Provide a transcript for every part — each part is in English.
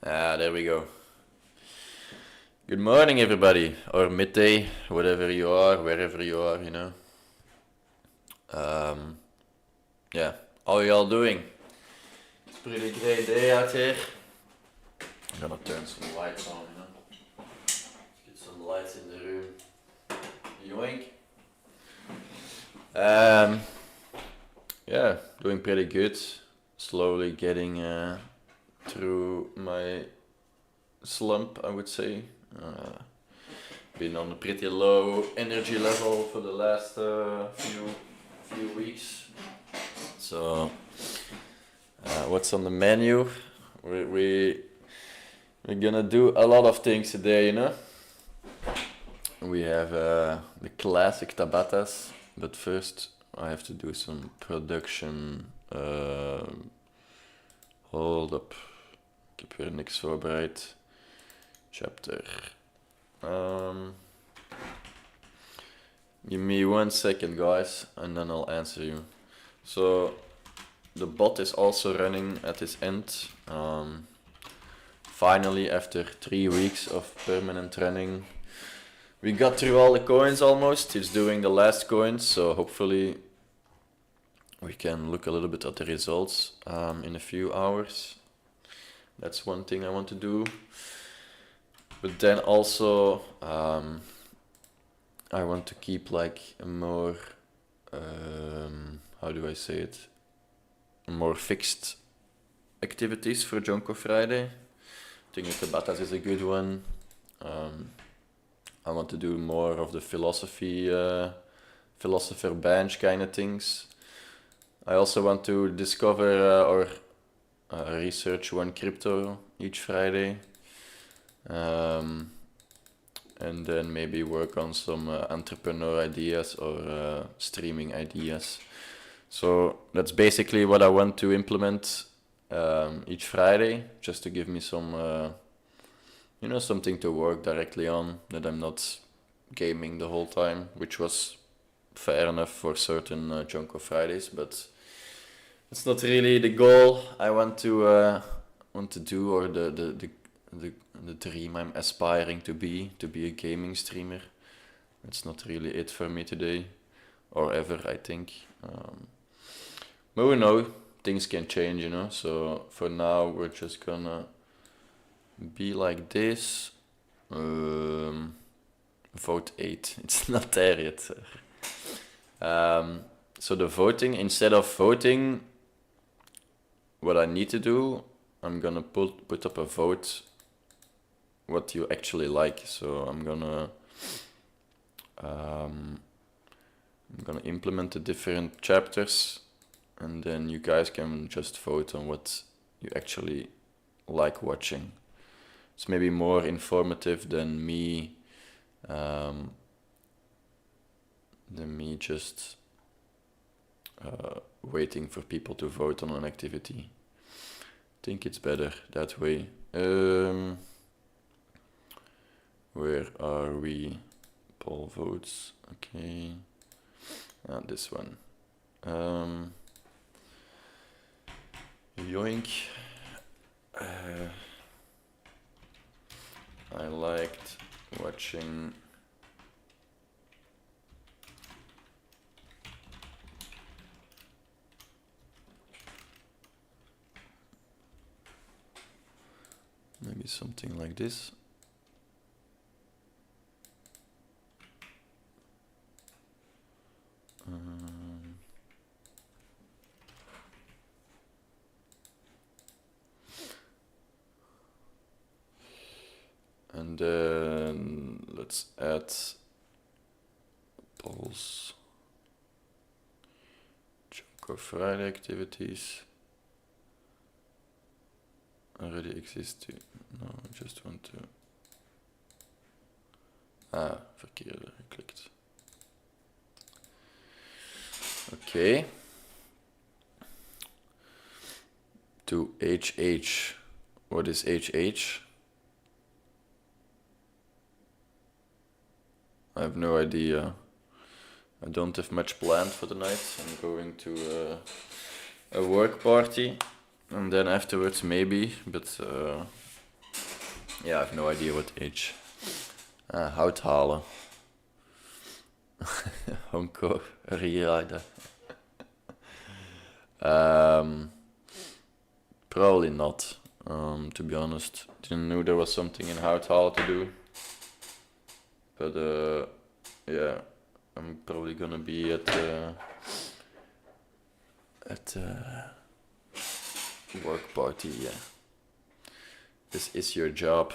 There we go. Good morning, everybody, or midday, whatever you are, wherever you are, you know. Yeah, how are y'all doing? It's a pretty great day out here. I'm gonna turn some lights on, you know. Get some lights in the room. Yoink. Yeah, doing pretty good. Slowly getting through my slump, I would say. Been on a pretty low energy level for the last few weeks. So, what's on the menu? We're gonna do a lot of things today, you know. We have the classic tabatas, but first I have to do some production. Hold up, ik heb weer niks voorbereid. Chapter. Give me 1 second, guys, and then I'll answer you. So, the bot is also running at its end. Finally, after 3 weeks of permanent running, we got through all the coins almost. It's doing the last coins, so hopefully we can look a little bit at the results in a few hours. That's one thing I want to do. But then also, I want to keep like a more, how do I say it? More fixed activities for Jonko Friday. I think the Tabatas is a good one. I want to do more of the philosopher bench kind of things. I also want to discover or research one crypto each Friday. And then maybe work on some entrepreneur ideas or streaming ideas. So that's basically what I want to implement each Friday, just to give me some, something to work directly on, that I'm not gaming the whole time, which was fair enough for certain Jonko Fridays, but it's not really the goal I want to do, or the dream I'm aspiring to be a gaming streamer. It's not really it for me today, or ever, I think. But we know things can change, you know. So for now, we're just gonna be like this. Vote 8. It's not there yet. So the voting, instead of voting, what I need to do, I'm gonna put up a vote what you actually like. So I'm gonna implement the different chapters, and then you guys can just vote on what you actually like watching. It's maybe more informative than me just waiting for people to vote on an activity. I think it's better that way. Where are we? Poll votes. Okay. This one. Yoink. I liked watching maybe something like this. And then let's add polls. Jonko Friday activities already exist. No, I just want to. Verkeerde geklikt. Okay. To HH. What is HH? I have no idea. I don't have much planned for the night. I'm going to a work party, and then afterwards maybe, but Yeah, I have no idea what age. Houthalen. Jonko Friday. Probably not, to be honest. Didn't know there was something in Houthalen to do. But yeah, I'm probably gonna be at work party, yeah. This is your job.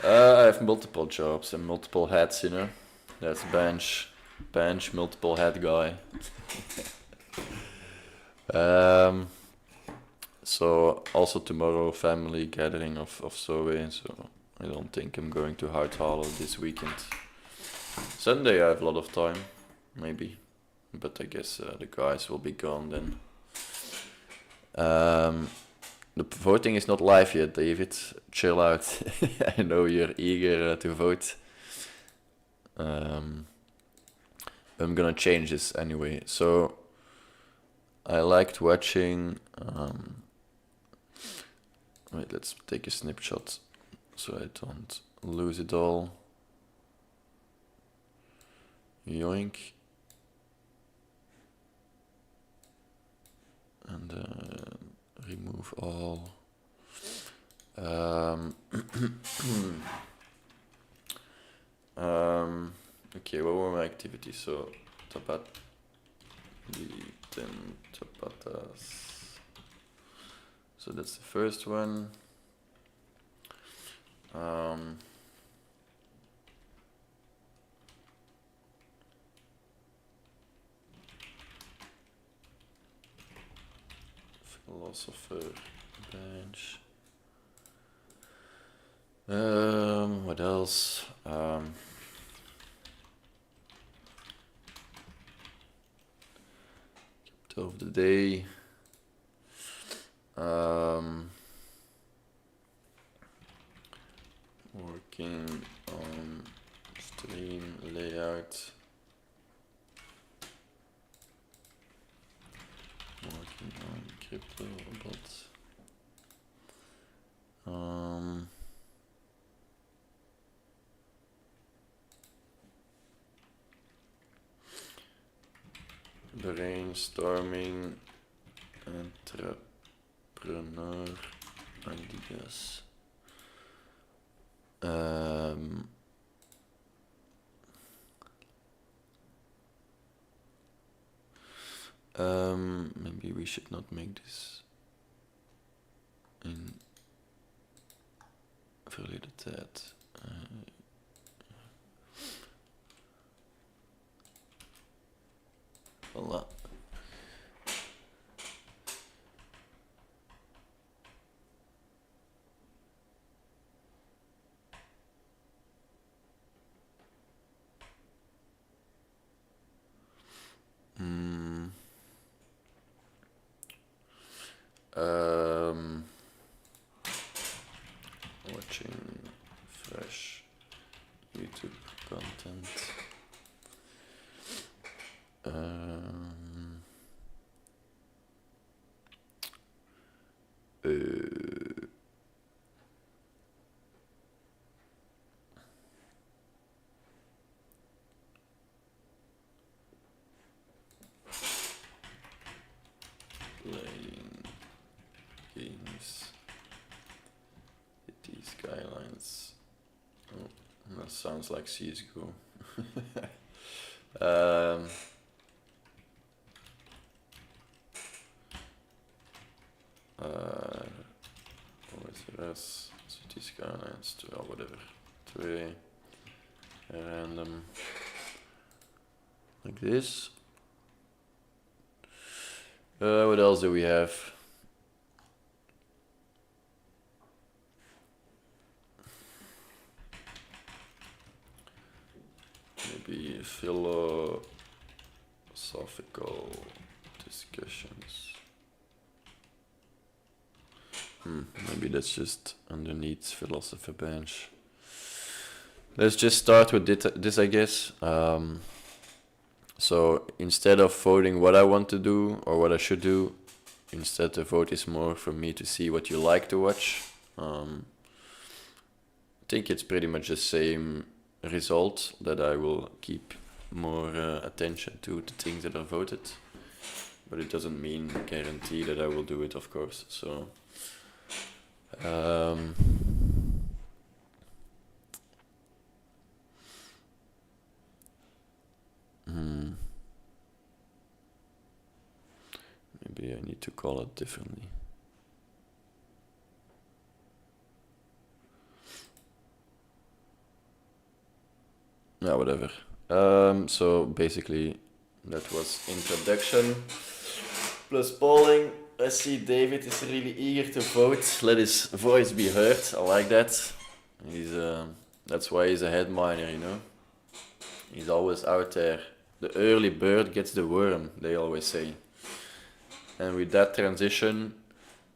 I have multiple jobs and multiple hats, you know. That's bench, multiple hat guy. So also tomorrow family gathering of Zoe, so I don't think I'm going to Houthalen this weekend. Sunday I have a lot of time, maybe, but I guess the guys will be gone then. The voting is not live yet, David. Chill out. I know you're eager to vote. I'm gonna change this anyway. So I liked watching. Wait, let's take a snapshot so I don't lose it all. Yoink. And remove all. Okay, what were my activities? So, tapatas. So that's the first one. Philosopher bench. What else? Of the day. Working on stream layout. Working on crypto bots. Brainstorming entrepreneur ideas. Maybe we should not make this in related to that. Voila. Watching fresh YouTube content. Playing games. City skylines. Oh, that sounds like CSGO. OSRS, City skylines, or whatever. 2 random. Like this. What else do we have? Maybe philosophical discussions. Maybe that's just underneath philosopher bench. Let's just start with this, I guess. So instead of voting what I want to do or what I should do, instead the vote is more for me to see what you like to watch. think it's pretty much the same result, that I will keep more attention to the things that are voted, but it doesn't mean guarantee that I will do it, of course. So maybe I need to call it differently. Yeah, whatever. So basically that was introduction plus polling. I see David is really eager to vote. Let his voice be heard. I like that. He's that's why he's a head miner, you know. He's always out there. The early bird gets the worm, they always say. And with that transition,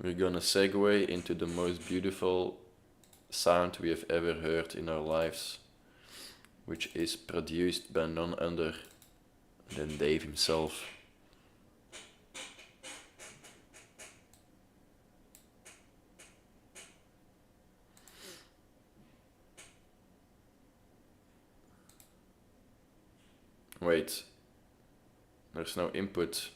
we're gonna segue into the most beautiful sound we have ever heard in our lives, which is produced by none other than Dave himself. Wait, there's no input.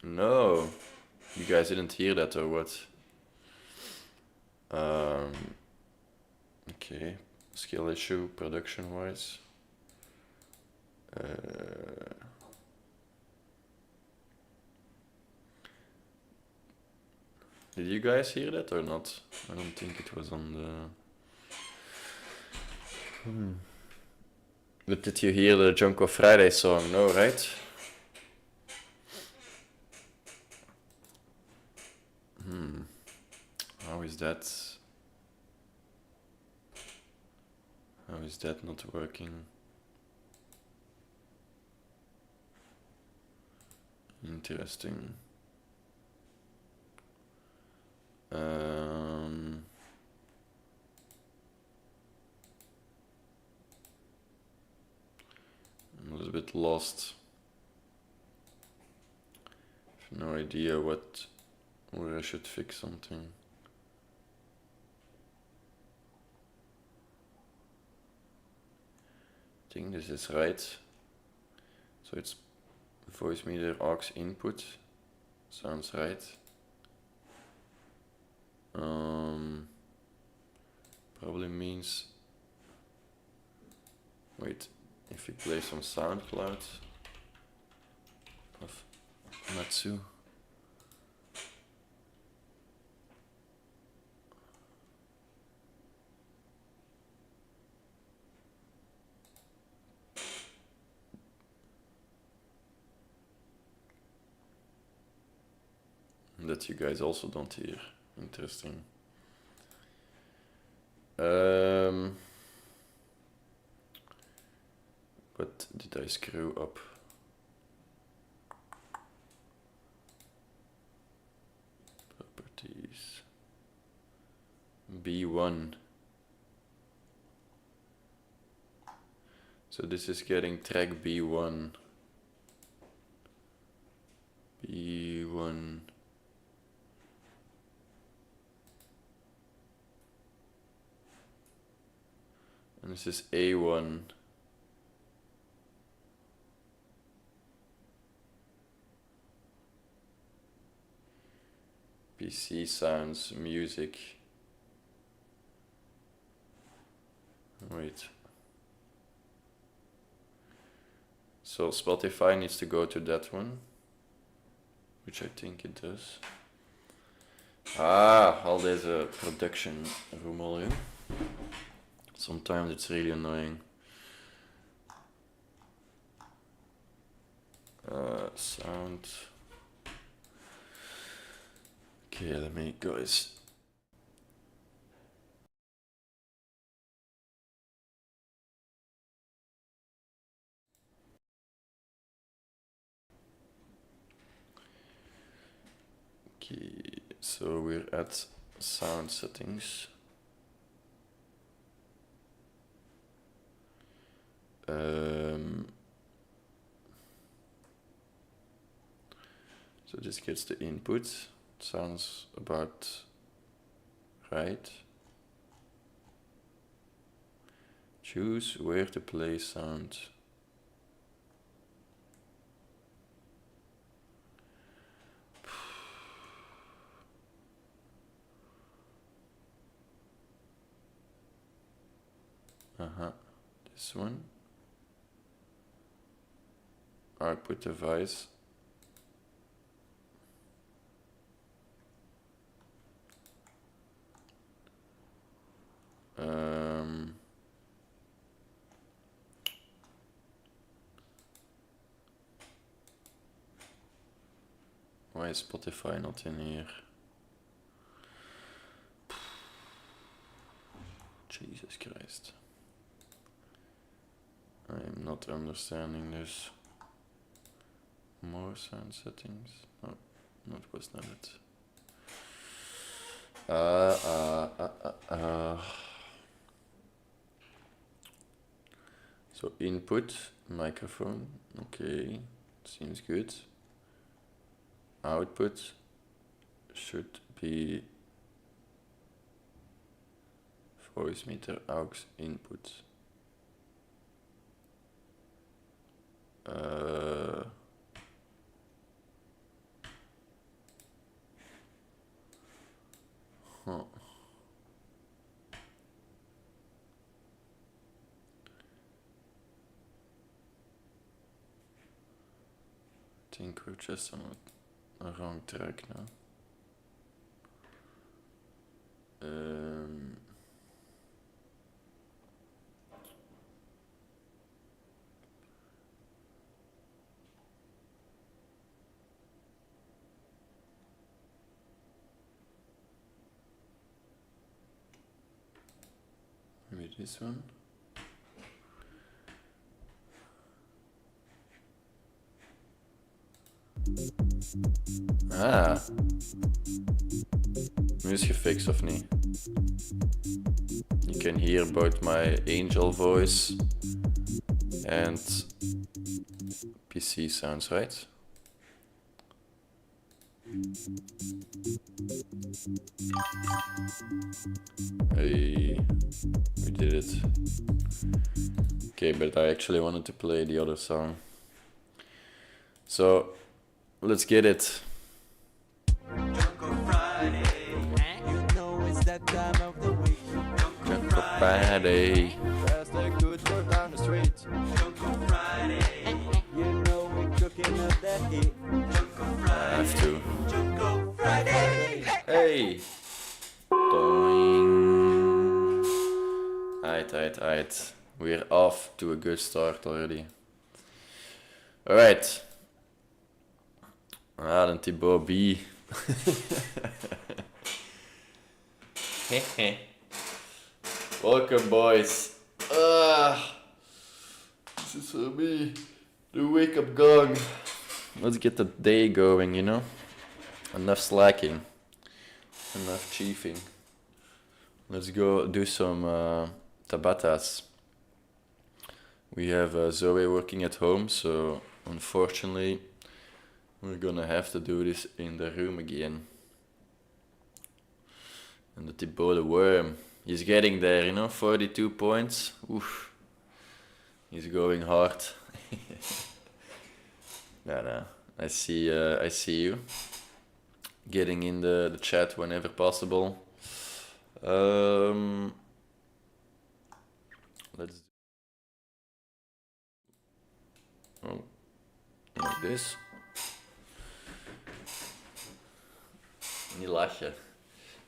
No, you guys didn't hear that or what? Okay, skill issue production wise. Did you guys hear that or not? I don't think it was on the... But did you hear the Jonko Friday song? No, right? How is that? How is that not working? Interesting. I'm a little bit lost. I have no idea where I should fix something. I think this is right. So it's voice meter aux input. Sounds right. Probably means... Wait, if we play some SoundCloud of Matsu. That you guys also don't hear. Interesting. What did I screw up? Properties. B1. So this is getting track B1. B1. And this is A1. PC sounds, music. Wait. So Spotify needs to go to that one, which I think it does. Al deze production rommel, joh. Sometimes it's really annoying. Sound. Okay, let me guys. Okay, so we're at sound settings. So this gets the input. Sounds about right? Choose where to play sound. This one. Output device. Why is Spotify not in here? Jesus Christ. I am not understanding this. More sound settings. No, that was not it. So input, microphone, okay, seems good. Output should be voice meter aux input. I think we're just on a wrong track now. Maybe this one. Ah, muziekfix of niet? You can hear both my angel voice and PC sounds, right? Hey, we did it. Okay, but I actually wanted to play the other song. So, let's get it. Jonko Friday, you know it's that time of the week. Jonko Friday. Fast like good go down the street. Jonko Friday, you know we're cooking up that heat. Jonko Friday, I have to. Jonko Friday. Hey! Doing. Aight. We're off to a good start already. Alright. Dan Thibaut B. Welcome, boys. This is for me. The wake up gong. Let's get the day going, you know? Enough slacking. Enough chiefing. Let's go do some tabatas. We have Zoe working at home, so unfortunately we're gonna have to do this in the room again. And the Thibaut the worm, he's getting there, you know, 42 points. Oof. He's going hard. No, I see you. Getting in the chat whenever possible. Let's like this. Niet lachen.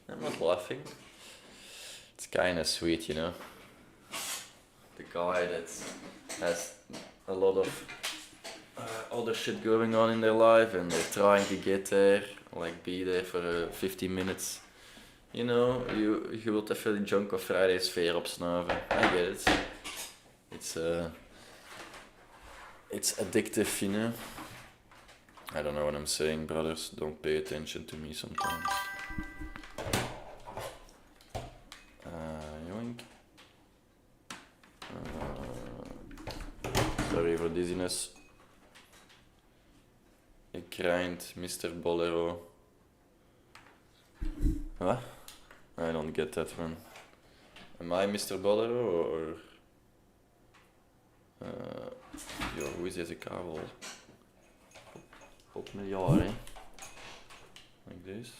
I'm not laughing. It's kind of sweet, you know. The guy that has a lot of other shit going on in their life and they're trying to get there, like be there for 15 minutes. You know, je wilt even de Jonko Friday sfeer opsnuiven. I get it. It's addictive, you know. I don't know what I'm saying, brothers. Don't pay attention to me sometimes. Yoink. Sorry for dizziness. Ik krijnt Mr. Bolero. Wat? I don't get that one. Am I Mr. Bolero or... Yo, hoe is deze kabel? Op een jaar, hè? Like this.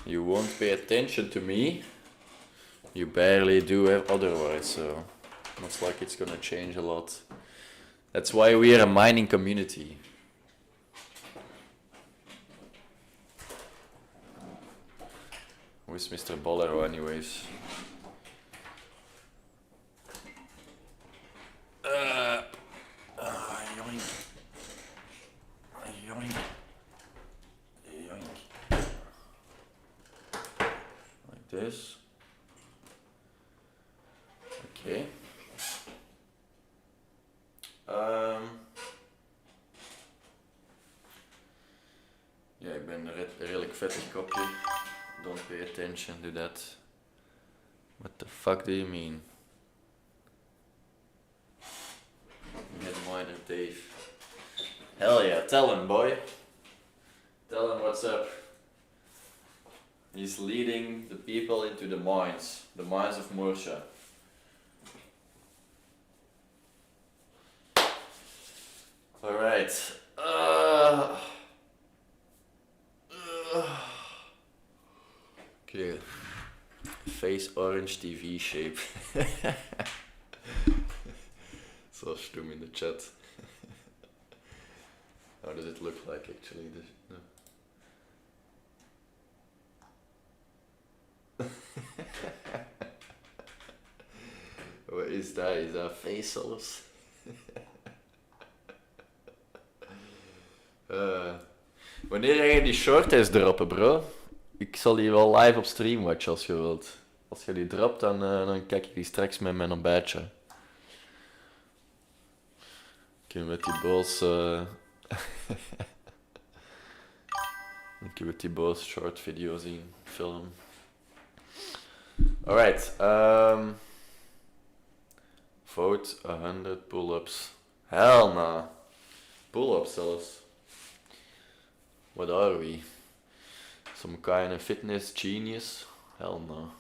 You won't pay attention to me. You barely do otherwise, so looks like it's gonna change a lot. That's why we are a mining community. Who's Mr. Bolero anyways? Yoink. Yoink. Yoink. Like this. Okay. Ja, ik ben een redelijk vettig kopje. Don't pay attention to that. What the fuck do you mean? Get miner Dave. Hell yeah, tell him, boy. Tell him what's up. He's leading the people into the mines of Murcia. Alright. Okay. Face orange TV shape. So stum in the chat. How does it look like actually? No. What is that? Is that faceless? Wanneer ga je die shorties droppen, bro? Ik zal die wel live op stream watchen als je wilt. Als je die dropt, dan kijk ik die straks met mijn ontbijtje. Ik met die boos... ik met die boos short video zien, film. Alright. Vote 100 pull-ups. Hell no. Pull-ups zelfs. What are we? Some kind of fitness genius? Hell no.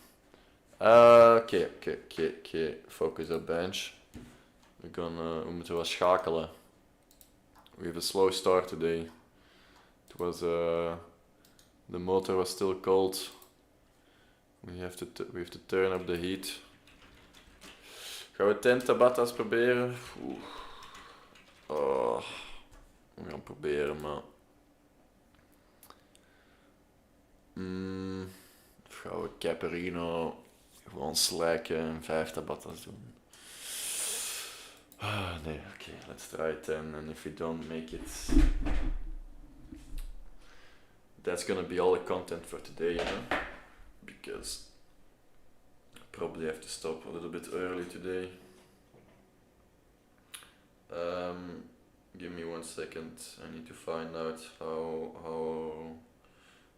Okay. Focus op bench. We moeten wel schakelen. We have a slow start today. It was the motor was still cold. We have to turn up the heat. Gaan we 10 tabatas proberen? Oh, we gaan proberen, maar... Of gaan we Caperino gewoon slacken en 5 tabatas doen? Nee, okay, let's try 10, and if we don't make it... That's gonna be all the content for today, you know? Because I probably have to stop a little bit early today. Give me 1 second, I need to find out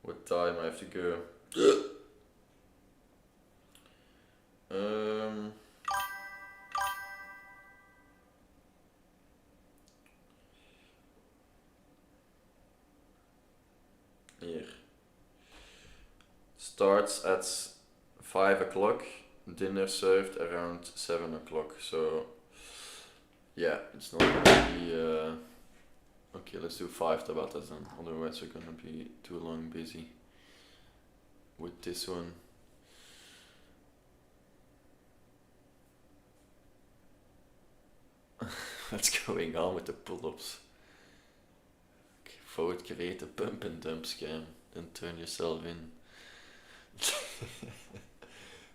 what time I have to go. Here. Starts at 5 o'clock, dinner served around 7 o'clock, so yeah, it's not gonna be okay, let's do 5 tabatas then, otherwise we're gonna be too long busy with this one. What's going on with the pull-ups? Vote, create a pump and dump scam, then turn yourself in.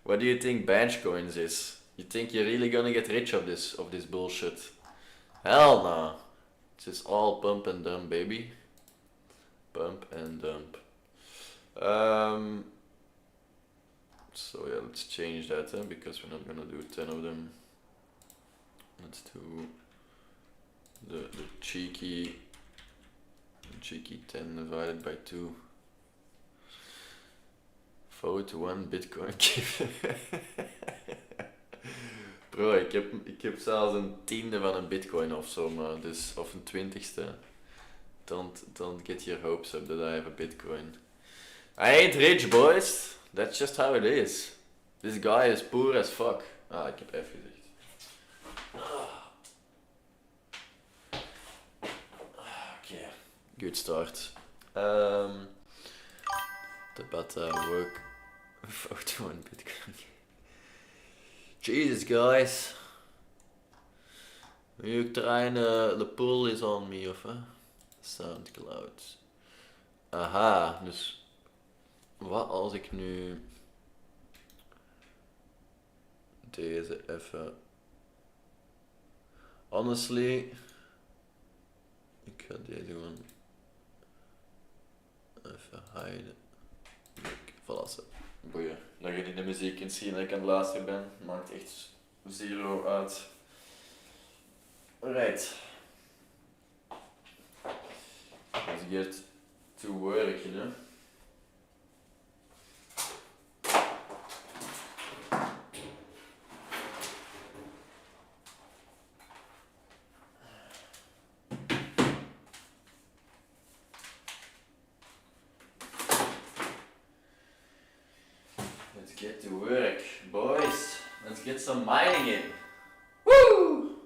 What do you think bench coins is? You think you're really gonna get rich of this bullshit? Hell no. It's just all pump and dump, baby. Pump and dump. So yeah, let's change that because we're not gonna do 10 of them. Let's do the cheeky 10 divided by 2. Vote 1 bitcoin give. Bro, ik heb zelfs een 10e van een bitcoin of zo, maar dus, of een 20ste. don't get your hopes up that I have a Bitcoin. I ain't rich, boys. That's just how it is. This guy is poor as fuck. Ah, ik heb F gezegd. Okay, good start. The beta work without 1 Bitcoin. Jesus, guys. You trying the pull is on me, of SoundCloud. Aha, dus wat als ik nu deze even... Honestly, ik ga deze gewoon even hiden. Voilà, zo. Boeien. Dat je niet de muziek kunt zien dat ik aan het luisteren ben. Maakt echt zero uit. Alright. Let's get to work, you know. Let's get to work, boys. Let's get some mining in. Woo!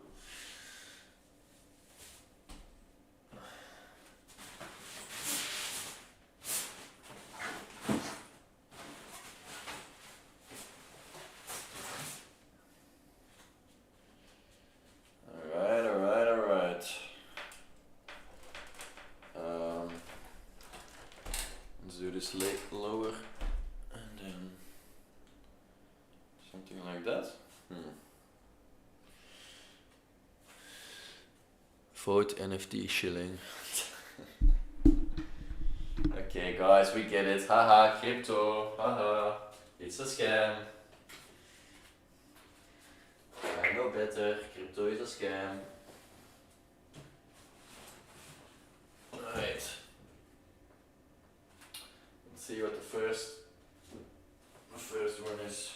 Alright. Let's do this lower. And then something like that. Vote NFT shilling. Okay, guys, we get it. Haha, crypto. Haha, it's a scam. I know better. Crypto is a scam. Alright. Let's see what the first one is.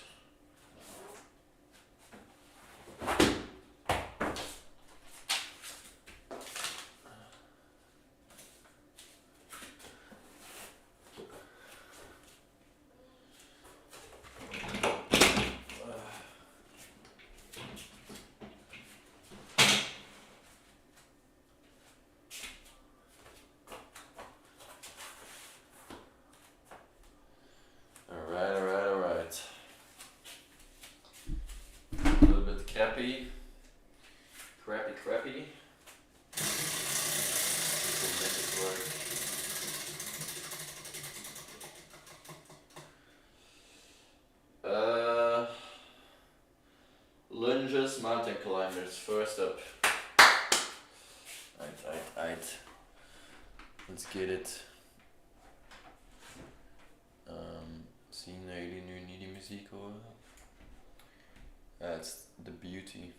Alright. A little bit crappy. We'll make it work. Lunges, mountain climbers, first up. Right. Let's get it. Zien dat jullie nu niet die muziek horen? It's the beauty.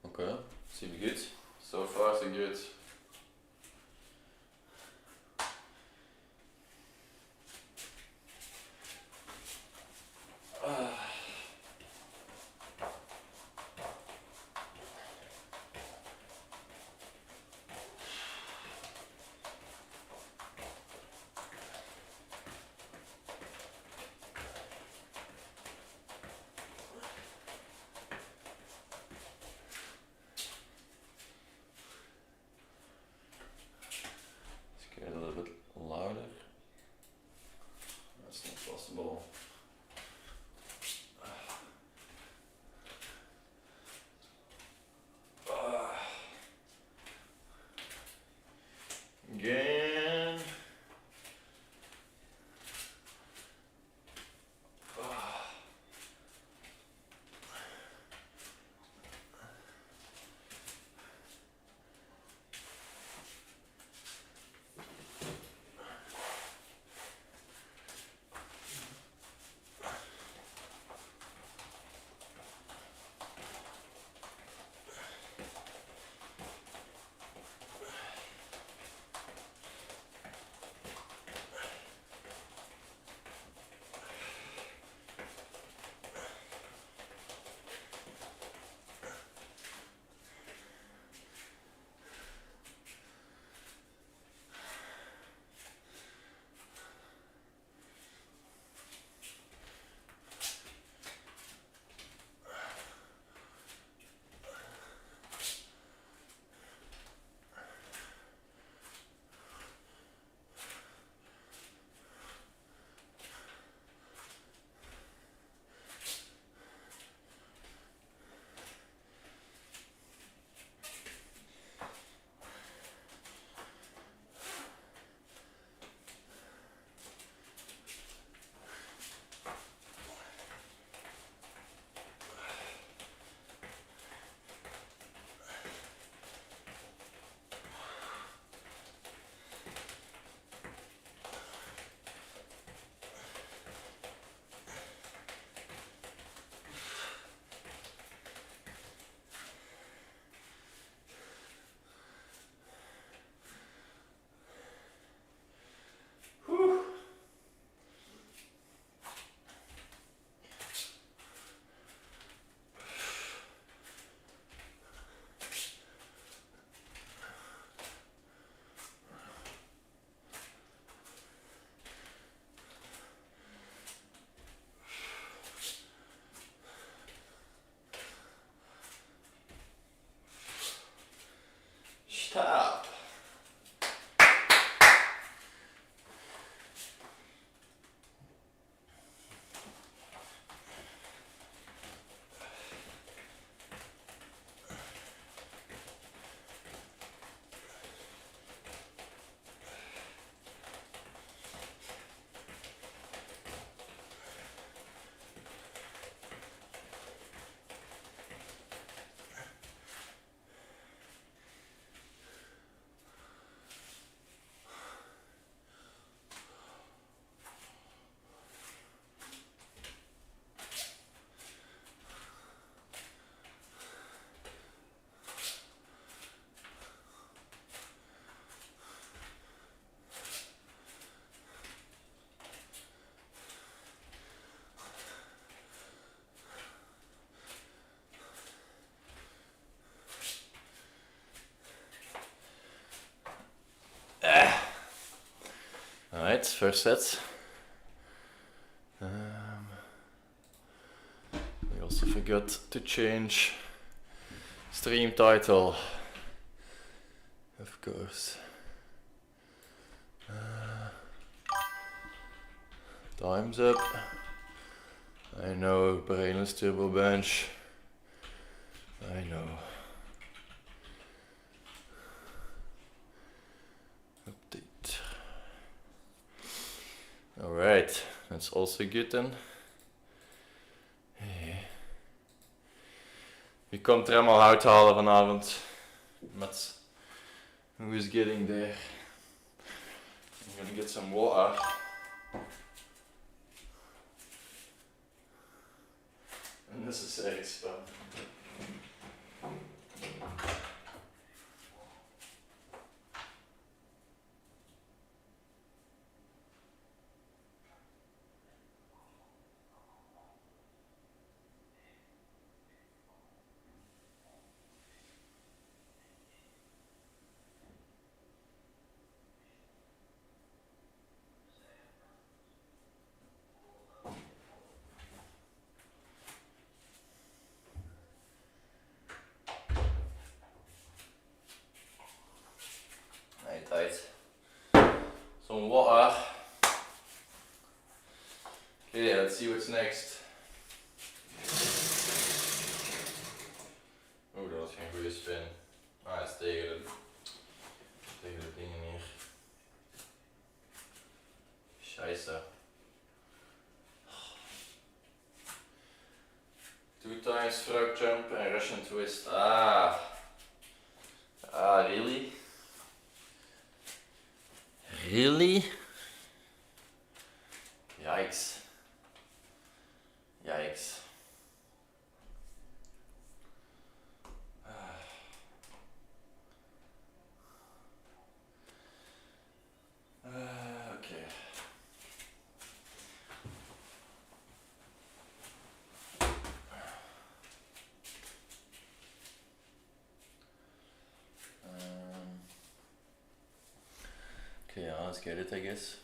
Okay, seems good. So far so good. Alright, first set. We also forgot to change stream title, of course. Time's up. I know, brainless turbo bench. I know. Update. Alright, that's also good then. Wie komt er allemaal hout halen vanavond? Met who is getting there? I'm gonna get some water. Unnecessary stuff. Right. Some water. Okay, let's see what's next. Oh, dat was geen goede spin. Ah, het is tegen de dingen hier. Scheisse. 2 times frog jump and Russian twist. Ah, really? Really? Yikes. Yikes. Okay. Okay, yeah, let's get it, I guess.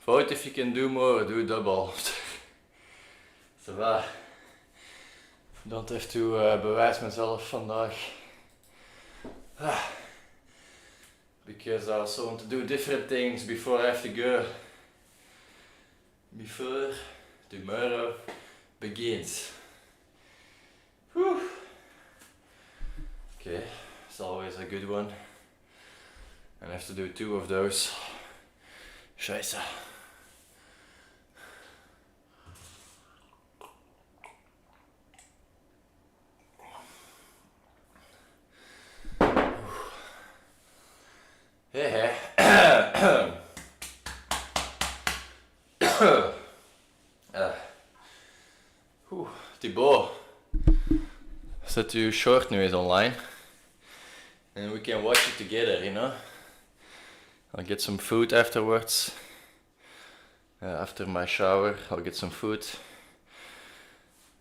Vote if you can do more, do double. Ça va. Don't have to bewijs mezelf vandaag. Because I also want to do different things before I have to go. Before tomorrow begins. Whew. Okay, it's always a good one. And I have to do 2 of those. Scheiße. Hey, hey. Thibaut, zet uw short nu eens online. And we can watch it together, you know? I'll get some food afterwards. After my shower, I'll get some food.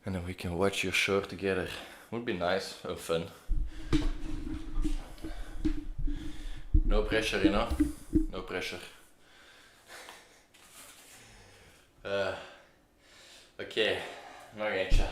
And then we can watch your short together. Would be nice, or fun. No pressure, you know? No pressure. Oké, nog eentje.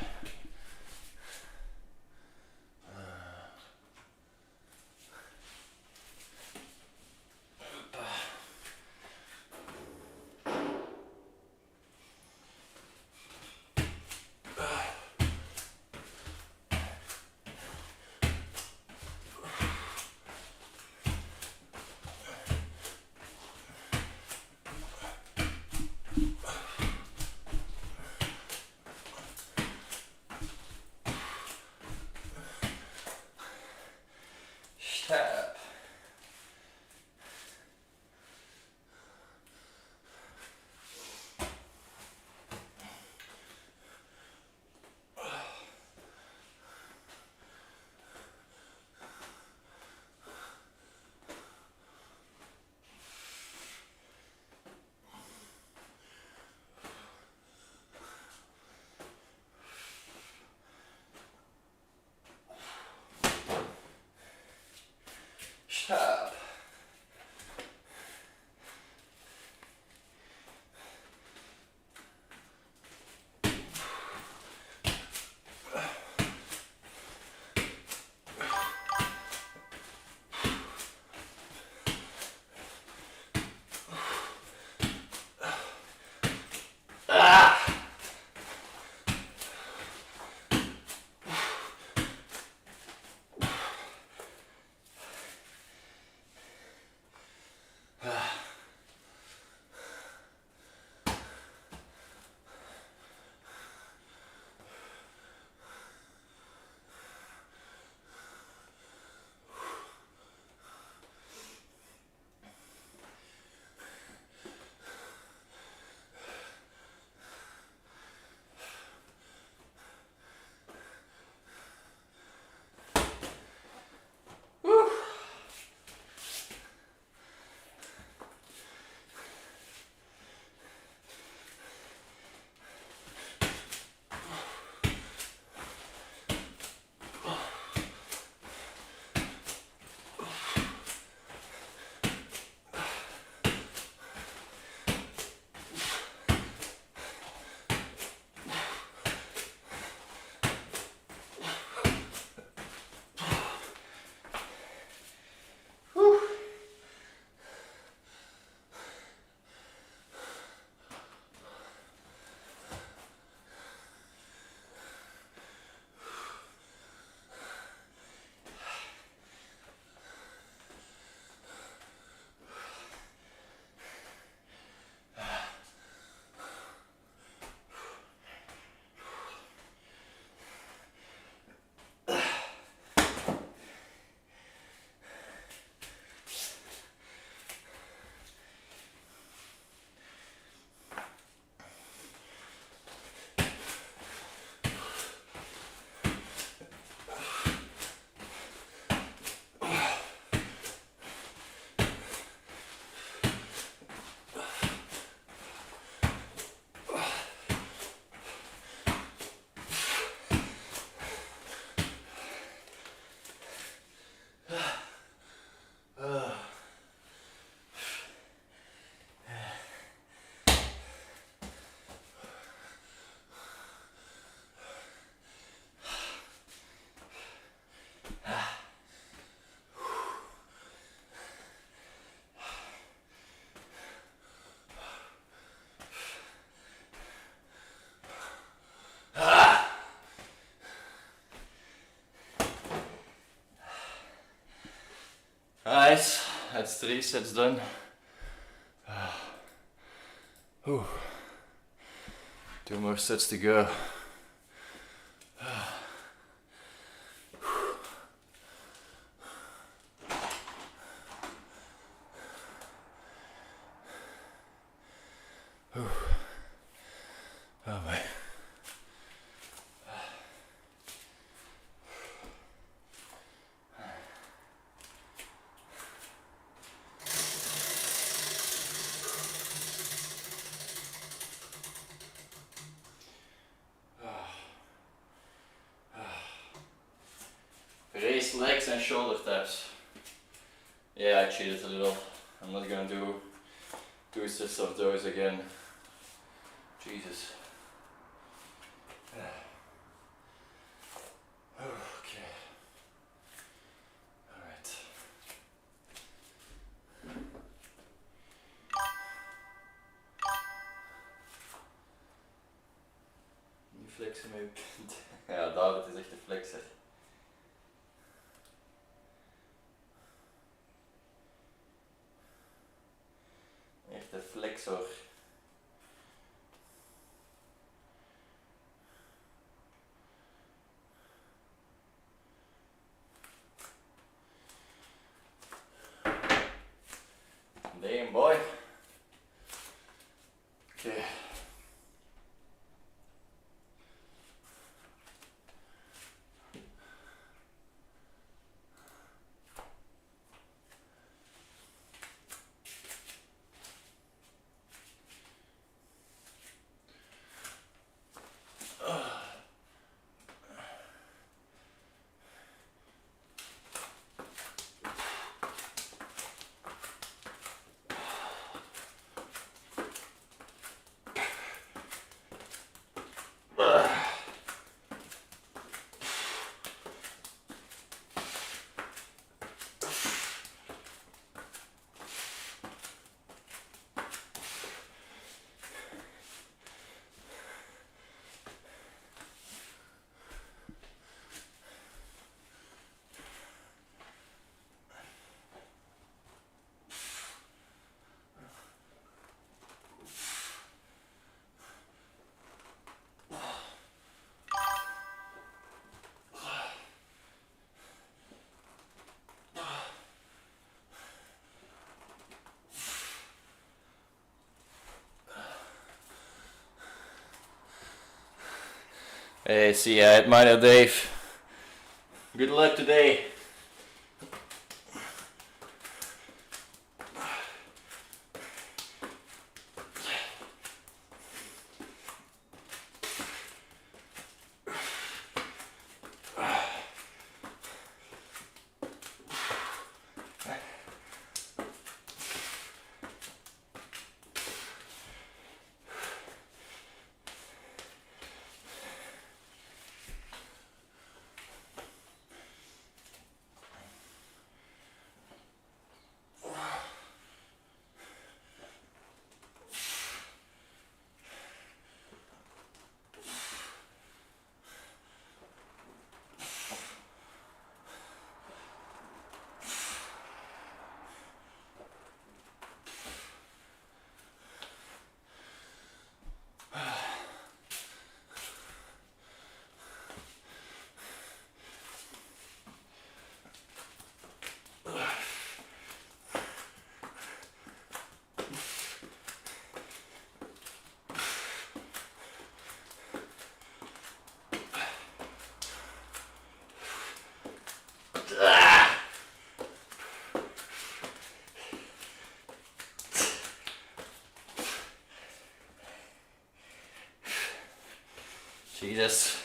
Nice, that's 3 sets done. Whew. 2 more sets to go. Oh my. Raised legs and shoulder taps. Yeah, I cheated a little. I'm not gonna do 2 sets of those again. Jesus. Okay. Alright. Nu flexen met je punt. Ja, David is echt een flexer. Echt een flexor. Damn boy. Okay. Hey, see ya at Minor Dave. Good luck today. Jesus.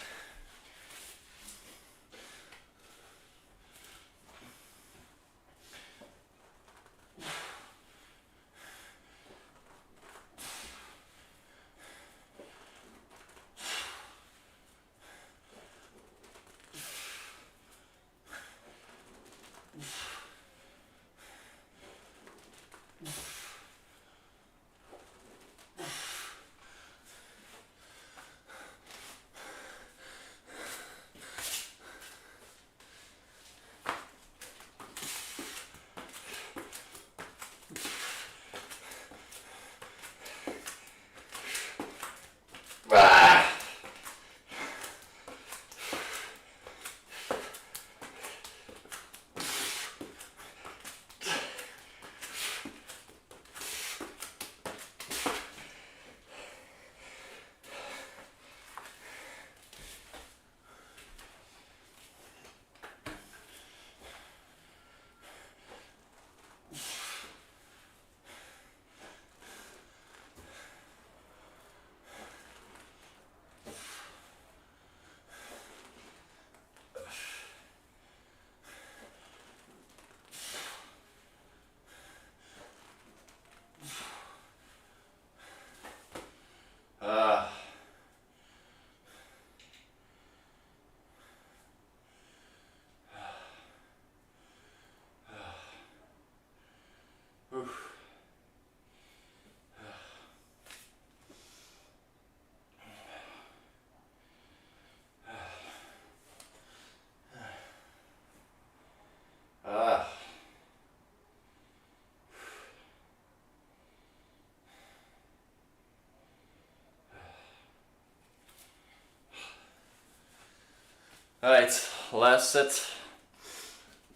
Alright, last set.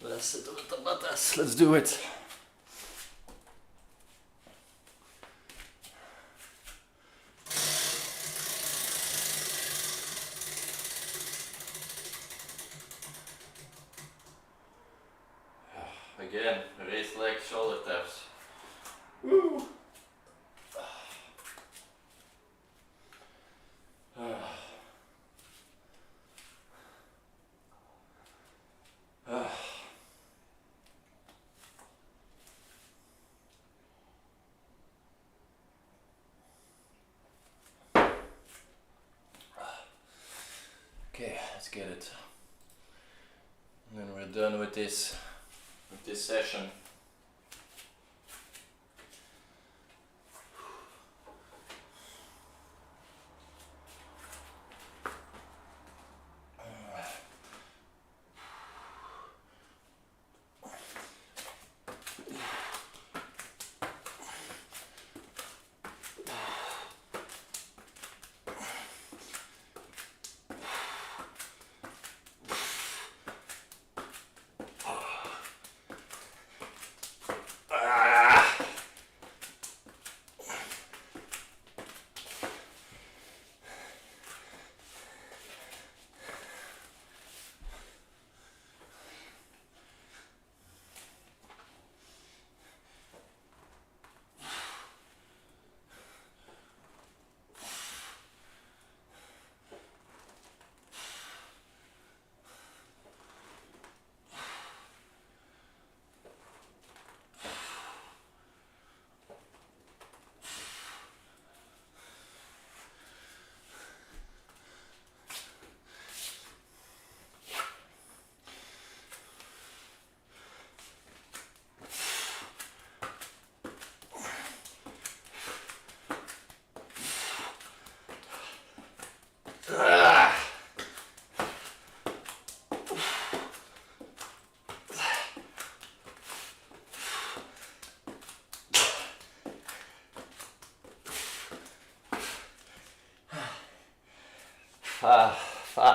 Last set of the tabatas. Let's do it. Again, raised leg, shoulder taps. Woo! Okay, let's get it. And then we're done with this session.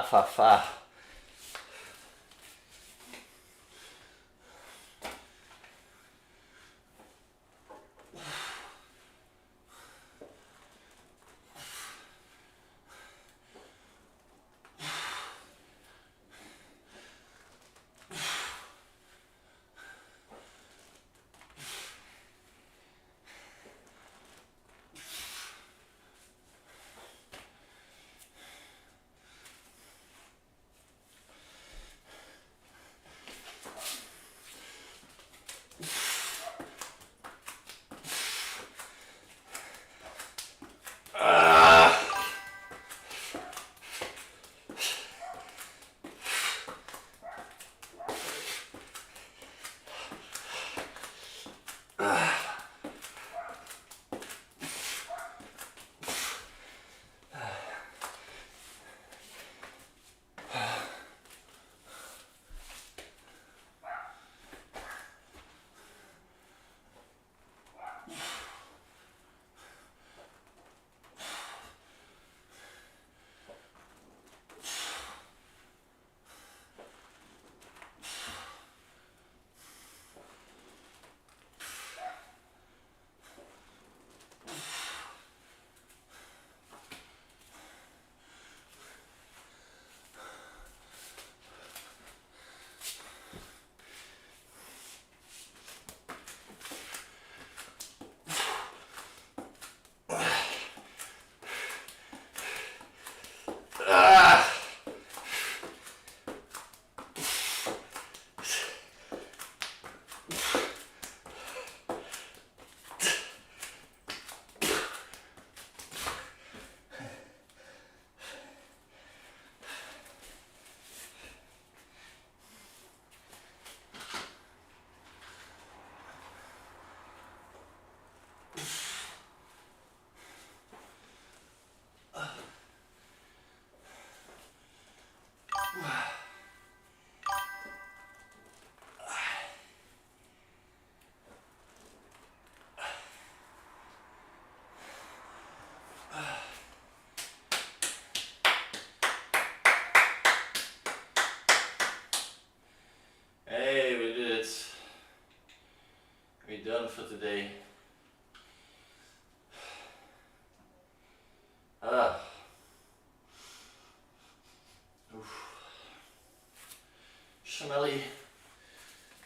Fa. smelly.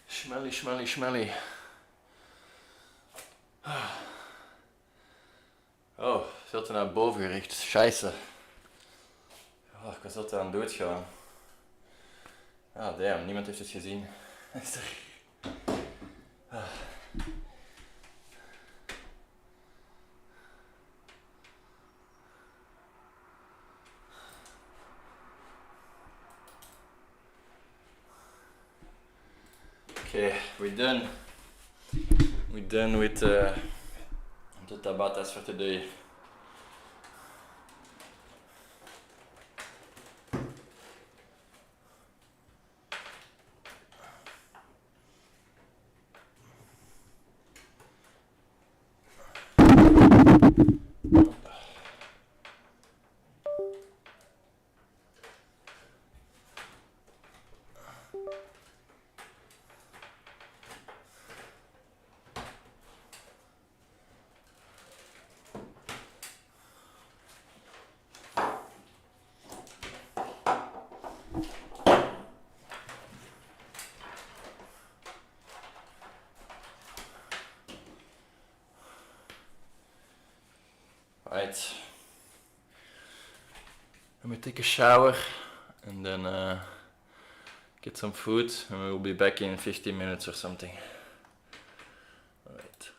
Smelly, smelly, smelly. Oh, veel te naar boven gericht. Scheisse. Oh, ik was altijd aan het doodgaan. Ah, damn, niemand heeft het gezien. Okay, we're done. We're done with the tabatas for today. Right. I'm gonna take a shower and then get some food and we'll be back in 15 minutes or something. Alright.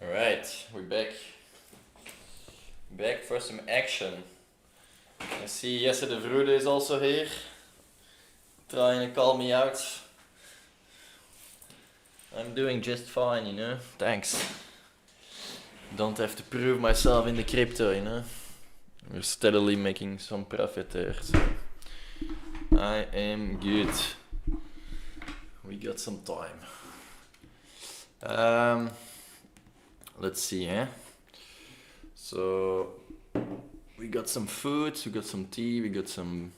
Alright, we're back. Back for some action. I see Jesse de Vroede is also here. Trying to call me out. I'm doing just fine, you know. Thanks. Don't have to prove myself in the crypto, you know. We're steadily making some profit there, so I am good. We got some time. Let's see, eh? So we got some food, we got some tea, we got some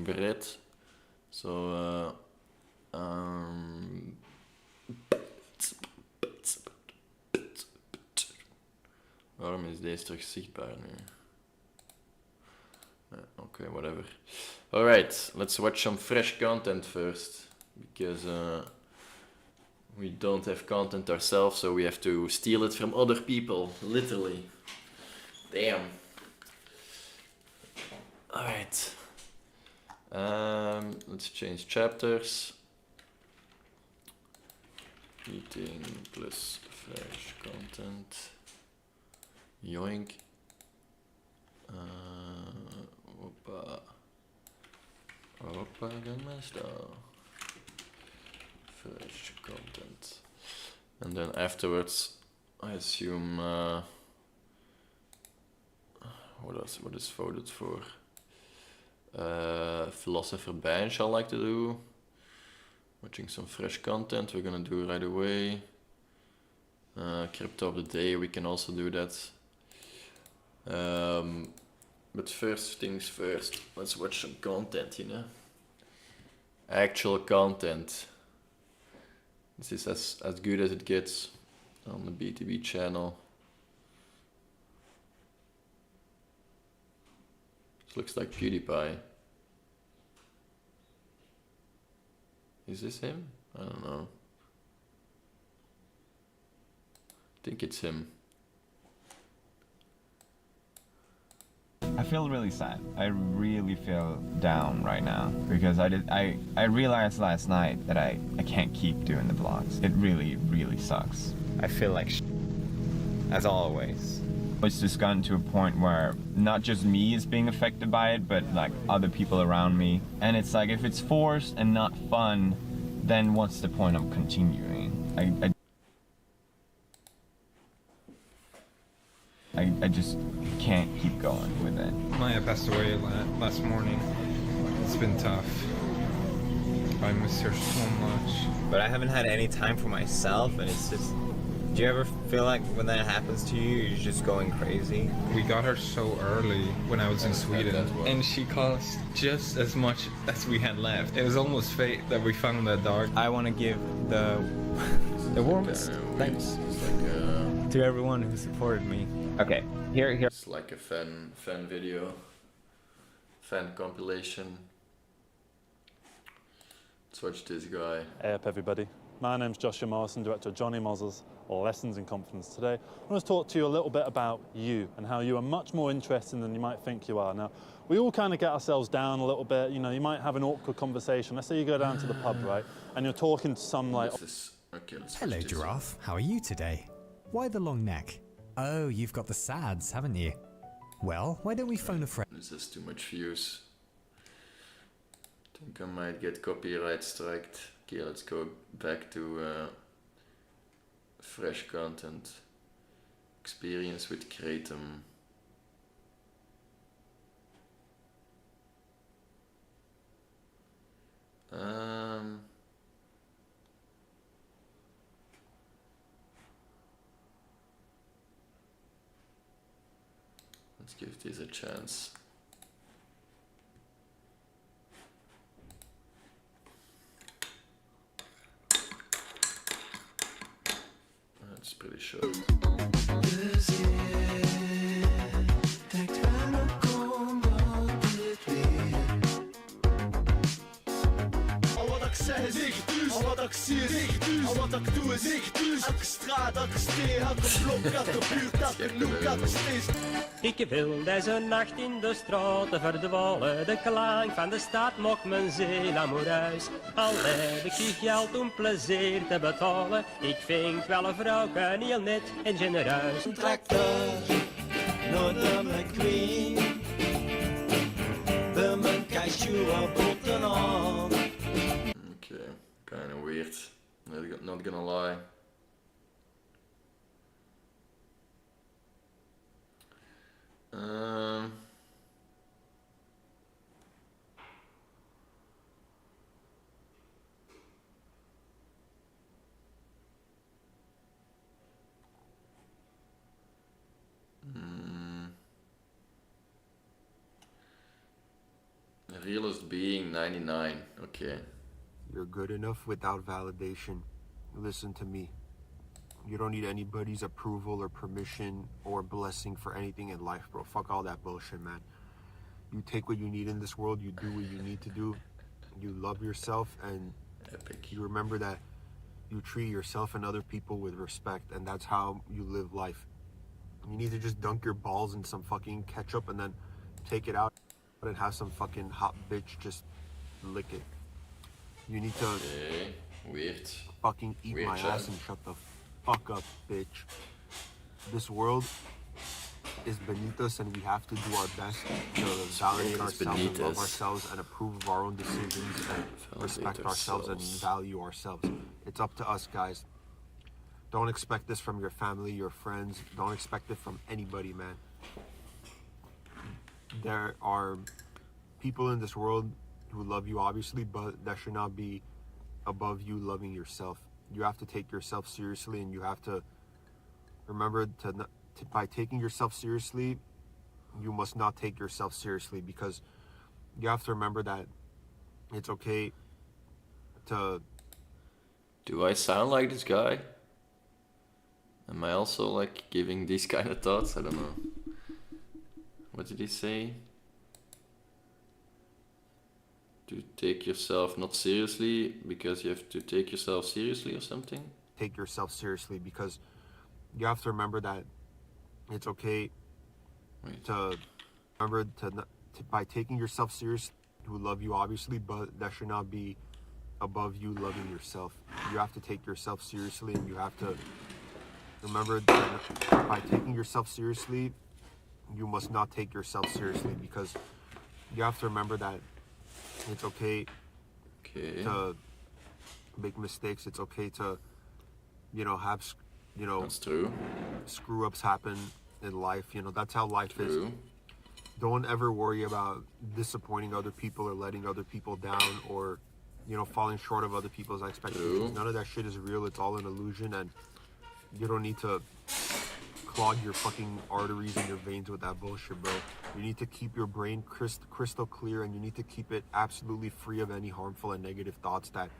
bread. So waarom is deze terug zichtbaar nu? Okay, whatever. Alright, let's watch some fresh content first, because we don't have content ourselves, so we have to steal it from other people, literally. Damn. Alright. Let's change chapters. Eating plus fresh content. Yoink. Hoppa. Hoppa, gemesta. Fresh content. And then afterwards, I assume, what else? What is voted for? Philosopher Bench I like to do. Watching some fresh content we're gonna do right away. Crypto of the day, we can also do that. But first things first, let's watch some content, you know. Actual content. This is as good as it gets on the BTB channel. This looks like PewDiePie. Is this him? I don't know. I think it's him. I feel really sad. I really feel down right now because I realized last night that I can't keep doing the vlogs. It really sucks. I feel like as always. It's just gotten to a point where not just me is being affected by it, but like other people around me. And it's like, if it's forced and not fun, then what's the point of continuing? I just can't keep going with it. Maya passed away last morning. It's been tough. I miss her so much. But I haven't had any time for myself, and it's just... Do you ever feel like when that happens to you, you're just going crazy? We got her so early when I was in Sweden, and she cost just as much as we had left. It was almost fate that we found that dog. I want to give the warmest thanks to everyone who supported me. Okay, here. It's like a fan video, fan compilation. Let's watch this guy. Hey up everybody, my name's Joshua Morrison, director of Johnny Moz's Lessons in Confidence. Today I want to talk to you a little bit about you and how you are much more interesting than you might think you are. Now, we all kind of get ourselves down a little bit, you know, you might have an awkward conversation. Let's say you go down to the pub, right, and you're talking to some like... Okay, let's Hello Giraffe, how are you today? Why the long neck? Oh, you've got the sads, haven't you? Well, why don't we phone a friend? This is too much views. I think I might get copyright striked. Okay, let's go back to fresh content. Experience with Kratom. Let's give this a chance. That's pretty short. Al wat ik zeg is, al wat ik zie is ik dus. En wat ik doe is ik dus. Elke straat, elke steen, elke blok, elke buurt, elke look, elke steeds. Ik wil deze nacht in de straten verdwalen. De klank van de stad mocht mijn ziel amoureus. Al heb ik geen geld om plezier te betalen. Ik vind wel een vrouw heel net en genereus. Een tractor, nooit de McQueen. De mijn cashew op botten aan. Okay, kind of weird. Not gonna lie. The realest being 99. Okay. You're good enough without validation. Listen to me. You don't need anybody's approval or permission or blessing for anything in life, bro. Fuck all that bullshit, man. You take what you need in this world, you do what you need to do. You love yourself, and Epic. you remember that you treat yourself and other people with respect, and that's how you live life. You need to just dunk your balls in some fucking ketchup and then take it out and have some fucking hot bitch just lick it. You need to Okay. Weird. fucking eat Weird my chat. ass and shut the fuck up, bitch. This world is beneath us, and we have to do our best to validate is ourselves and beneath love us. ourselves and approve of our own decisions and respect ourselves and value ourselves. It's up to us, guys. Don't expect this from your family, your friends. Don't expect it from anybody, man. There are people in this world who love you, obviously, but that should not be above you loving yourself. You have to take yourself seriously, and you have to remember by taking yourself seriously, you must not take yourself seriously, because you have to remember that it's okay to... Do I sound like this guy? Am I also like giving these kind of thoughts? I don't know. What did he say? To take yourself not seriously because you have to take yourself seriously or something? Take yourself seriously, because you have to remember that it's okay to remember by taking yourself seriously, who love you, obviously, but that should not be above you loving yourself. You have to take yourself seriously, and you have to remember that by taking yourself seriously, you must not take yourself seriously, because you have to remember that it's okay to make mistakes. It's okay to, have, That's true. screw ups happen in life. That's how life is. True. Don't ever worry about disappointing other people or letting other people down, or, falling short of other people's expectations. True. None of that shit is real. It's all an illusion, and you don't need to clog your fucking arteries and your veins with that bullshit, bro. You need to keep your brain crystal clear, and you need to keep it absolutely free of any harmful and negative thoughts that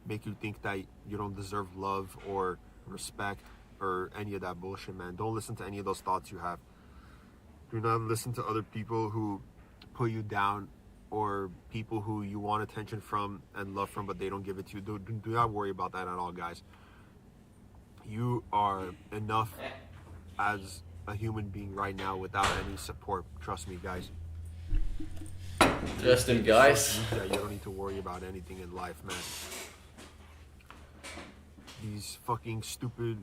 make you think that you don't deserve love or respect or any of that bullshit, man. Don't listen to any of those thoughts you have. Do not listen to other people who put you down, or people who you want attention from and love from, but they don't give it to you. Do not worry about that at all, guys. You are enough as a human being right now without any support. Trust me, guys. Trust him, guys. Yeah, you don't need to worry about anything in life, man. These fucking stupid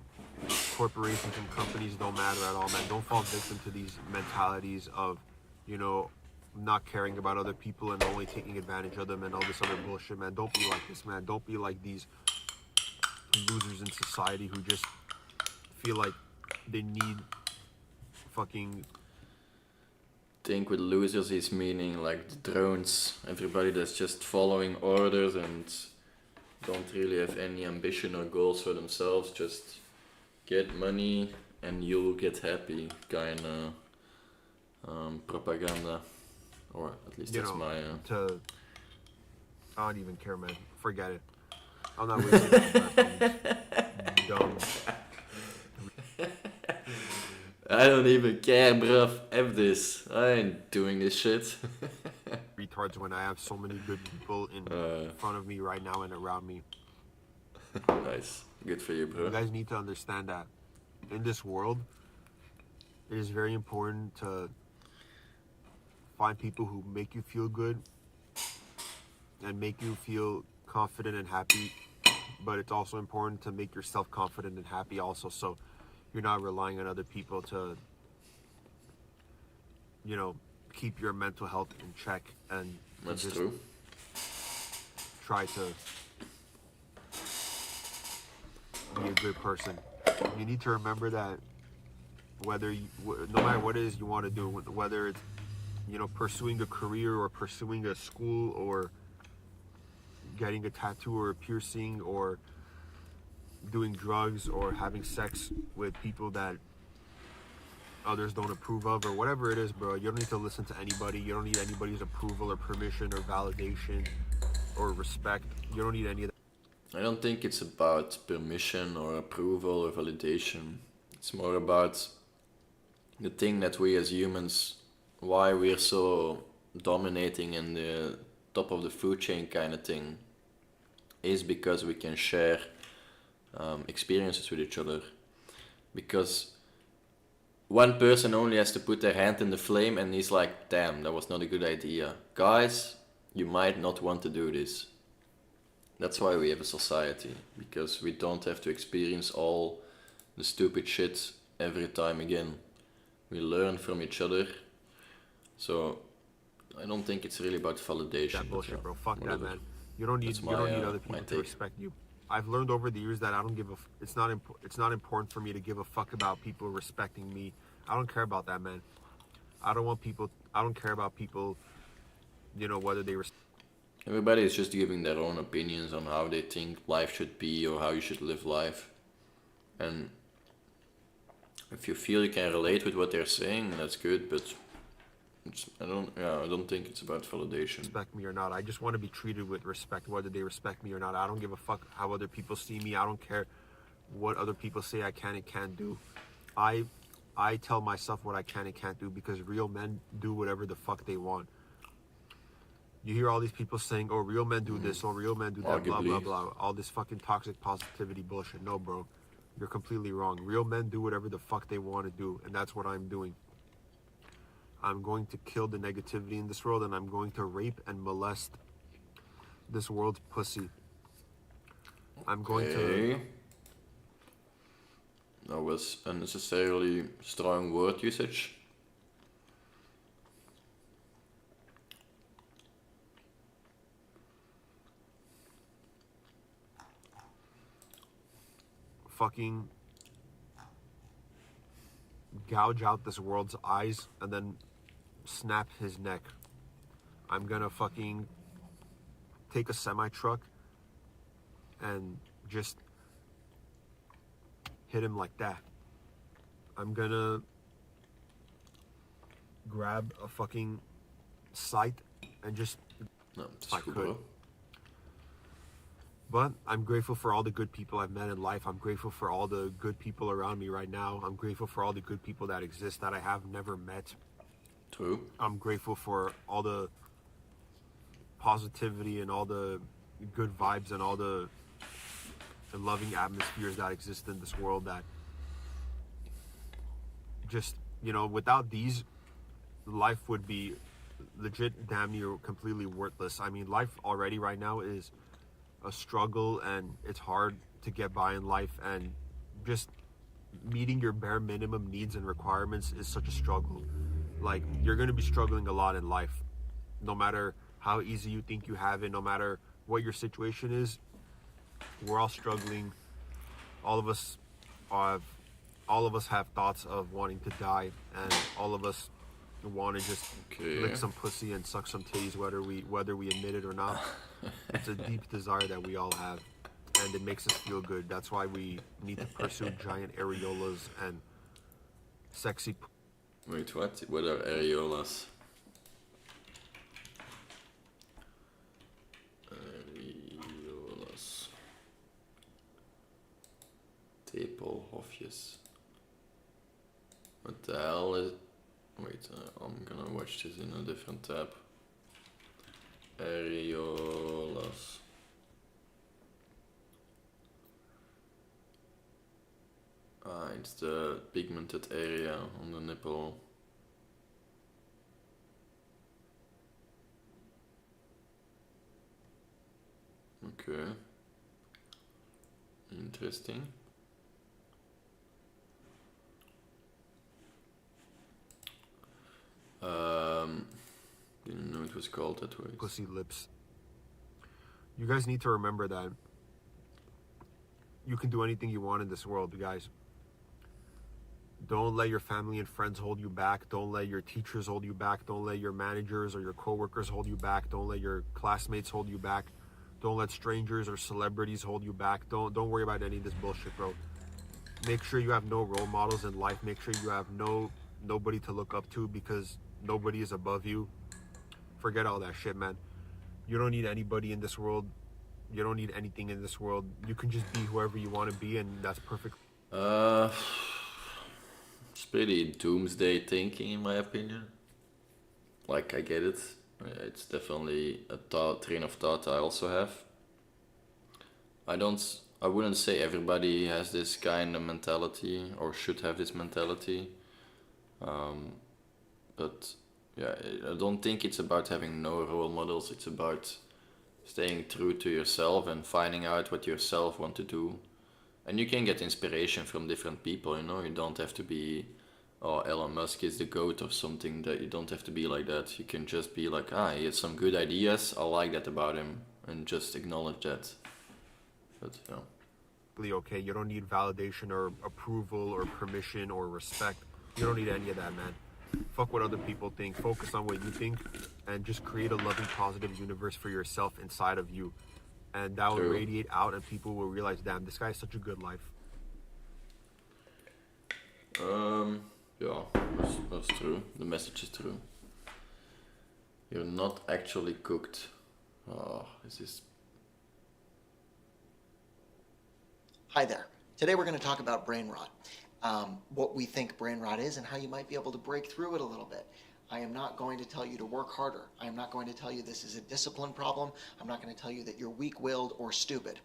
corporations and companies don't matter at all, man. Don't fall victim to these mentalities of, not caring about other people and only taking advantage of them and all this other bullshit, man. Don't be like this, man. Don't be like these losers in society who just feel like they need fucking... Think with losers he's meaning like the drones, everybody that's just following orders and don't really have any ambition or goals for themselves, just get money and you'll get happy kind of propaganda, or at least that's my I don't even care, man. Forget it. I'm not wasting time. Dumb. I don't even care, bruv. F this. I ain't doing this shit. Retards when I have so many good people in front of me right now and around me. Nice. Good for you, bro. You guys need to understand that in this world, it is very important to find people who make you feel good and make you feel confident and happy, but it's also important to make yourself confident and happy also, so you're not relying on other people to, you know, keep your mental health in check and That's just true. try to be a good person. You need to remember that whether you, no matter what it is you want to do, whether it's, you know, pursuing a career or pursuing a school or getting a tattoo or a piercing or doing drugs or having sex with people that others don't approve of or whatever it is, bro, you don't need to listen to anybody. You don't need anybody's approval or permission or validation or respect. You don't need any of that. I don't think it's about permission or approval or validation. It's more about the thing that we as humans, why we're so dominating in the top of the food chain kind of thing, is because we can share experiences with each other. Because one person only has to put their hand in the flame and he's like, damn, that was not a good idea. Guys, you might not want to do this. That's why we have a society, because we don't have to experience all the stupid shit every time again. We learn from each other. So I don't think it's really about validation. That bullshit, yeah, bro. Fuck whatever. that, man. You don't need other people to respect you. I've learned over the years that I don't give a. It's not important for me to give a fuck about people respecting me. I don't care about that, man. I don't care about people. You know, whether they respect. Everybody is just giving their own opinions on how they think life should be or how you should live life. And if you feel you can relate with what they're saying, that's good, but I don't think it's about validation. Respect me or not. I just want to be treated with respect, whether they respect me or not. I don't give a fuck how other people see me. I don't care what other people say I can and can't do. I tell myself what I can and can't do because real men do whatever the fuck they want. You hear all these people saying, oh, real men do this, oh, real men do that, blah, blah, blah. All this fucking toxic positivity bullshit. No, bro. You're completely wrong. Real men do whatever the fuck they want to do, and that's what I'm doing. I'm going to kill the negativity in this world, and I'm going to rape and molest this world's pussy. I'm going to... That was unnecessarily strong word usage. Fucking gouge out this world's eyes and then snap his neck. I'm gonna fucking take a semi-truck and just hit him like that. I'm gonna grab a fucking scythe and just... No, if I could. But I'm grateful for all the good people I've met in life. I'm grateful for all the good people around me right now. I'm grateful for all the good people that exist that I have never met. True. I'm grateful for all the positivity and all the good vibes and all the loving atmospheres that exist in this world that just, you know, without these, life would be legit damn near completely worthless. I mean, life already right now is a struggle and it's hard to get by in life, and just meeting your bare minimum needs and requirements is such a struggle. Like, you're going to be struggling a lot in life, no matter how easy you think you have it, no matter what your situation is. We're all struggling. All of us have thoughts of wanting to die, and all of us want to just lick some pussy and suck some titties, whether we admit it or not. It's a deep desire that we all have, and it makes us feel good. That's why we need to pursue giant areolas and sexy. Wait, what? What are areolas? Areolas. Tepelhofjes. What the hell is... Wait, I'm gonna watch this in a different tab. Areolas. It's the pigmented area on the nipple. Okay. Interesting. Didn't know it was called that way. Pussy lips. You guys need to remember that you can do anything you want in this world, guys. Don't let your family and friends hold you back. Don't let your teachers hold you back. Don't let your managers or your coworkers hold you back. Don't let your classmates hold you back. Don't let strangers or celebrities hold you back. Don't worry about any of this bullshit, bro. Make sure you have no role models in life. Make sure you have nobody to look up to, because nobody is above you. Forget all that shit, man. You don't need anybody in this world. You don't need anything in this world. You can just be whoever you want to be, and that's perfect. It's pretty doomsday thinking, in my opinion. Like, I get it. It's definitely a train of thought I also have. I wouldn't say everybody has this kind of mentality or should have this mentality. But yeah, I don't think it's about having no role models. It's about staying true to yourself and finding out what yourself want to do. And you can get inspiration from different people, you know. You don't have to be, oh, Elon Musk is the GOAT or something. That you don't have to be like that. You can just be like, he has some good ideas. I like that about him, and just acknowledge that. But yeah. Okay, you don't need validation or approval or permission or respect. You don't need any of that, man. Fuck what other people think. Focus on what you think, and just create a loving, positive universe for yourself inside of you. And that will radiate out, and people will realize, damn, this guy has such a good life. Yeah, that's true. The message is true. You're not actually cooked. Oh, this is... Hi there. Today we're going to talk about brain rot. What we think brain rot is and how you might be able to break through it a little bit. I am not going to tell you to work harder. I am not going to tell you this is a discipline problem. I'm not going to tell you that you're weak-willed or stupid.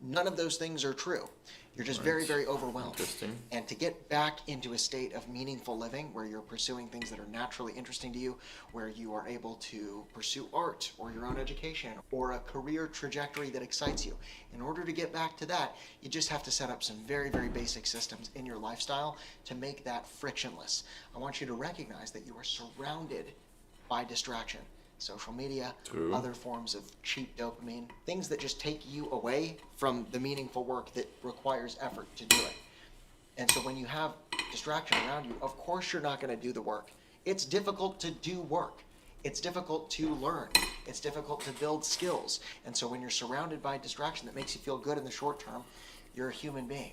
None of those things are true. You're just very, very overwhelmed. Interesting. And to get back into a state of meaningful living where you're pursuing things that are naturally interesting to you, where you are able to pursue art or your own education or a career trajectory that excites you, in order to get back to that, you just have to set up some very, very basic systems in your lifestyle to make that frictionless. I want you to recognize that you are surrounded by distraction. Social media, other forms of cheap dopamine, things that just take you away from the meaningful work that requires effort to do it. And so when you have distraction around you, of course you're not going to do the work. It's difficult to do work. It's difficult to learn. It's difficult to build skills. And so when you're surrounded by distraction that makes you feel good in the short term, you're a human being.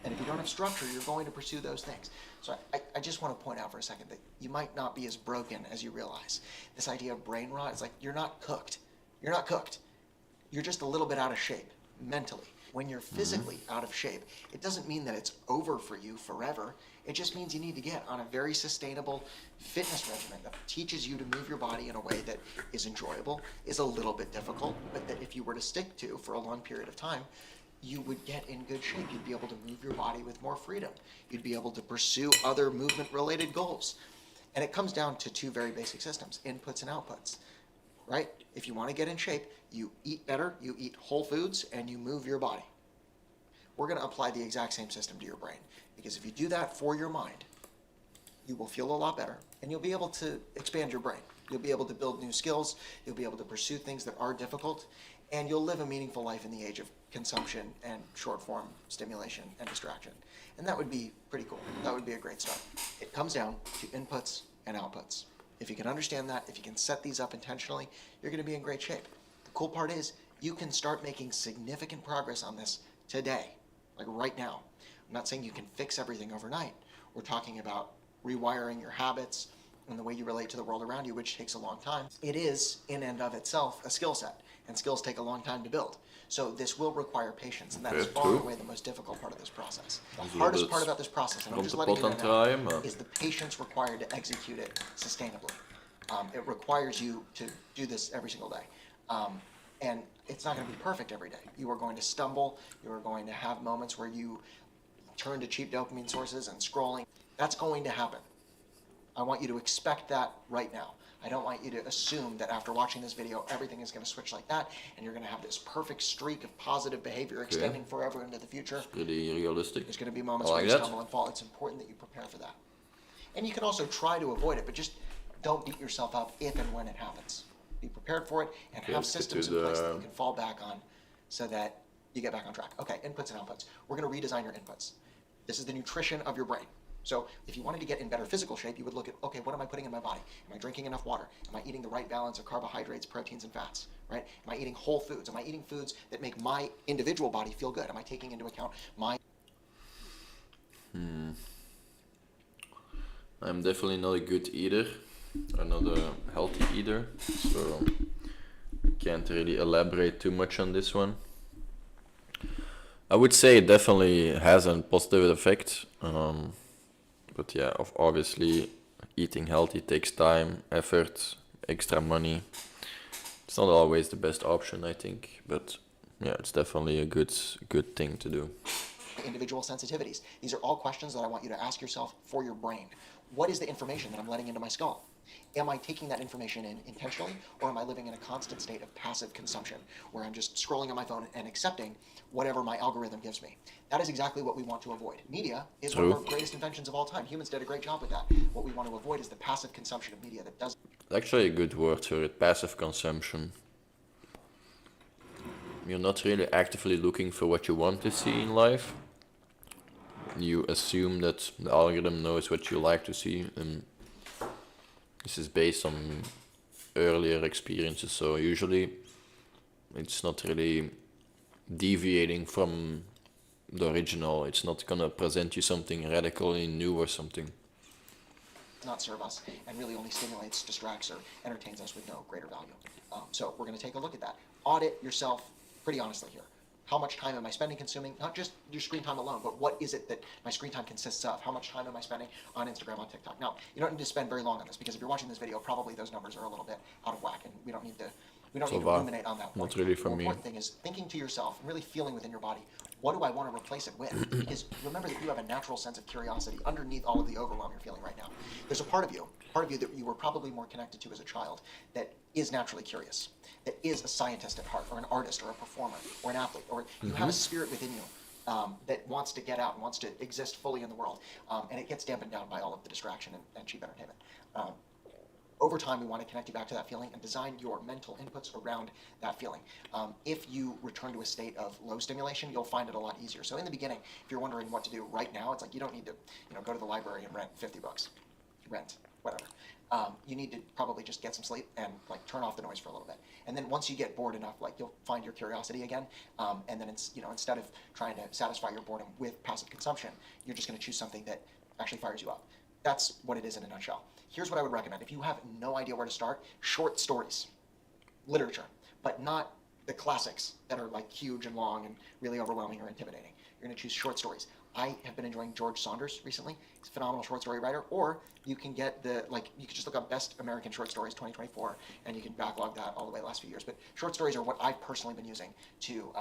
And if you don't have structure, you're going to pursue those things. So I just want to point out for a second that you might not be as broken as you realize. This idea of brain rot is like, you're not cooked. You're not cooked. You're just a little bit out of shape mentally. When you're physically out of shape, it doesn't mean that it's over for you forever. It just means you need to get on a very sustainable fitness regimen that teaches you to move your body in a way that is enjoyable, is a little bit difficult, but that if you were to stick to for a long period of time, you would get in good shape. You'd be able to move your body with more freedom. You'd be able to pursue other movement-related goals. And it comes down to two very basic systems, inputs and outputs, right? If you want to get in shape, you eat better, you eat whole foods, and you move your body. We're going to apply the exact same system to your brain, because if you do that for your mind, you will feel a lot better, and you'll be able to expand your brain. You'll be able to build new skills, you'll be able to pursue things that are difficult, and you'll live a meaningful life in the age of consumption and short-form stimulation and distraction. And that would be pretty cool. That would be a great start. It comes down to inputs and outputs. If you can understand that, if you can set these up intentionally, you're going to be in great shape. The cool part is you can start making significant progress on this today, like right now. I'm not saying you can fix everything overnight. We're talking about rewiring your habits and the way you relate to the world around you, which takes a long time. It is, in and of itself, a skill set, and skills take a long time to build. So this will require patience, and that is far and away the most difficult part of this process. The hardest part about this process, and I'm just letting you know now, is the patience required to execute it sustainably. It requires you to do this every single day. And it's not going to be perfect every day. You are going to stumble. You are going to have moments where you turn to cheap dopamine sources and scrolling. That's going to happen. I want you to expect that right now. I don't want you to assume that after watching this video, everything is going to switch like that, and you're going to have this perfect streak of positive behavior extending forever into the future. Pretty realistic. There's going to be moments I where like you that. stumble and fall. It's important that you prepare for that. And you can also try to avoid it, but just don't beat yourself up if and when it happens. Be prepared for it and have let's get systems to in place that the- you can fall back on so that you get back on track. Okay, inputs and outputs. We're going to redesign your inputs. This is the nutrition of your brain. So if you wanted to get in better physical shape, you would look at, okay, what am I putting in my body? Am I drinking enough water? Am I eating the right balance of carbohydrates, proteins, and fats, right? Am I eating whole foods? Am I eating foods that make my individual body feel good? Am I taking into account my... I'm definitely not a good eater. I'm not a healthy eater, so I can't really elaborate too much on this one. I would say it definitely has a positive effect, but yeah, obviously eating healthy takes time, effort, extra money. It's not always the best option, I think, but yeah, it's definitely a good thing to do. individual sensitivities. These are all questions that I want you to ask yourself for your brain. What is the information that I'm letting into my skull? Am I taking that information in intentionally, or am I living in a constant state of passive consumption, where I'm just scrolling on my phone and accepting whatever my algorithm gives me? That is exactly what we want to avoid. Media is one of our greatest inventions of all time. Humans did a great job with that. What we want to avoid is the passive consumption of media that does... Actually a good word for it, passive consumption. You're not really actively looking for what you want to see in life. You assume that the algorithm knows what you like to see, and this is based on earlier experiences, so usually it's not really deviating from the original. It's not gonna present you something radically new or something. not serve us and really only stimulates, distracts, or entertains us with no greater value. So we're going to take a look at that. Audit yourself pretty honestly here. How much time am I spending consuming, not just your screen time alone, but what is it that my screen time consists of? How much time am I spending on Instagram, on TikTok? Now, you don't need to spend very long on this, because if you're watching this video, probably those numbers are a little bit out of whack, and we don't need to ruminate on that point. Not really for the me. important thing is thinking to yourself and really feeling within your body, what do I want to replace it with? Because remember that you have a natural sense of curiosity underneath all of the overwhelm you're feeling right now. There's a part of you that you were probably more connected to as a child, that is naturally curious, that is a scientist at heart, or an artist, or a performer, or an athlete, or you have a spirit within you that wants to get out and wants to exist fully in the world, and it gets dampened down by all of the distraction and cheap entertainment. Over time, we want to connect you back to that feeling and design your mental inputs around that feeling. If you return to a state of low stimulation, you'll find it a lot easier. So in the beginning, if you're wondering what to do right now, it's like you don't need to, go to the library and rent 50 bucks. Rent, whatever. You need to probably just get some sleep and turn off the noise for a little bit. And then once you get bored enough, you'll find your curiosity again. And then it's, instead of trying to satisfy your boredom with passive consumption, you're just going to choose something that actually fires you up. That's what it is in a nutshell. Here's what I would recommend. If you have no idea where to start, short stories, literature, but not the classics that are huge and long and really overwhelming or intimidating. You're going to choose short stories. I have been enjoying George Saunders recently. He's a phenomenal short story writer. Or you can get you can just look up Best American Short Stories 2024, and you can backlog that all the way the last few years. But short stories are what I've personally been using to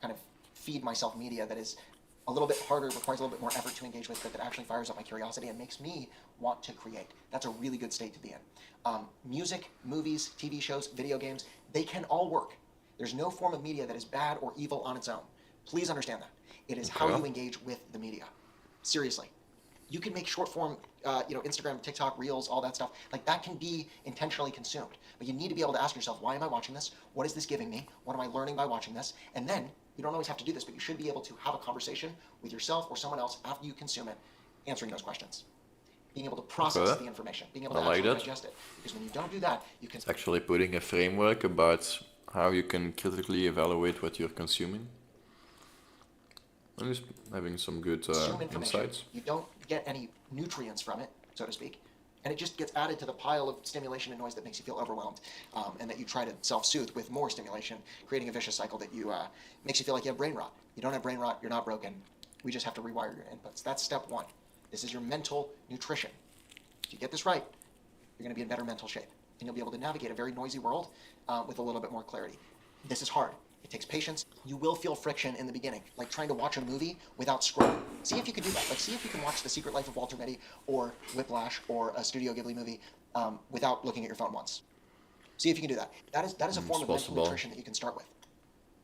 kind of feed myself media that is a little bit harder, requires a little bit more effort to engage with, but that actually fires up my curiosity and makes me want to create. That's a really good state to be in. Music, movies, TV shows, video games, they can all work. There's no form of media that is bad or evil on its own. Please understand that. It is how you engage with the media. Seriously. You can make short form, Instagram, TikTok, Reels, all that stuff. That can be intentionally consumed. But you need to be able to ask yourself, why am I watching this? What is this giving me? What am I learning by watching this? And then, you don't always have to do this, but you should be able to have a conversation with yourself or someone else after you consume it, answering those questions. Being able to process the information, being able to actually digest it. Because when you don't do that, you can... It's actually putting a framework about how you can critically evaluate what you're consuming. And just having some good insights. You don't get any nutrients from it, so to speak, and it just gets added to the pile of stimulation and noise that makes you feel overwhelmed, and that you try to self-soothe with more stimulation, creating a vicious cycle that makes you feel like you have brain rot. You don't have brain rot, you're not broken. We just have to rewire your inputs. That's step one. This is your mental nutrition. If you get this right, you're going to be in better mental shape, and you'll be able to navigate a very noisy world with a little bit more clarity. This is hard. It takes patience. You will feel friction in the beginning, like trying to watch a movie without scrolling. See if you can do that. Like, see if you can watch The Secret Life of Walter Mitty or Whiplash or a Studio Ghibli movie without looking at your phone once. See if you can do that. That is a form of mental nutrition that you can start with.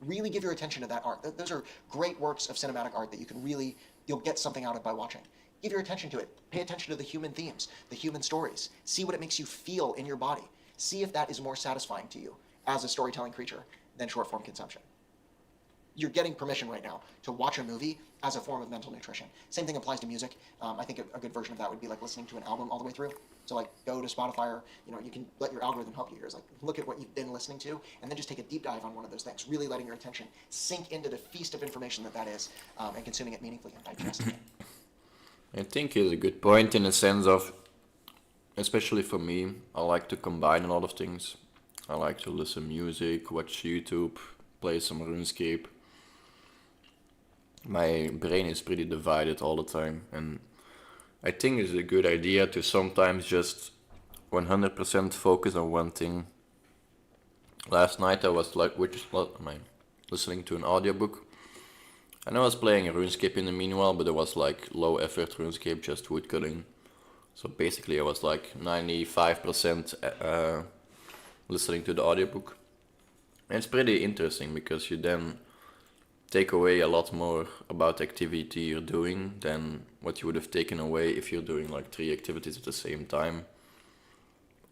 Really give your attention to that art. Those are great works of cinematic art that you can really, you'll get something out of by watching. Give your attention to it. Pay attention to the human themes, the human stories. See what it makes you feel in your body. See if that is more satisfying to you as a storytelling creature than short form consumption. You're getting permission right now to watch a movie as a form of mental nutrition. Same thing applies to music. I think a good version of that would be like listening to an album all the way through. So like go to Spotify, or you can let your algorithm help you here. It's like look at what you've been listening to and then just take a deep dive on one of those things, really letting your attention sink into the feast of information that is, and consuming it meaningfully and digesting it. I think it's a good point in the sense of, especially for me, I like to combine a lot of things. I like to listen music, watch YouTube, play some Runescape. My brain is pretty divided all the time, and I think it's a good idea to sometimes just 100% focus on one thing. Last night I was listening to an audiobook, and I was playing Runescape in the meanwhile, but it was like low effort Runescape, just woodcutting. So basically I was like 95% listening to the audiobook. And it's pretty interesting because you then take away a lot more about the activity you're doing than what you would have taken away if you're doing like 3 activities at the same time,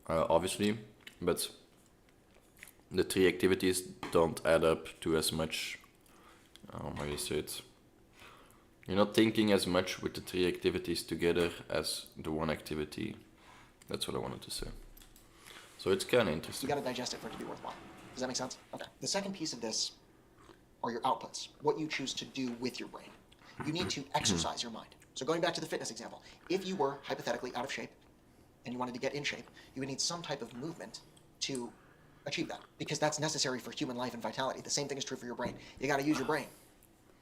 obviously, but the 3 activities don't add up to as much, how do you say it, you're not thinking as much with the 3 activities together as the one activity. That's what I wanted to say. So it's kind of interesting. You got to digest it for it to be worthwhile. Does that make sense? Okay. The second piece of this are your outputs, what you choose to do with your brain. You need to exercise your mind. So going back to the fitness example, if you were hypothetically out of shape and you wanted to get in shape, you would need some type of movement to achieve that, because that's necessary for human life and vitality. The same thing is true for your brain. You got to use your brain.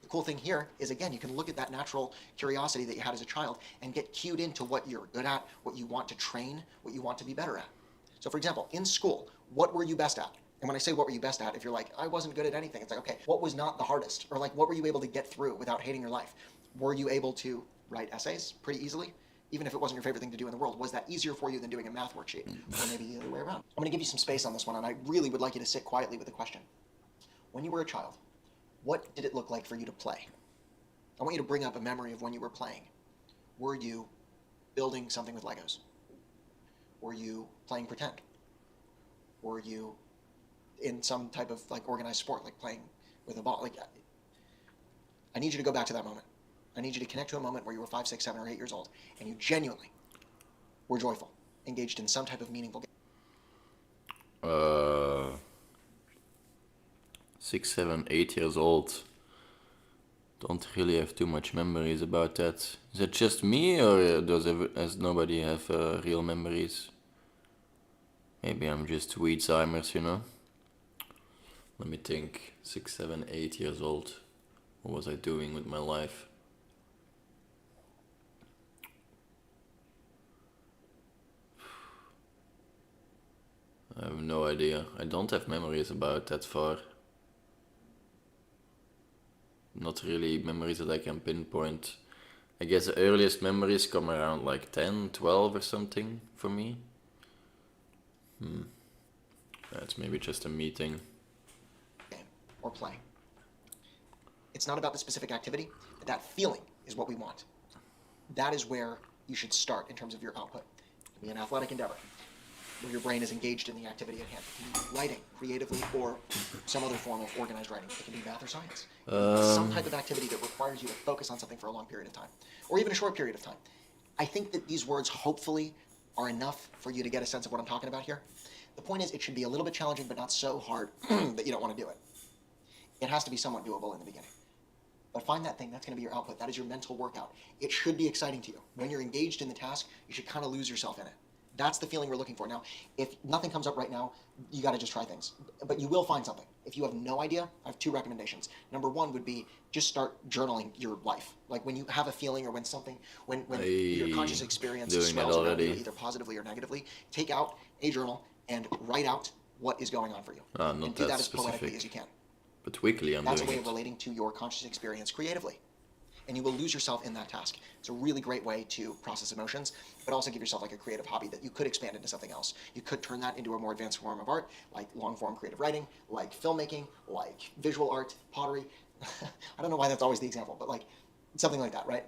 The cool thing here is, again, you can look at that natural curiosity that you had as a child and get cued into what you're good at, what you want to train, what you want to be better at. So for example, in school, what were you best at? And when I say what were you best at, if you're like, I wasn't good at anything, it's like, okay, what was not the hardest? Or like, what were you able to get through without hating your life? Were you able to write essays pretty easily? Even if it wasn't your favorite thing to do in the world, was that easier for you than doing a math worksheet? Or maybe the other way around? I'm gonna give you some space on this one, and I really would like you to sit quietly with the question. When you were a child, what did it look like for you to play? I want you to bring up a memory of when you were playing. Were you building something with Legos? Were you playing pretend? Were you in some type of like organized sport, like playing with a ball? Like, I need you to go back to that moment. I need you to connect to a moment where you were 5, 6, 7, or 8 years old, and you genuinely were joyful, engaged in some type of meaningful game. 6, 7, 8 years old. Don't really have too much memories about that. Is it just me, or does nobody have real memories? Maybe I'm just Weedsheimer's, you know? Let me think. 6, 7, 8 years old. What was I doing with my life? I have no idea. I don't have memories about that far. Not really memories that I can pinpoint. I guess the earliest memories come around like 10, 12 or something for me. That's maybe just a meeting. Or play. It's not about the specific activity, but that feeling is what we want. That is where you should start in terms of your output. It can be an athletic endeavor, where your brain is engaged in the activity at hand. It can be writing creatively, or some other form of organized writing. It can be math or science. Some type of activity that requires you to focus on something for a long period of time, or even a short period of time. I think that these words hopefully are enough for you to get a sense of what I'm talking about here. The point is, it should be a little bit challenging, but not so hard that you don't want to do it. It has to be somewhat doable in the beginning. But find that thing, that's going to be your output. That is your mental workout. It should be exciting to you. When you're engaged in the task, you should kind of lose yourself in it. That's the feeling we're looking for. Now, if nothing comes up right now, you got to just try things. But you will find something. If you have no idea, I have 2 recommendations. Number 1 would be just start journaling your life. Like when you have a feeling, or when something, when your conscious experience swells around you, either positively or negatively, take out a journal and write out what is going on for you. Not and do that that as specific. poetically as you can. But weekly I'm That's a doing way of it. relating to your conscious experience creatively. And you will lose yourself in that task. It's a really great way to process emotions, but also give yourself like a creative hobby that you could expand into something else. You could turn that into a more advanced form of art, like long-form creative writing, like filmmaking, like visual art, pottery. I don't know why that's always the example, but like something like that, right?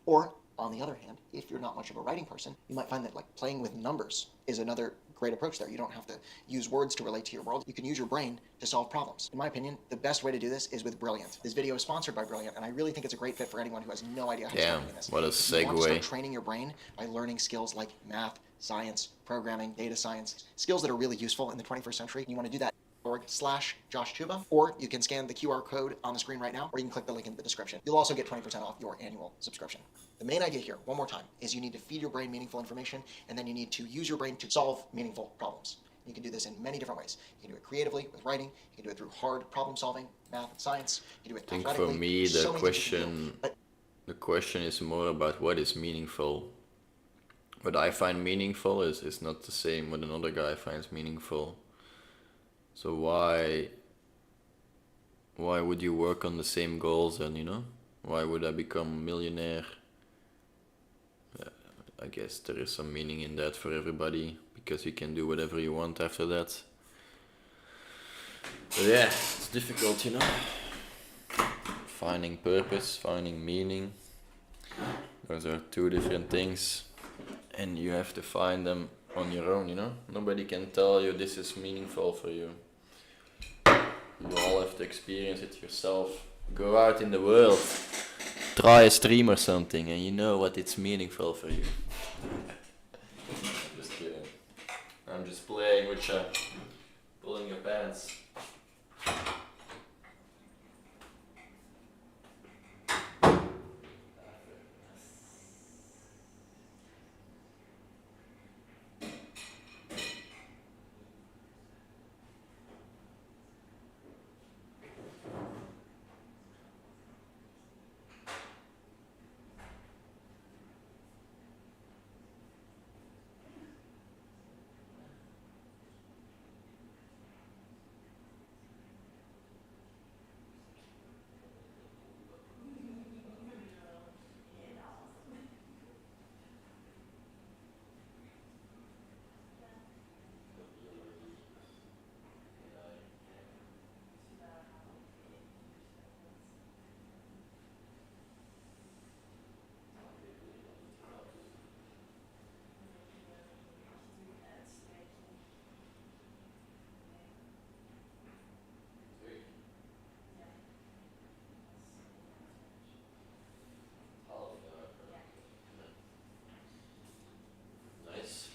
Or on the other hand, if you're not much of a writing person, you might find that like playing with numbers is another great approach there. You don't have to use words to relate to your world. You can use your brain to solve problems. In my opinion, the best way to do this is with Brilliant. This video is sponsored by Brilliant, and I really think it's a great fit for anyone who has no idea how to start Damn, doing this. what a If you want to start segue. training your brain by learning skills like math, science, programming, data science, skills that are really useful in the 21st century, you want to do that /Josh Chuba, or you can scan the QR code on the screen right now, or you can click the link in the description. You'll also get 20% off your annual subscription. The main idea here, one more time, is you need to feed your brain meaningful information, and then you need to use your brain to solve meaningful problems. You can do this in many different ways. You can do it creatively with writing. You can do it through hard problem solving, math and science. You can do it I think athletically. for me There's so the many things you can do. the question is more about what is meaningful. What I find meaningful is not the same what another guy finds meaningful. So why would you work on the same goals then, you know? Why would I become a millionaire? I guess there is some meaning in that for everybody, because you can do whatever you want after that. But yeah, it's difficult, you know? Finding purpose, finding meaning. Those are two different things. And you have to find them on your own, you know? Nobody can tell you this is meaningful for you. You all have to experience it yourself. Go out in the world, try a stream or something, and you know what it's meaningful for you. Just kidding. I'm just playing with you, pulling your pants. Nice.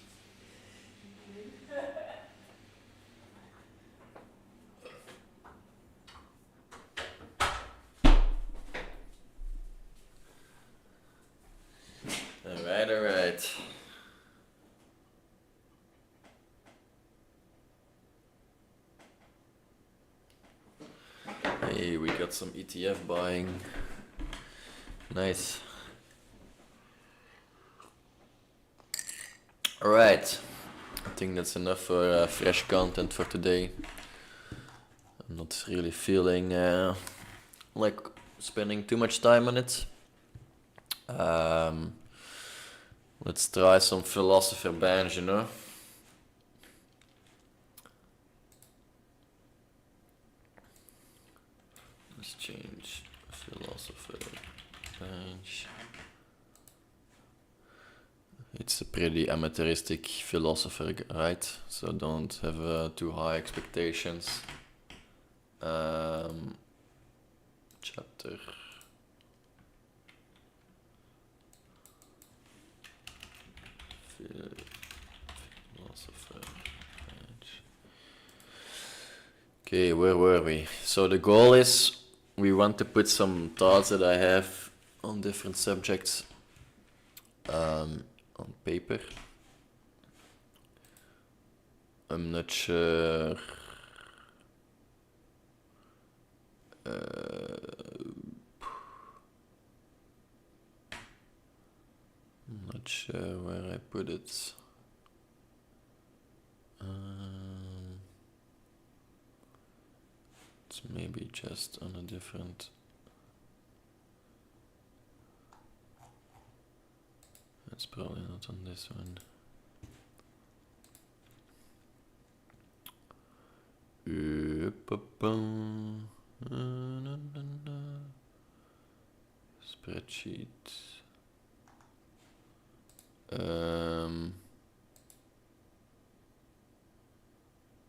Alright. Hey, we got some ETF buying. Nice. Alright. I think that's enough for fresh content for today. I'm not really feeling like spending too much time on it. Let's try some philosopher bands, you know. Let's change philosopher bench. It's a pretty amateuristic philosopher, right? So don't have too high expectations. Chapter. Philosopher bench. Okay, where were we? So the goal is we want to put some thoughts that I have on different subjects on paper. I'm not sure. I'm not sure where I put it. It's It's maybe just on a different. It's probably not on this one. Spreadsheet.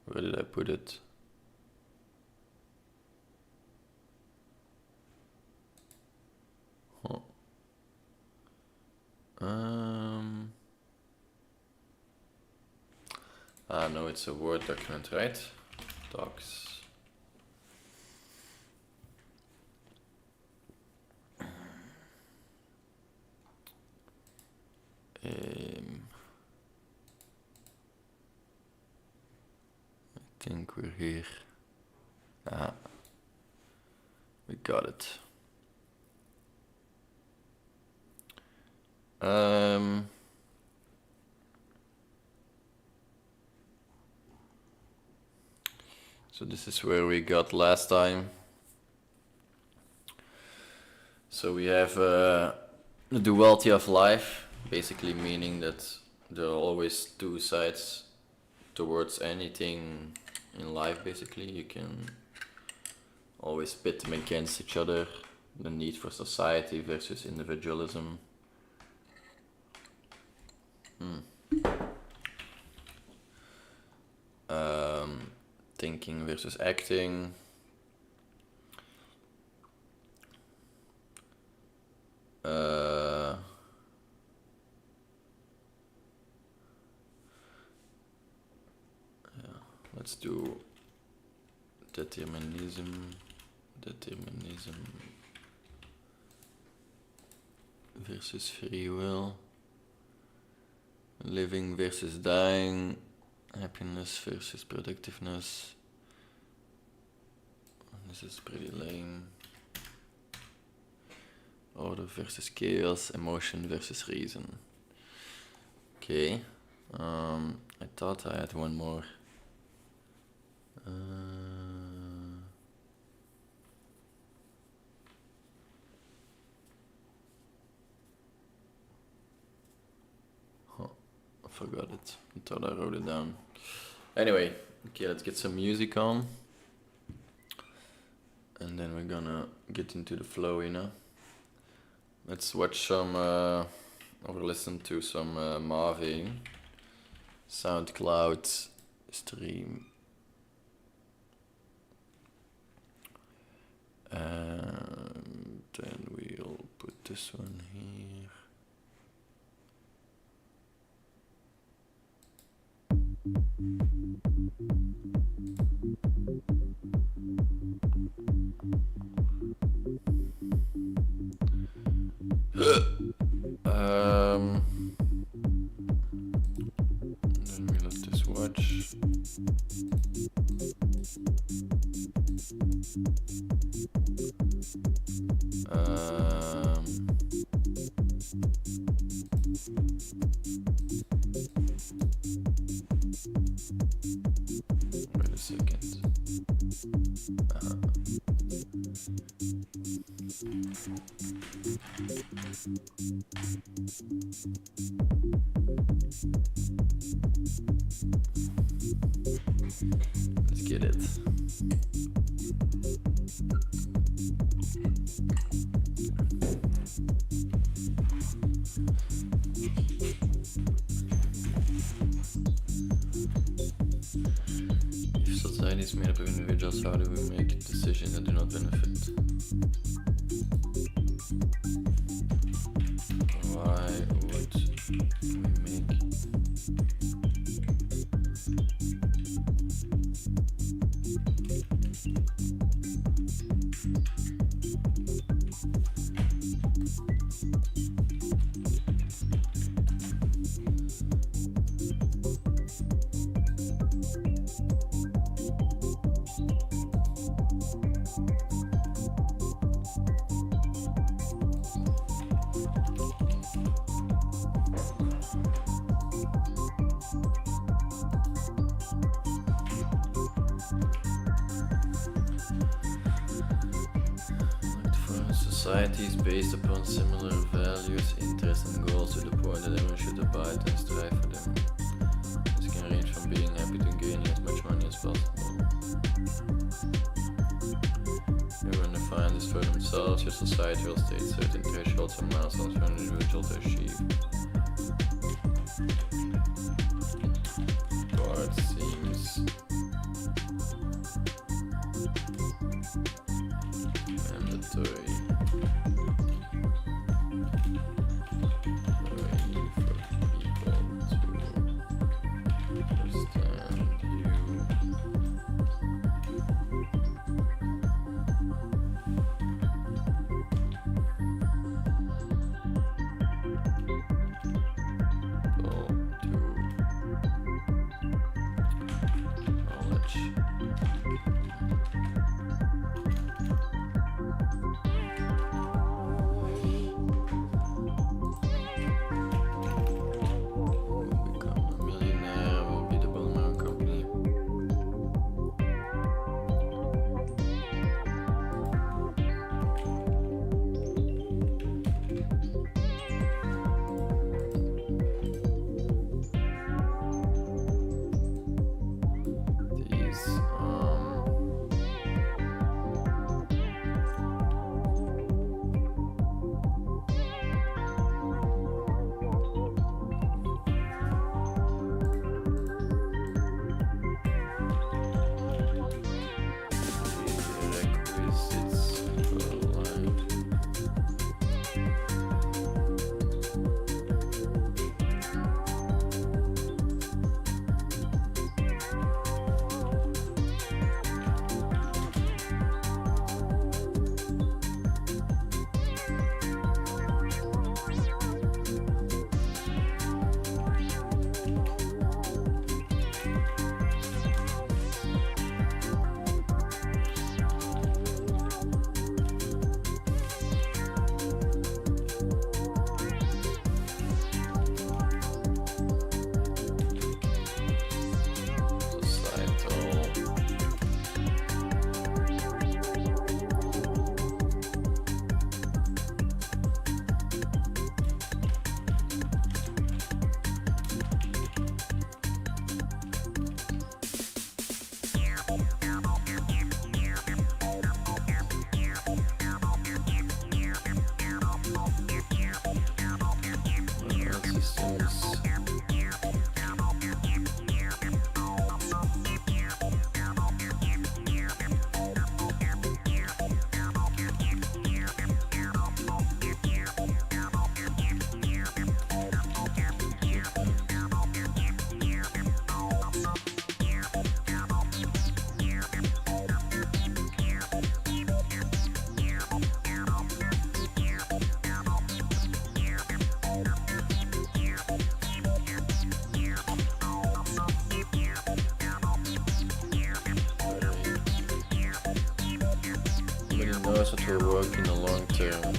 Where did I put it? Huh. No, it's a Word document, right? Docs. I think we're here. We got it. So this is where we got last time. So we have the duality of life, basically meaning that there are always two sides towards anything in life. Basically, you can always pit them against each other. The need for society versus individualism. Thinking versus acting. Let's do determinism versus free will, living versus dying, happiness versus productiveness. This is pretty lame. Order versus chaos, emotion versus reason. Okay, I thought I had one more. I forgot it. I thought I wrote it down. Anyway, okay, let's get some music on. And then we're gonna get into the flow, you know. Let's watch some, or listen to some Marvin. SoundCloud stream. And then we'll put this one here. Then we let this watch. Wait a second. Let's get it. If society is made up of individuals, how do we make decisions that do not benefit? Why would we make societies based upon similar values, interests, and goals to the point that everyone should abide and strive for them. This can range from being happy to gaining as much money as possible. Everyone defines this for themselves. Your society will state certain thresholds and milestones for an individual to achieve. Part seems mandatory. Knows that will work in the long term.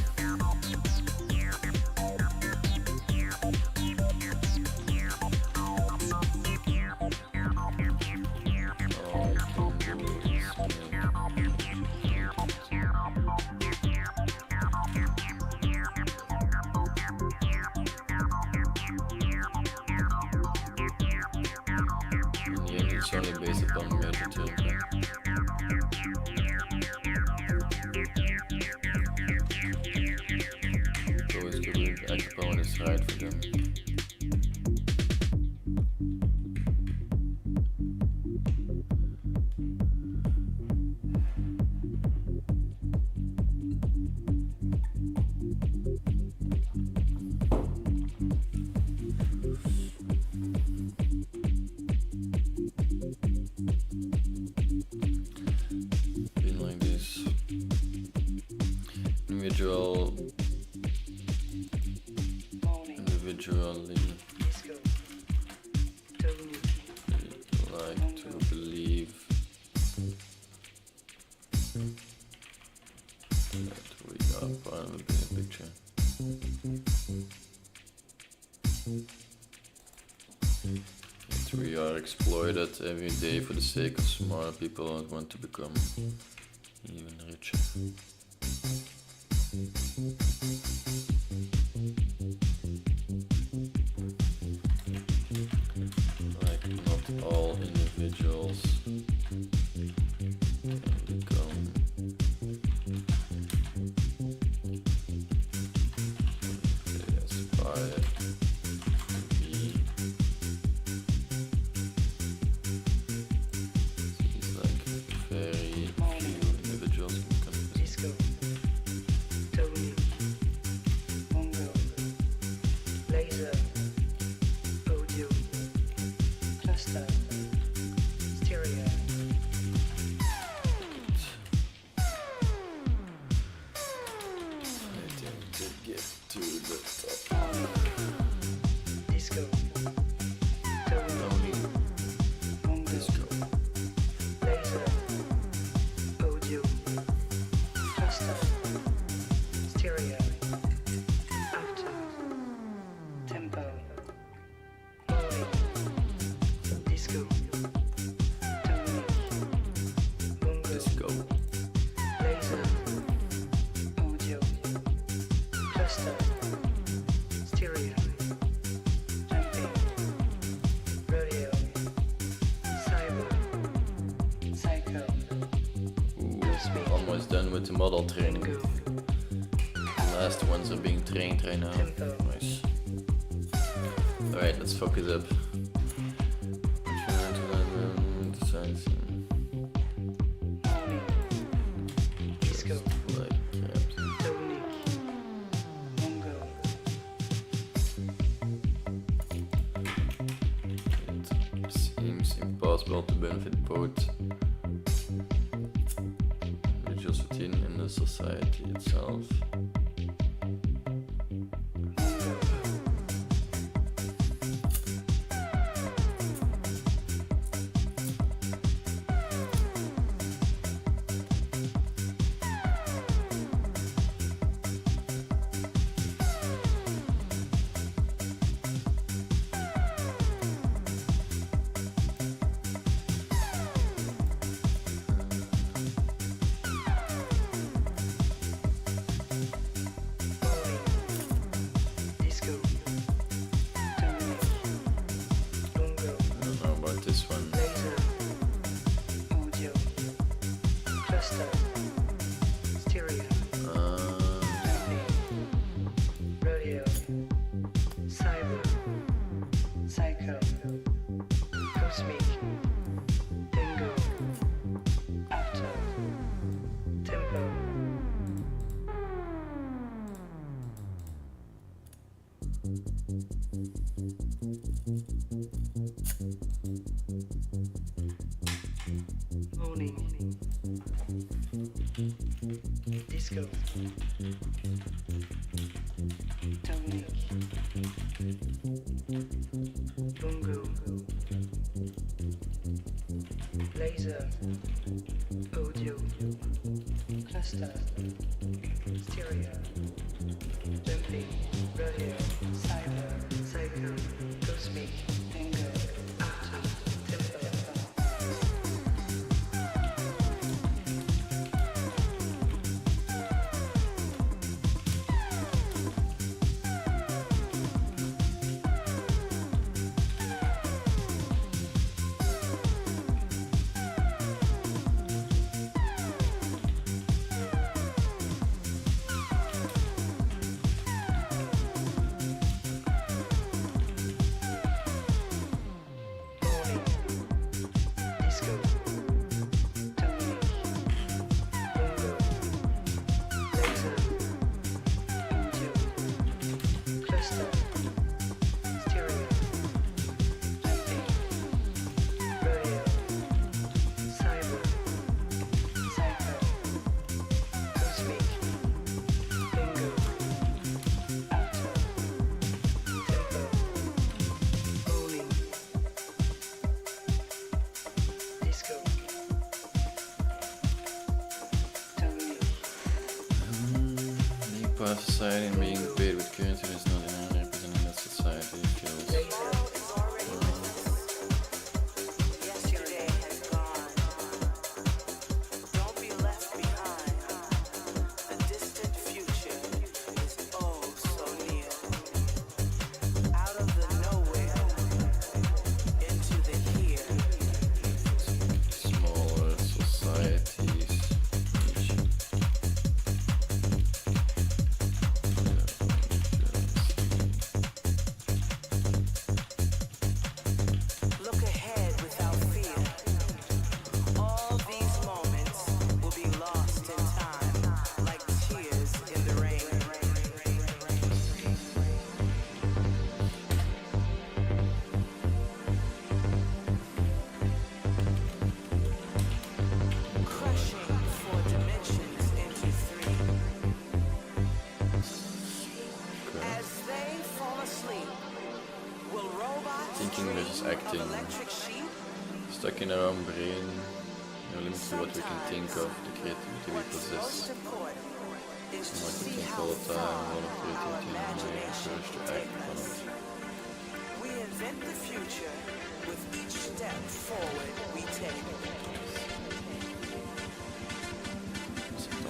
In the end, it's only based upon measure right for them. Been like this. Individually like to believe that we are part of a bigger picture. That we are exploited every day for the sake of smart people and want to become even richer. Like not all individuals can become aspire to be. It's like very few individuals can become Disco, Tony, Mongo, Laser, Audio, Cluster, Stereo. Fighting to get to the top. Disco, Tony, Tony, Mongo, disco. Laser, Audio, Cluster, Stereo, After, Tempo, Morning, Disco, Tony, Mongo, Disco. Laser, Audio, Cluster, Stereo, Jumping, Rodeo, Cyber, Psycho, Ooh, almost done with the model training. Bingo, The last ones are being trained right now. Tempo. Nice. Alright, let's focus up. Morning, Disco, Like, yeah. Tonic, Mongo, It seems impossible to benefit both individuals within and the society itself. Disco, Tonic, Mongo, I don't know about this one. Laser, Audio, Cluster, Stereo, Jumping, Rodeo, Cyber, Psycho, Cosmic, Bingo, After, Tempo. Morning, Disco, Tonic, Bongo, Laser, Audio, Cluster, Stereo, Jumping, Rodeo, Cyber, Psycho, Cosmic, Bingo, After, Tempo. Morning, Disco, Tonic, Bongo, Laser, Audio, Cluster, Stereo, Jumping, Rodeo, Cyber, Psycho, Cosmic, Bingo, After, Tempo. Morning, Disco, Tonic, Being part of society and being paid with currency is not inherently representing that society feels. Laser, Yesterday has gone. Don't be left behind. The distant future stuck in our own brain, we're limited to what we can think of, the creativity we possess. And what we think all the time, a lot of creativity and the courage to act upon it. We invent the future with each step forward we take.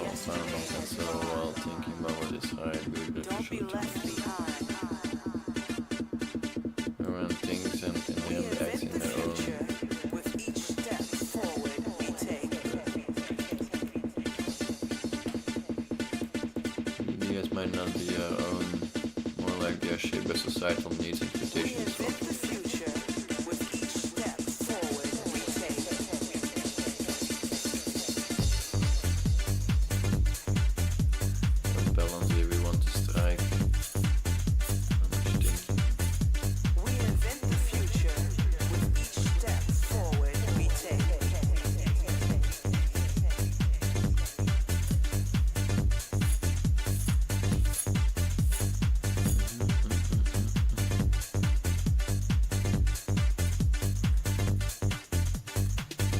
All time nonsense all while thinking about what is right, good, beneficial to us. Everyone thinks and inherently acts in their own. Ideas might not be our own, more like they are shaped by societal needs and expectations of. What balance do we want to strike? How much thinking? We invent the future with each step forward we take.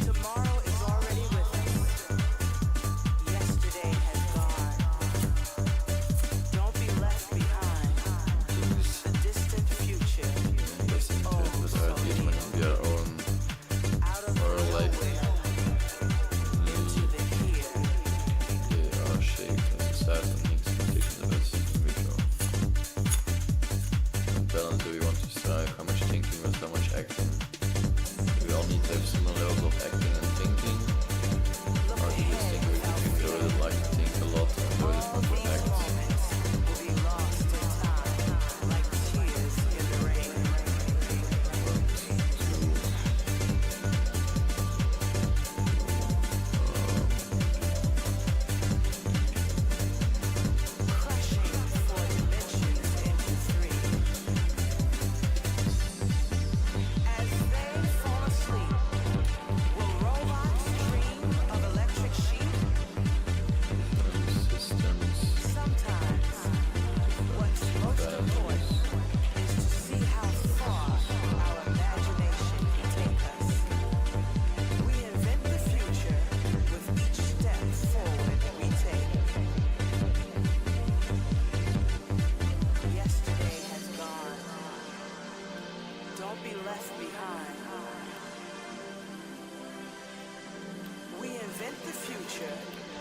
Tomorrow is already with us. Yesterday has gone. Don't be left behind. The distant future is With our ideas might not be our own, or like into the here. they are shaped by societal needs and expectations of us as individuals. What balance do we want to strike? How much thinking with how much acting? Do we all need to have similar levels of acting and thinking? Or do we distinguish between those that like to think a lot and those that want to act? Will be lost in time, like tears in the rain. Crushing 4 dimensions into 3. As they fall asleep, will robots dream of electric sheep? Systems, Sometimes, what's most important is to see how far our imagination can take us. We invent the future with each step forward we take. Yesterday has gone. Don't be left behind. We invent the future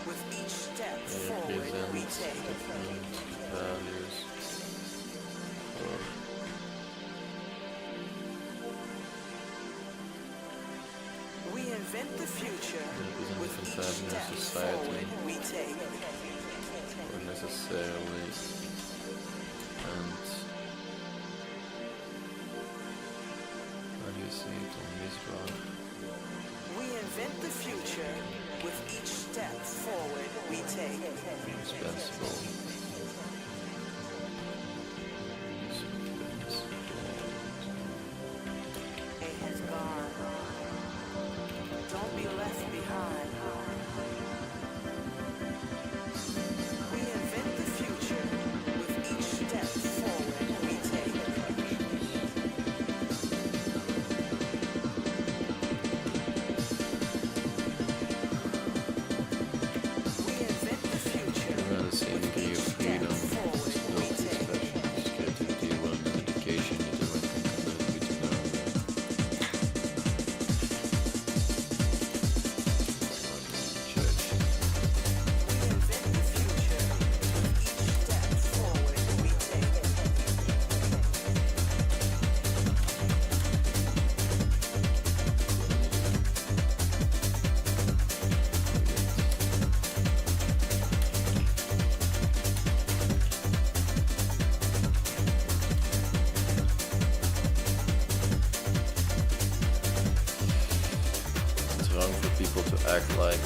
with each step they forward we represent take. different values. Or We invent the future represent with different each values in step society. forward we take. or necessarily, and how do you see it on this bar? We invent the future with each step forward we take. Indispensable. Day has gone. Don't be left behind. We invent the future with each step forward we take. We invent the future Around the same degree of freedom, forward we take. passion, creativity, one dedication, everyone can conduct between their own church. We invent the future with each step forward we take. It's wrong for people to act like.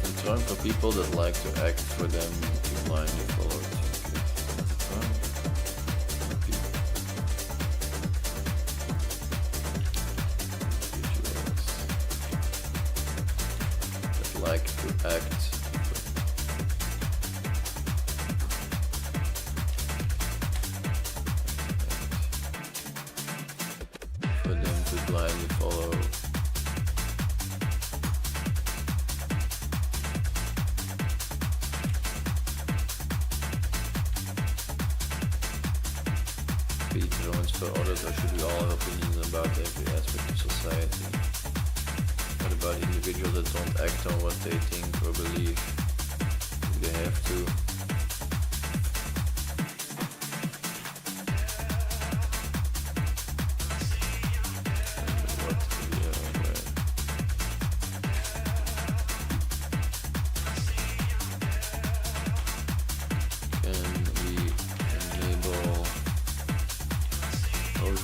It's wrong for people that like to act for them to blindly follow it. It's wrong for people. Individuals that like to act for them to blindly follow follow. Speedruns for others, or should we all have opinions about every aspect of society? What about individuals that don't act on what they think or believe? Do they have to?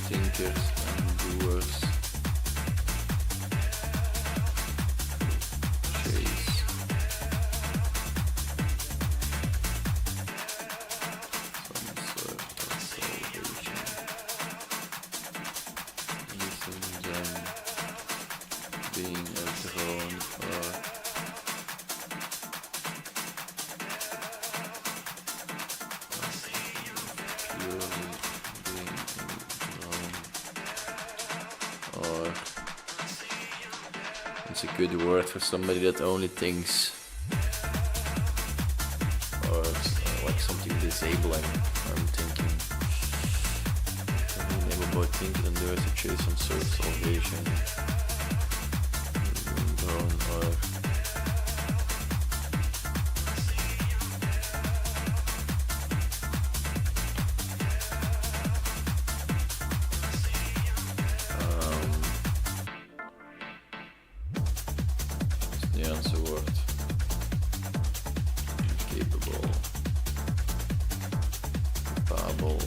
Thinkers and doers chase some sort of salvation. Listen them being a drone or purely being a drone. Or it's a good word for somebody that only thinks, or like something disabling. I'm thinking about thinking and doers to chase some sort of salvation. Or the answer word. Capable. Capable.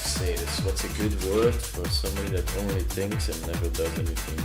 Say this. What's a good word for somebody that only thinks and never does anything?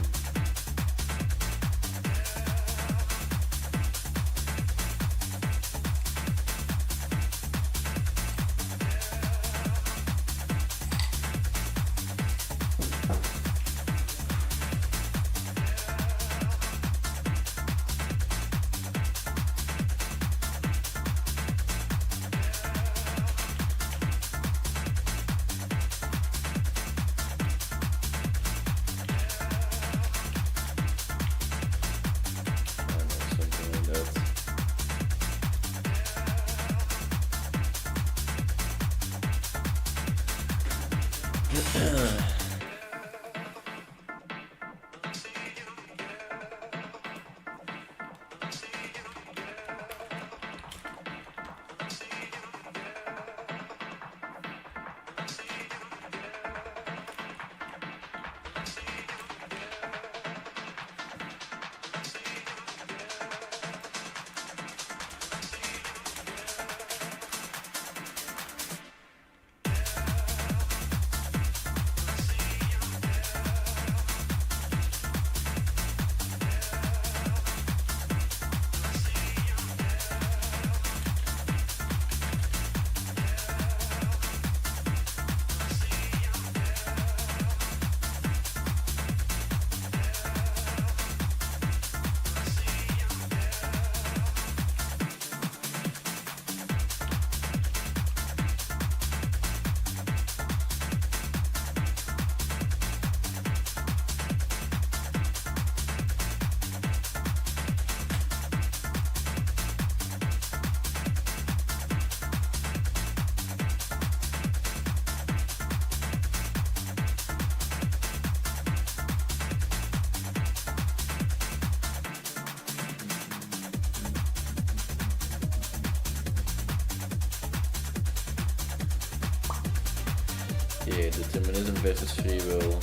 Yeah, determinism versus free will.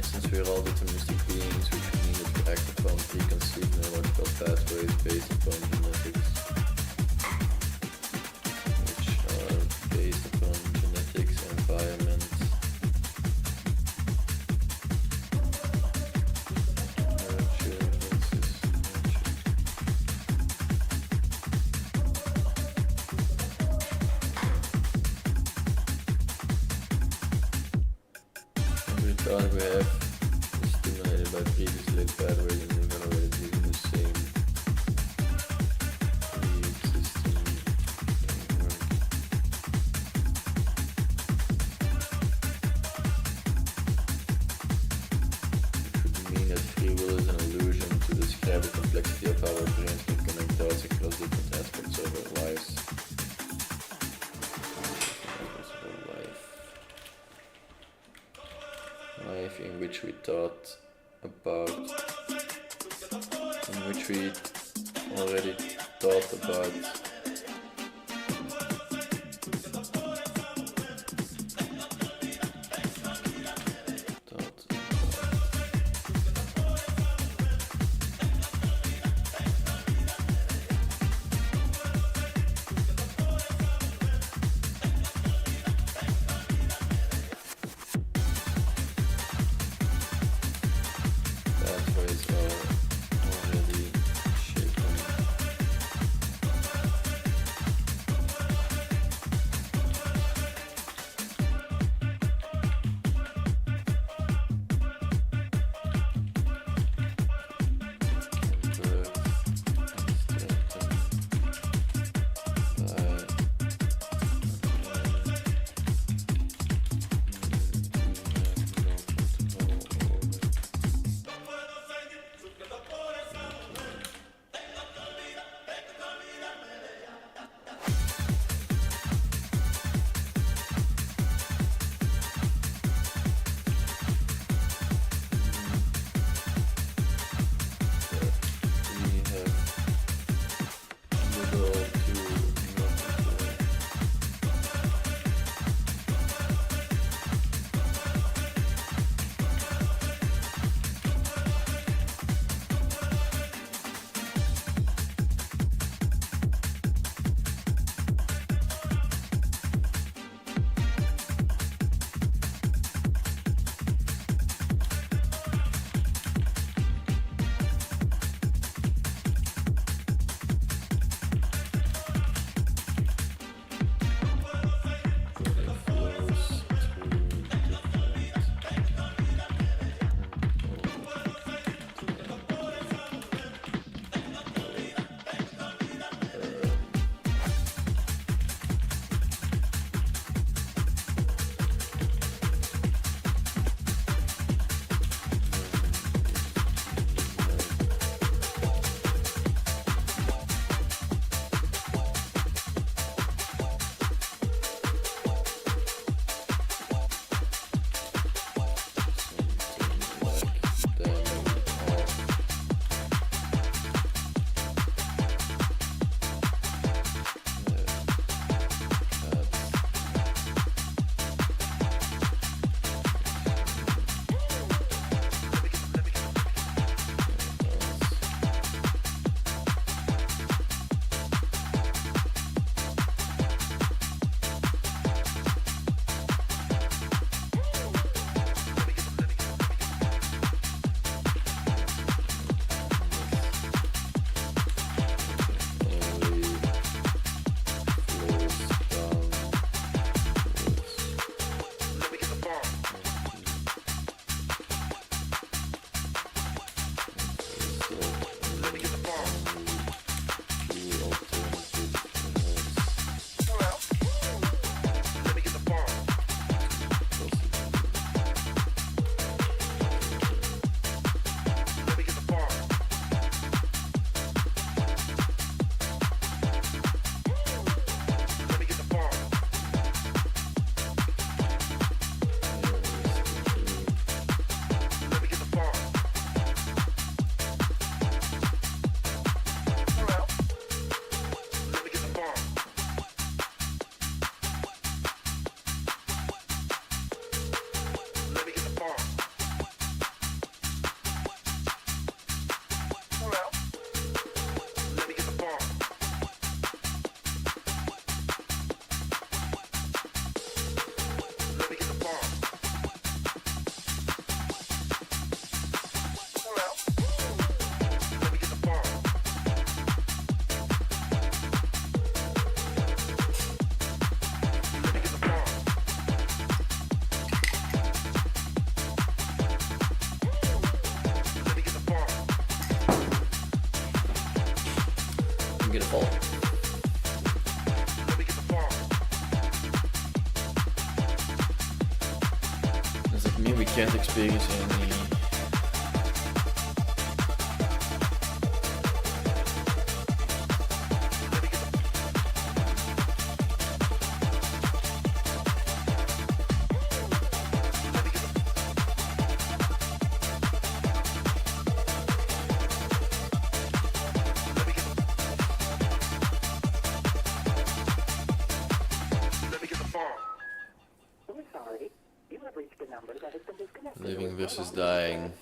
Since we're all deterministic beings, which means that we act upon preconceived neurological pathways based upon genetics, which are based upon genetics, environment, nurture, thought we have is stimulated by previously pathways and evaluated using the same pre-existing framework. Which would mean that free will is an illusion to describe the complexity of how our brains can connect dots across different aspects of our lives. Life in which we thought about, in which we already thought about. Pathways are already shaping. get a ball. Does that mean we can't experience any? Living versus dying.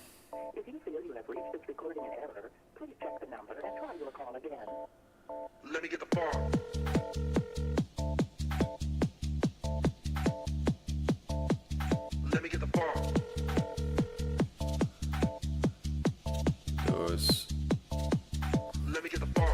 If you feel you have reached this recording in error, please check the number and try your call again. Let me get the bomb. Let me get the bomb. Those. Let me get the bomb.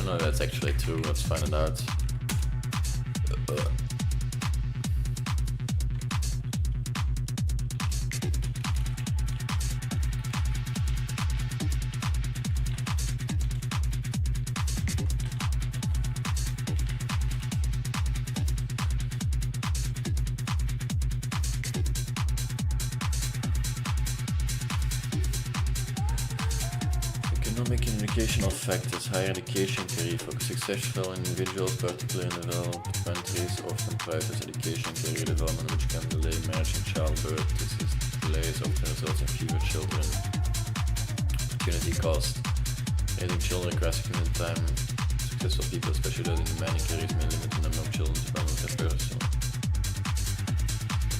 know if that's actually true, let's find it out. Economic and educational factors, higher education career for successful individuals, particularly in developed countries, often prioritize education career development, which can delay marriage and childbirth. This is delays often results in fewer children. Opportunity cost. Raising children requires significant time. Successful people, especially those in demanding careers, may limit the number of children to balance their personal.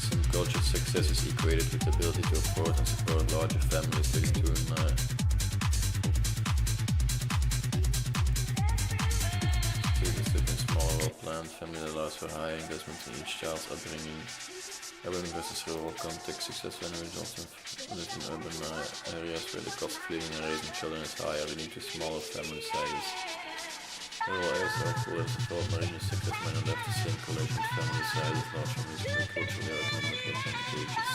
Some cultures, success is equated with the ability to afford and support larger families, leading to planned family that allows for high investment in each child's upbringing. Urban versus rural context, successful individuals live in urban areas where the cost of living and raising children is higher, leading to smaller family sizes. Rural areas are full of support marine success may not have the same correlation with family sizes, large families and culturally or economically advantageous.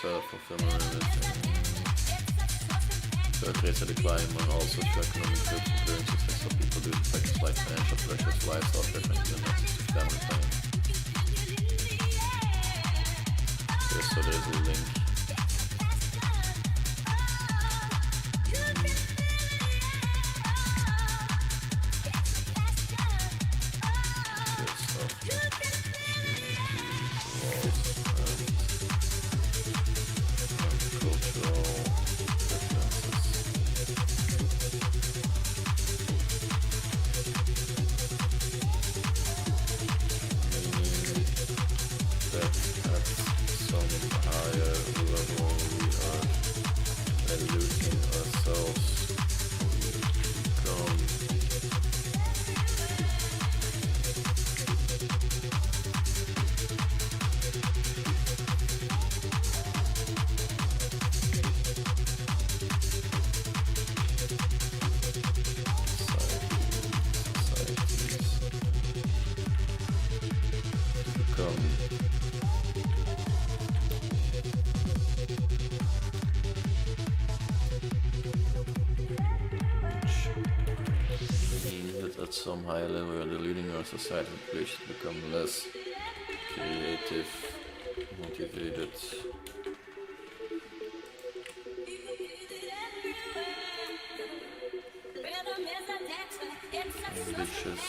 Self-fulfillment. Birth rates are declining among all socio-economic groups, including successful people due to factors like financial pressures, lifestyle preferences, and access to family planning. So there's a link. Some higher level where the leading our society population become less creative, motivated. Ambitious.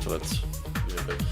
So let's be back.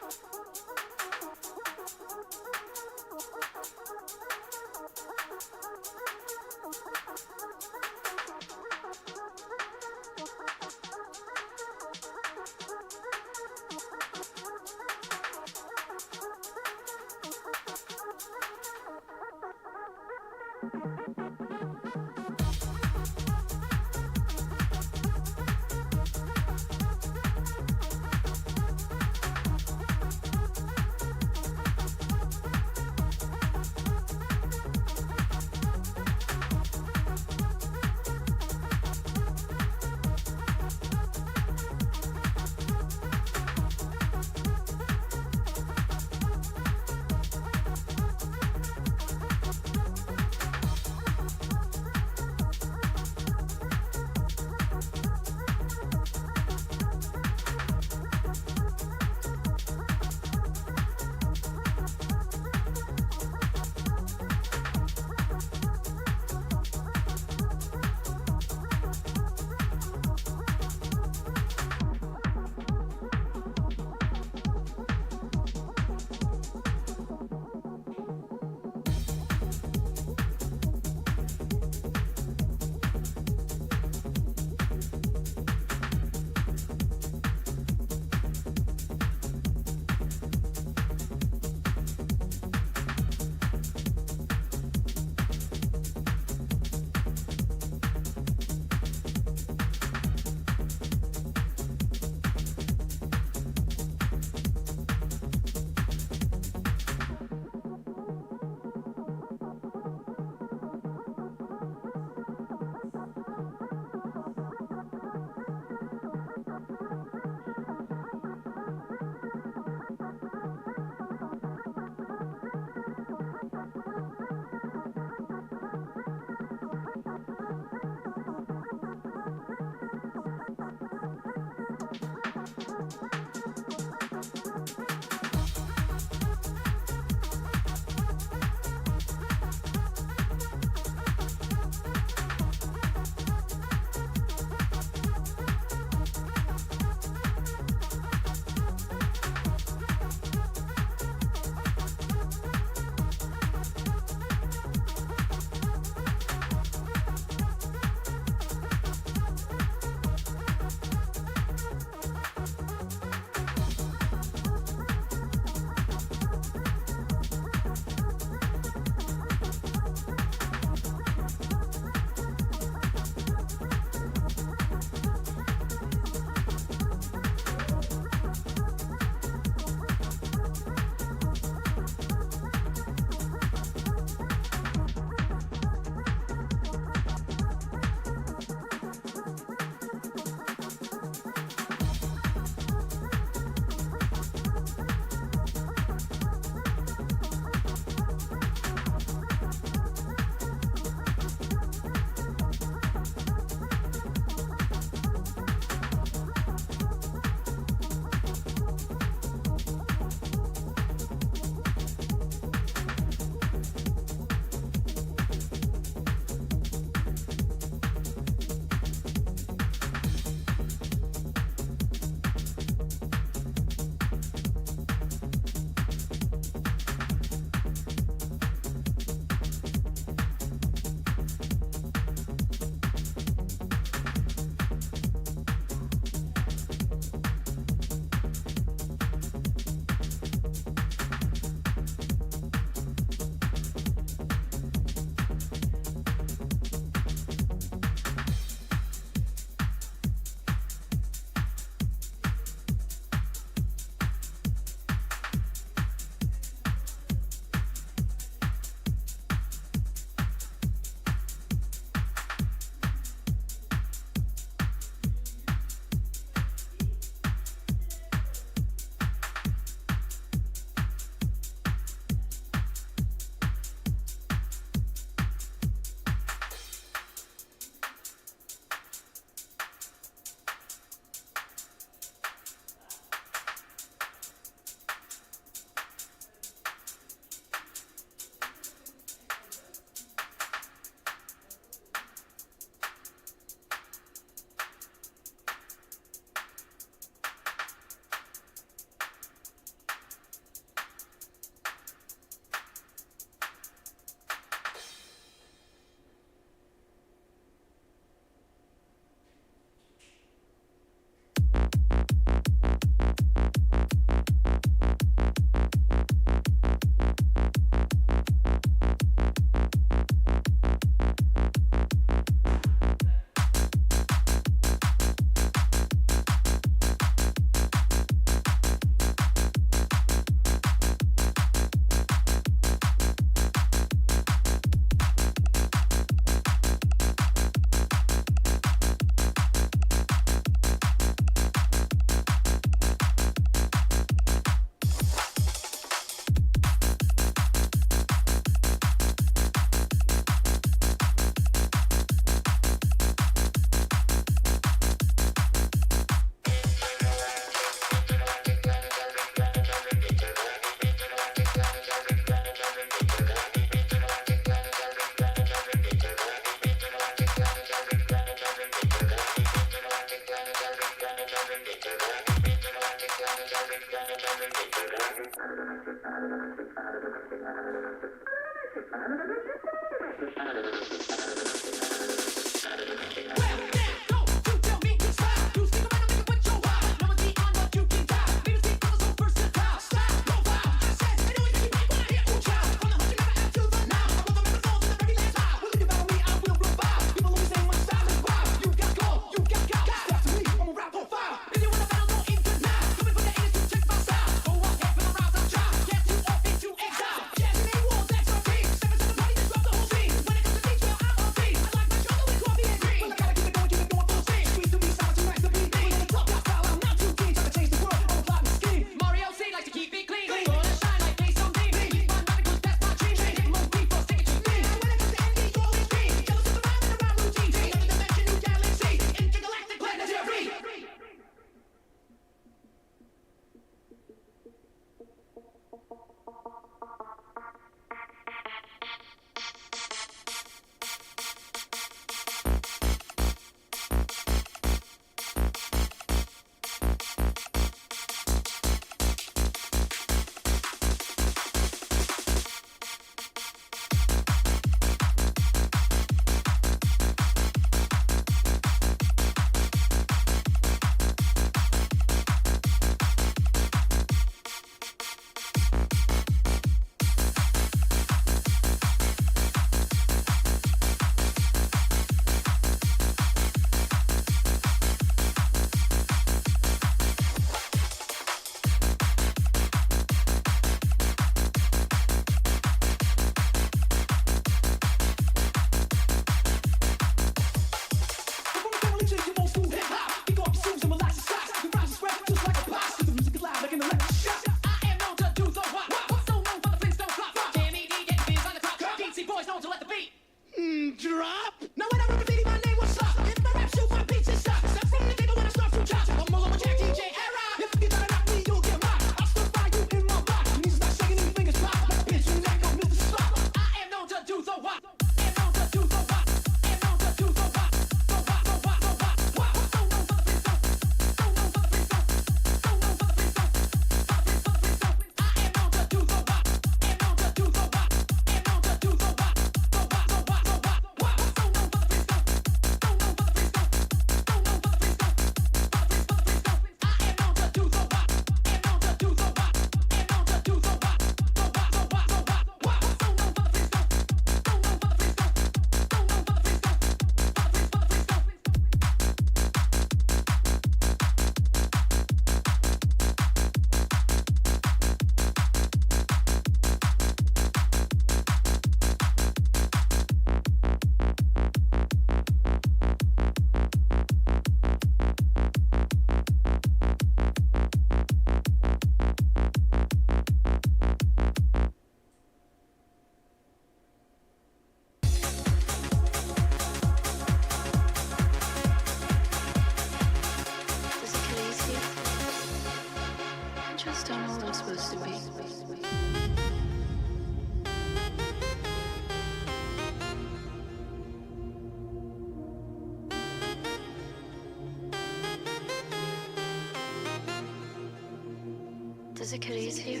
Does it get easier?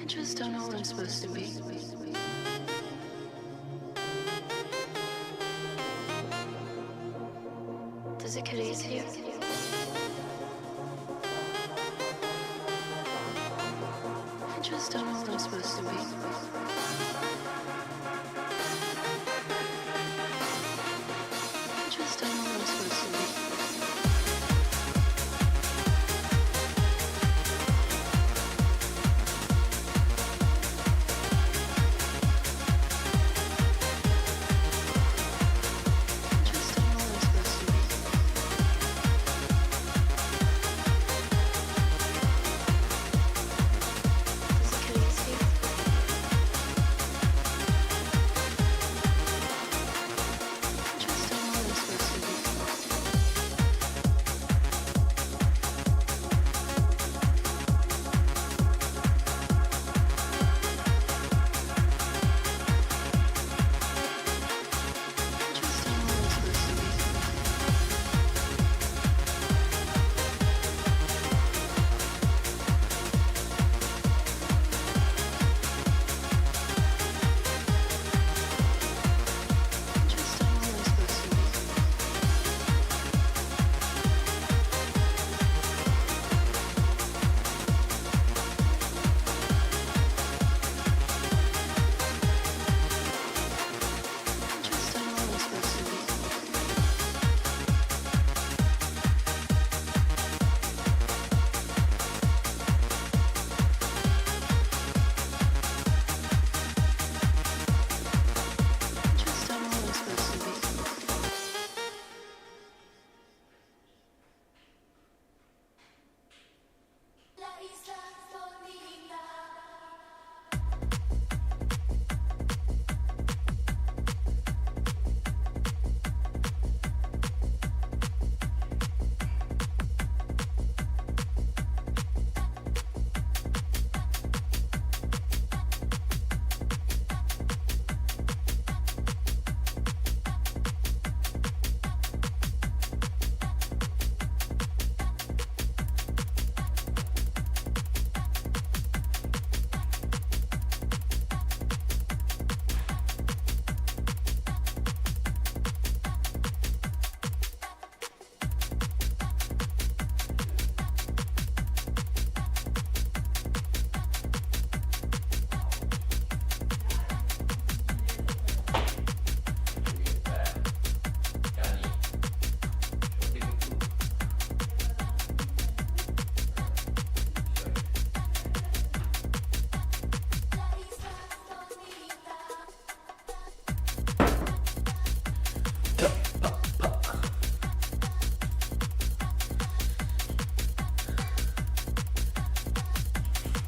I just don't know what I'm supposed to be. Does it get easier? I just don't know what I'm supposed to be. I just don't know what I'm supposed to be.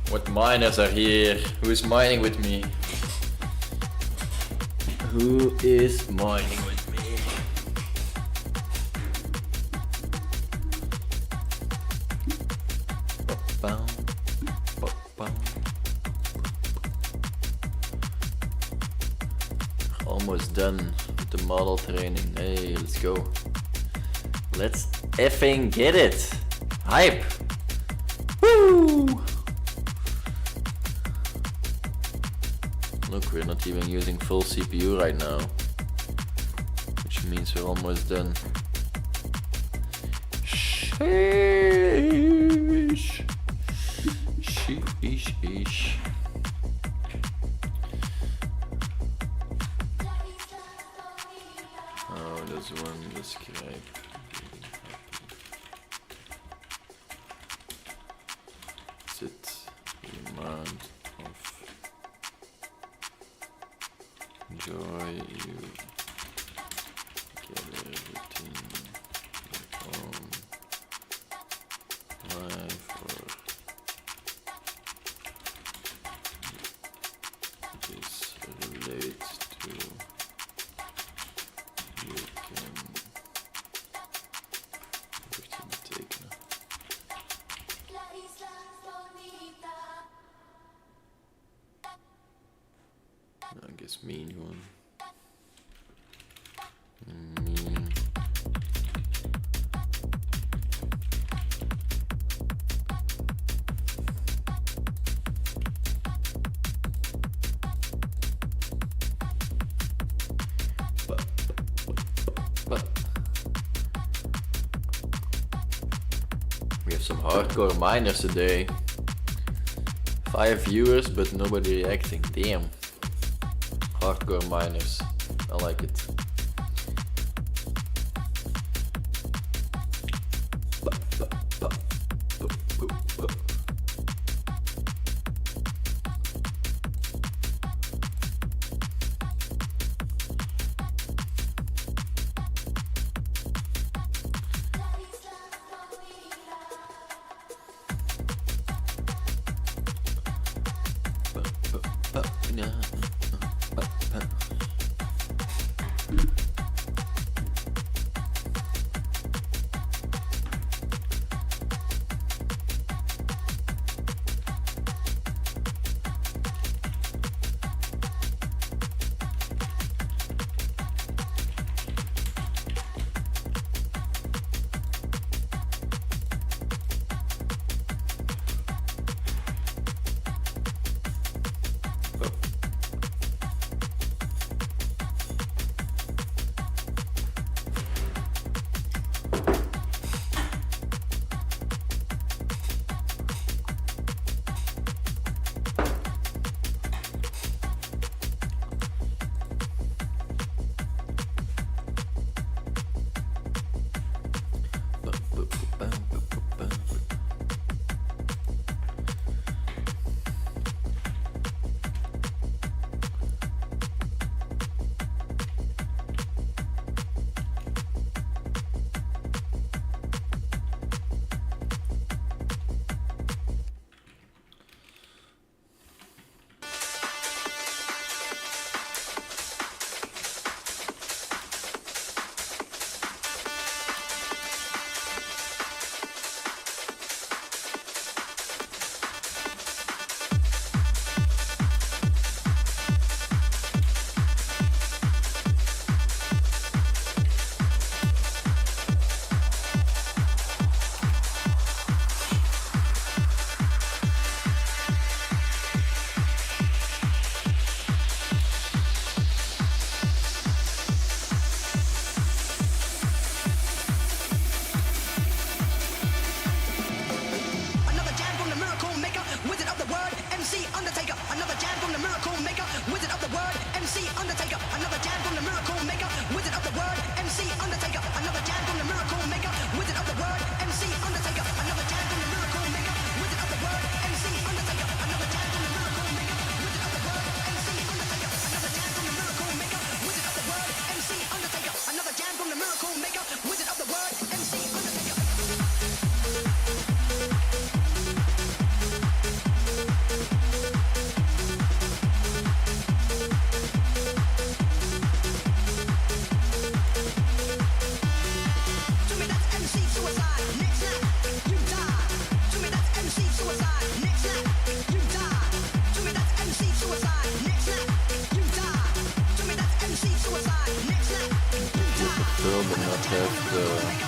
What miners are here? Who is mining with me? Who is mining with me? Ba-bam, ba-bam. Almost done with the model training. Hey, let's go. Let's effing get it. Hype. Woo! Look, we're not even using full CPU right now, which means we're almost done. Sheesh. Sheesh. Oh, there's one describe. Is it the amount of joy you get everything on life, or this relates to you can everything taken. I guess mean one. Mean. But we have some hardcore miners today. 5 viewers, but nobody reacting. Damn. Hardcore miners. I like it. will not have the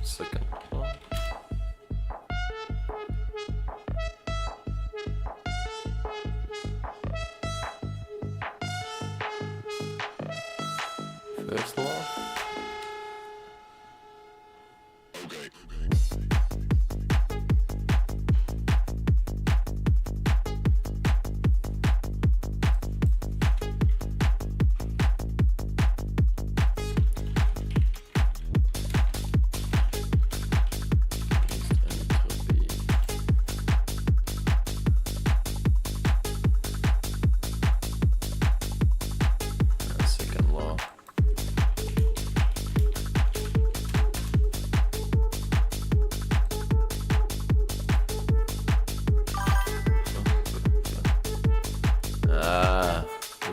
Second law. First law. Second law.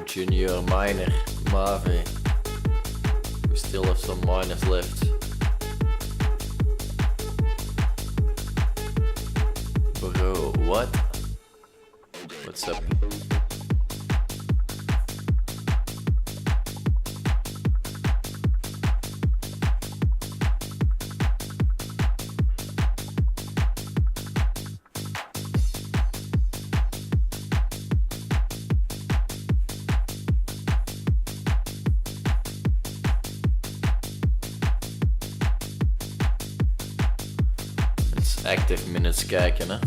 Junior minor, Mavi. We still have some minors left. Bro, what? What's up? Active minutes kijken, hè?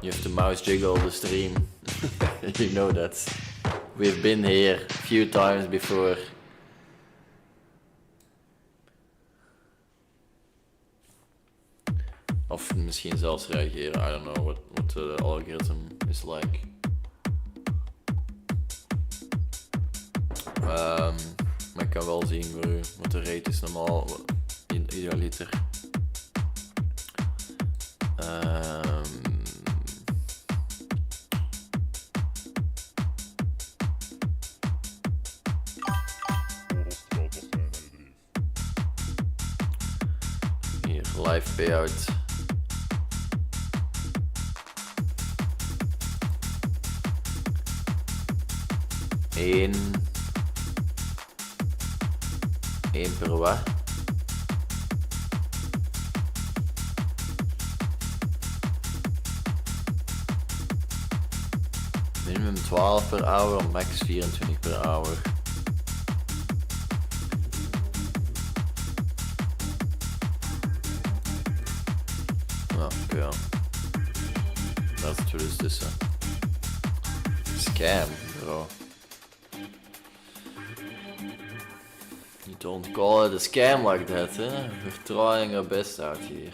You have to mouse jiggle the stream. You know that. We've been here a few times before. Of misschien zelfs reageren. I don't know what the algorithm is like. Maar ik kan wel zien voor u wat de rate is normaal. Idealiter. Hier, live payout. Eén per watt. Minimum 12 per hour, max 24 per hour. Oh, ja. That's what is this, scam, bro. You don't call it a scam like that, eh? We're trying our best out here.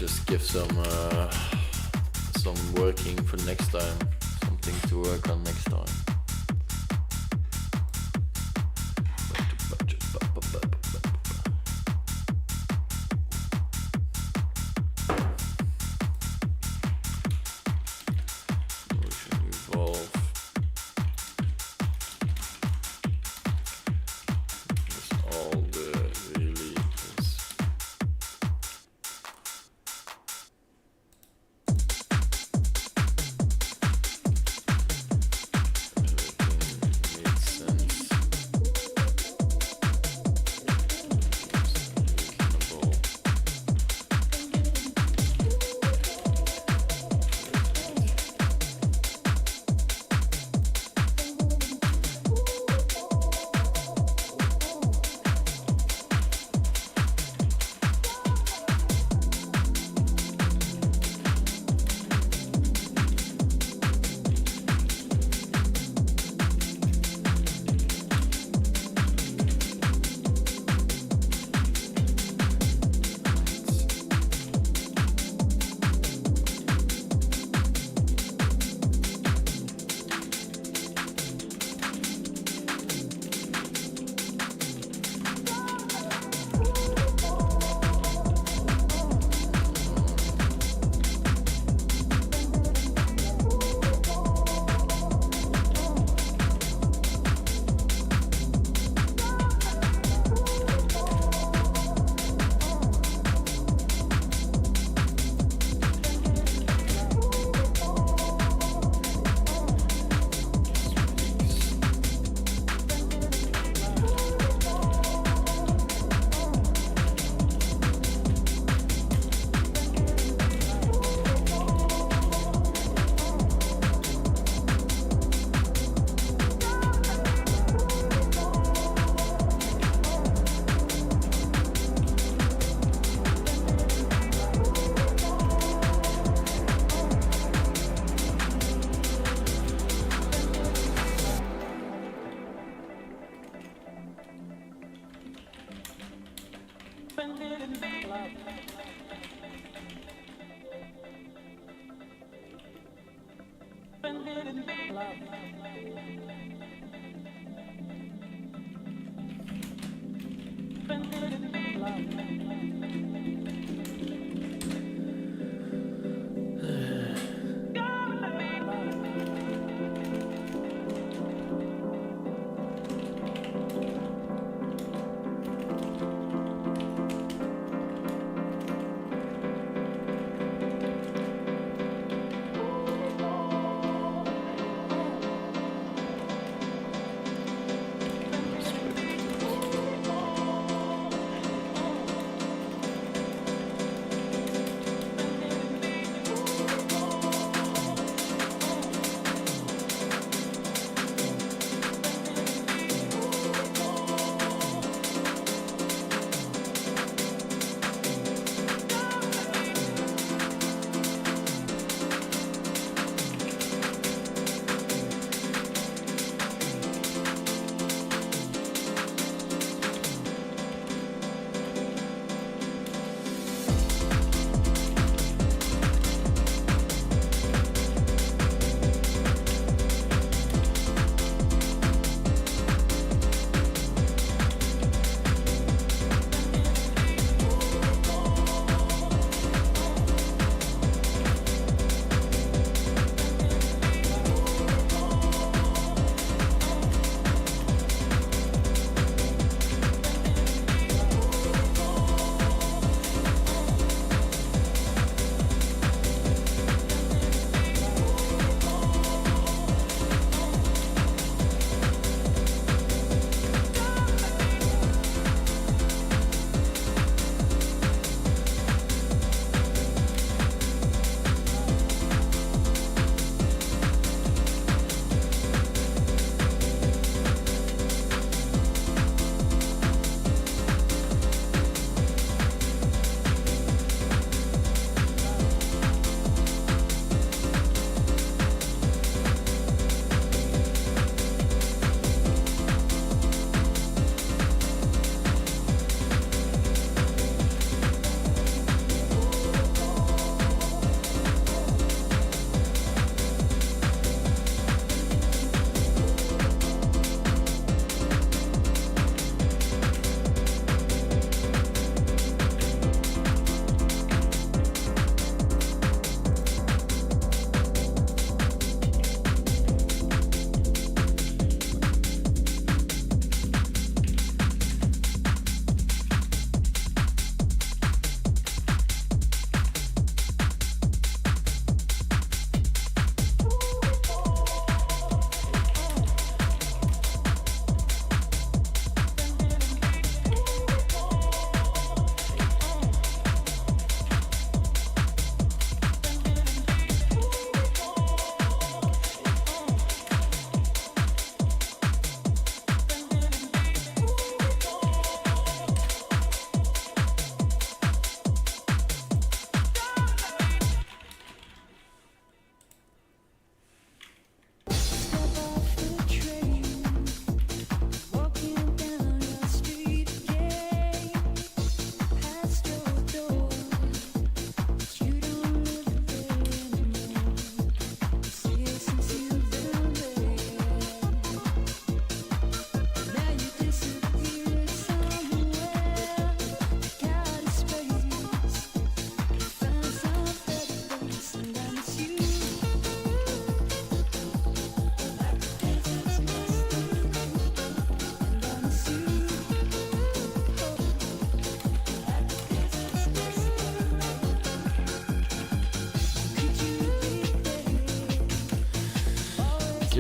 just give some working for next time, something to work on next time.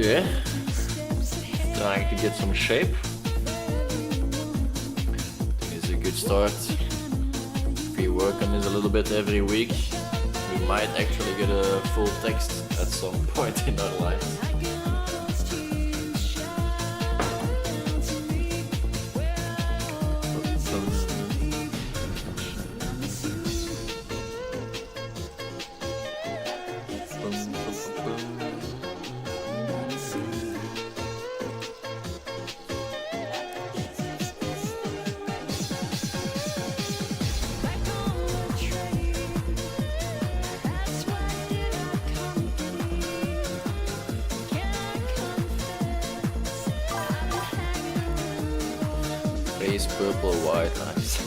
Okay. Trying to get some shape. It's a good start. If we work on this a little bit every week, we might actually get a full text at some point in our life. Base purple, white, nice.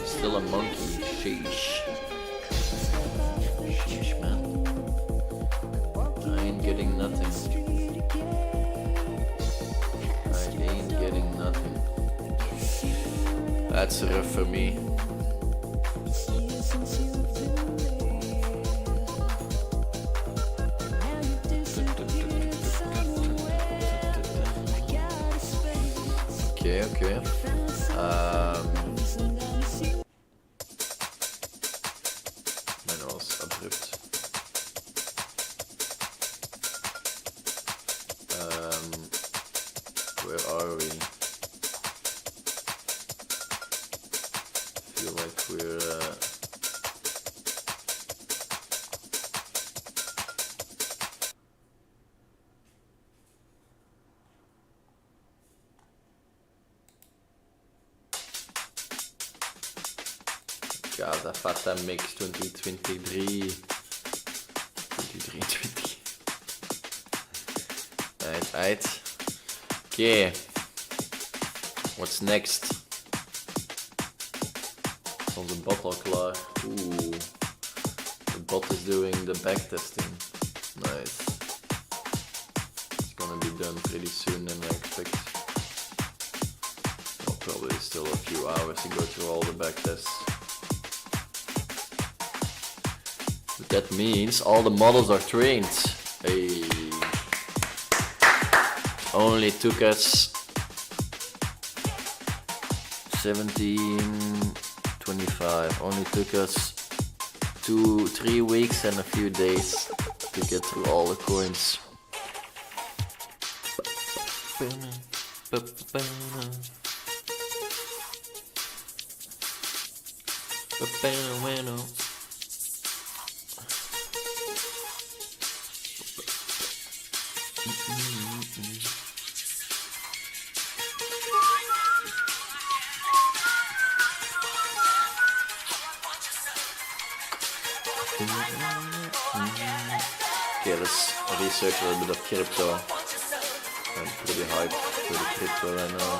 Still a monkey, sheesh. Sheesh, man. I ain't getting nothing. I ain't getting nothing. That's rough for me. Okay. That was abrupt. Where are we? Feel like we're Casa Fata Mix 2023. 2023. Right. Okay. What's next? Is onze bot al klaar? Oeh. The bot is doing the backtesting. Nice. It's gonna be done pretty soon than I expect. Well, probably still a few hours to go through all the backtests. But that means all the models are trained. Hey. Only took us 17.25. Only took us 2-3 weeks and a few days to get through all the coins. Okay, let's research a little bit of crypto. I'm pretty hyped for the crypto right now.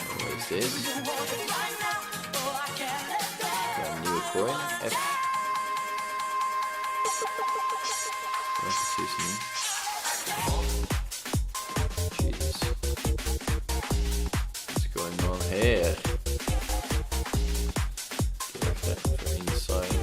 What is this? Got a new coin. F. Excuse me. Jesus. What's going on here? Wacht even inside.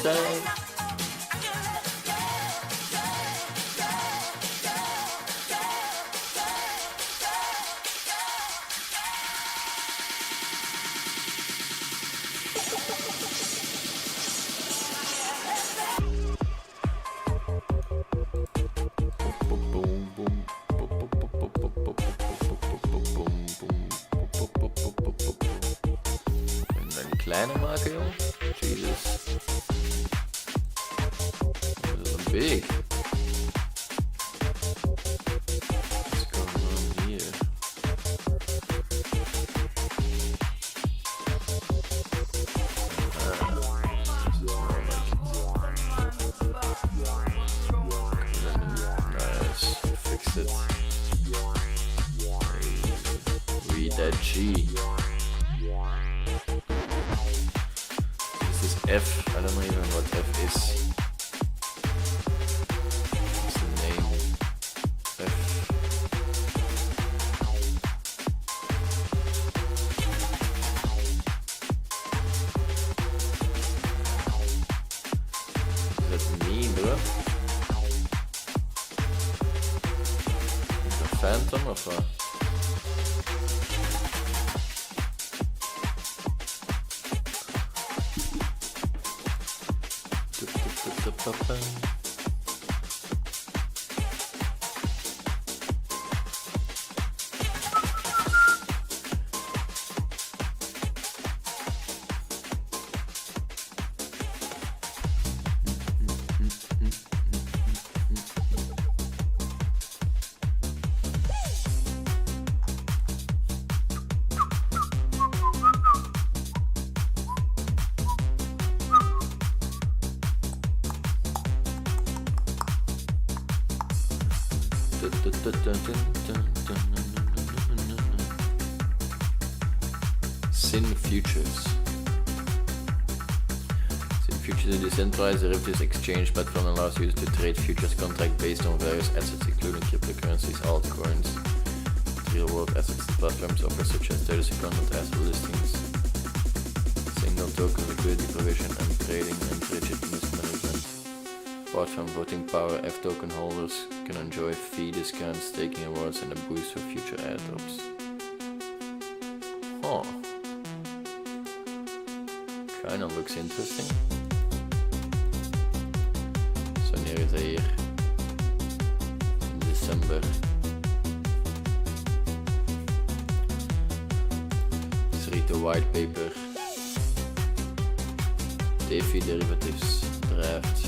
time. En dan kleiner maken, joh. Jesus. Dat is een big. What's going on here? Nice, fixed it. Read that G. This is F. I don't know even what F is. What's the name? F. Is that me, bro? Is that Phantom of what? Sin Futures. Sin Futures is a decentralized derivatives exchange platform that allows users to trade futures contracts based on various assets, including cryptocurrencies, altcoins, real-world assets. The platforms offer such as 30-second asset listings, single token liquidity provision, and trading and rigid risk management. Apart from voting power, F token holders can enjoy fee discounts, staking awards, and a boost for future airdrops. Huh. Kinda looks interesting. So wanneer is hij hier? In december. Dus read the white paper. DeFi derivatives draft.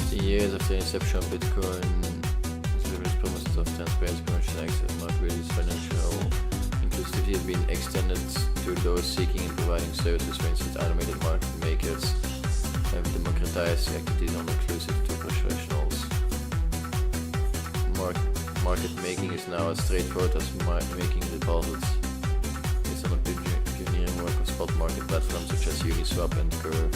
15 years after inception of Bitcoin, service promises of transparency, commercial access, market financial inclusivity have been extended to those seeking and providing services. For instance, automated market makers have democratized activities non-inclusive to professionals. Market making is now as straightforward as making deposits. Based on the pioneering work of spot market platforms such as Uniswap and Curve.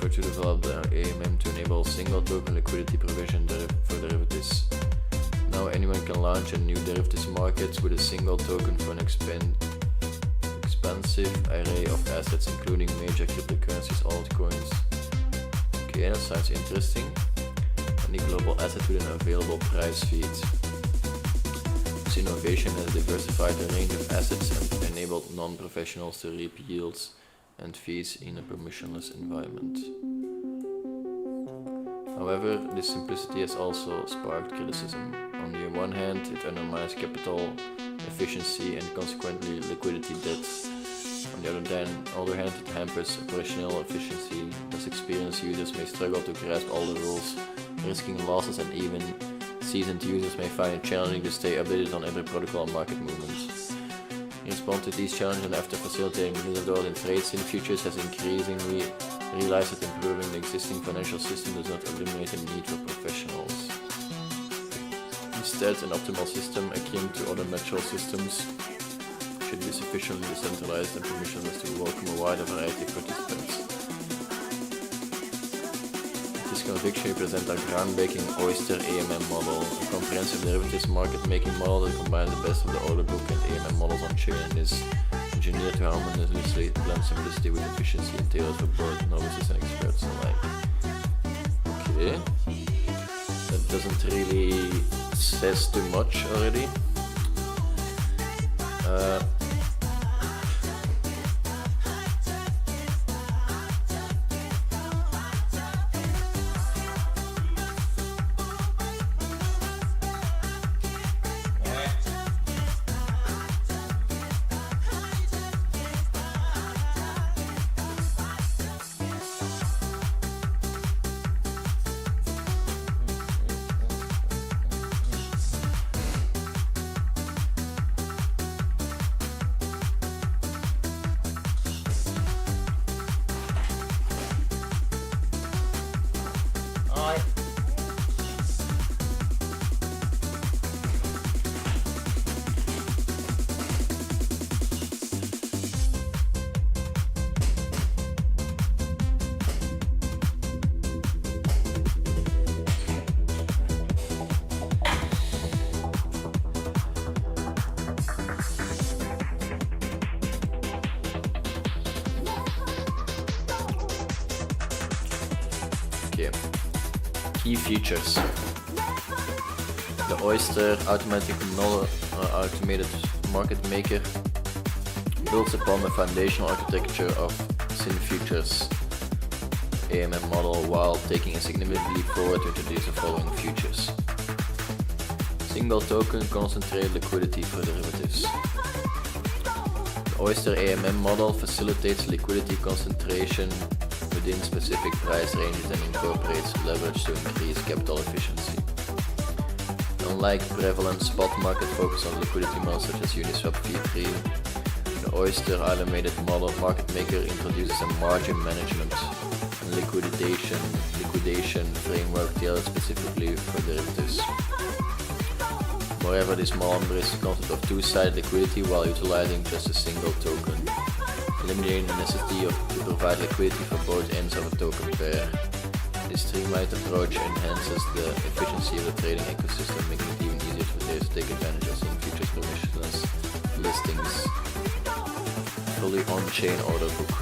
To develop the AMM to enable single token liquidity provision for derivatives. Now anyone can launch a new derivatives market with a single token for an expansive array of assets, including major cryptocurrencies, altcoins. Okay, that sounds interesting. Any global asset with an available price feed. This innovation has diversified a range of assets and enabled non-professionals to reap yields and fees in a permissionless environment. However, this simplicity has also sparked criticism. On the one hand, it undermines capital efficiency and consequently liquidity debts. On the other hand, it hampers operational efficiency, as experienced users may struggle to grasp all the rules, risking losses, and even seasoned users may find it challenging to stay updated on every protocol and market movements. In response to these challenges and after facilitating millions of dollars in trades, Sin Futures has increasingly realized that improving the existing financial system does not eliminate the need for professionals. Instead, an optimal system akin to other natural systems should be sufficiently decentralized and permissionless to welcome a wider variety of participants. It is conviction, we present our groundbreaking Oyster AMM model, a comprehensive derivatives market-making model that combines the best of the order book and AMM models on chain and is engineered to harmoniously blend simplicity with efficiency and tailored for both novices and experts alike. Okay, that doesn't really says too much already. Okay. Key features. The Oyster automated market maker builds upon the foundational architecture of SynFutures AMM model while taking a significant leap forward to introduce the following features. Single token concentrated liquidity for derivatives. The Oyster AMM model facilitates liquidity concentration within specific price ranges and incorporates leverage to increase capital efficiency. Unlike prevalent spot market focus on liquidity models such as Uniswap V3, the Oyster automated model market maker introduces a margin management and liquidation framework tailored specifically for derivatives. Moreover, this model embraces the concept of two-sided liquidity while utilizing just a single token, eliminating the necessity to provide liquidity for both ends of a token pair. This streamlined approach enhances the efficiency of the trading ecosystem, making it even easier for traders to take advantage of SynFutures permissionless listings. Fully on-chain order book.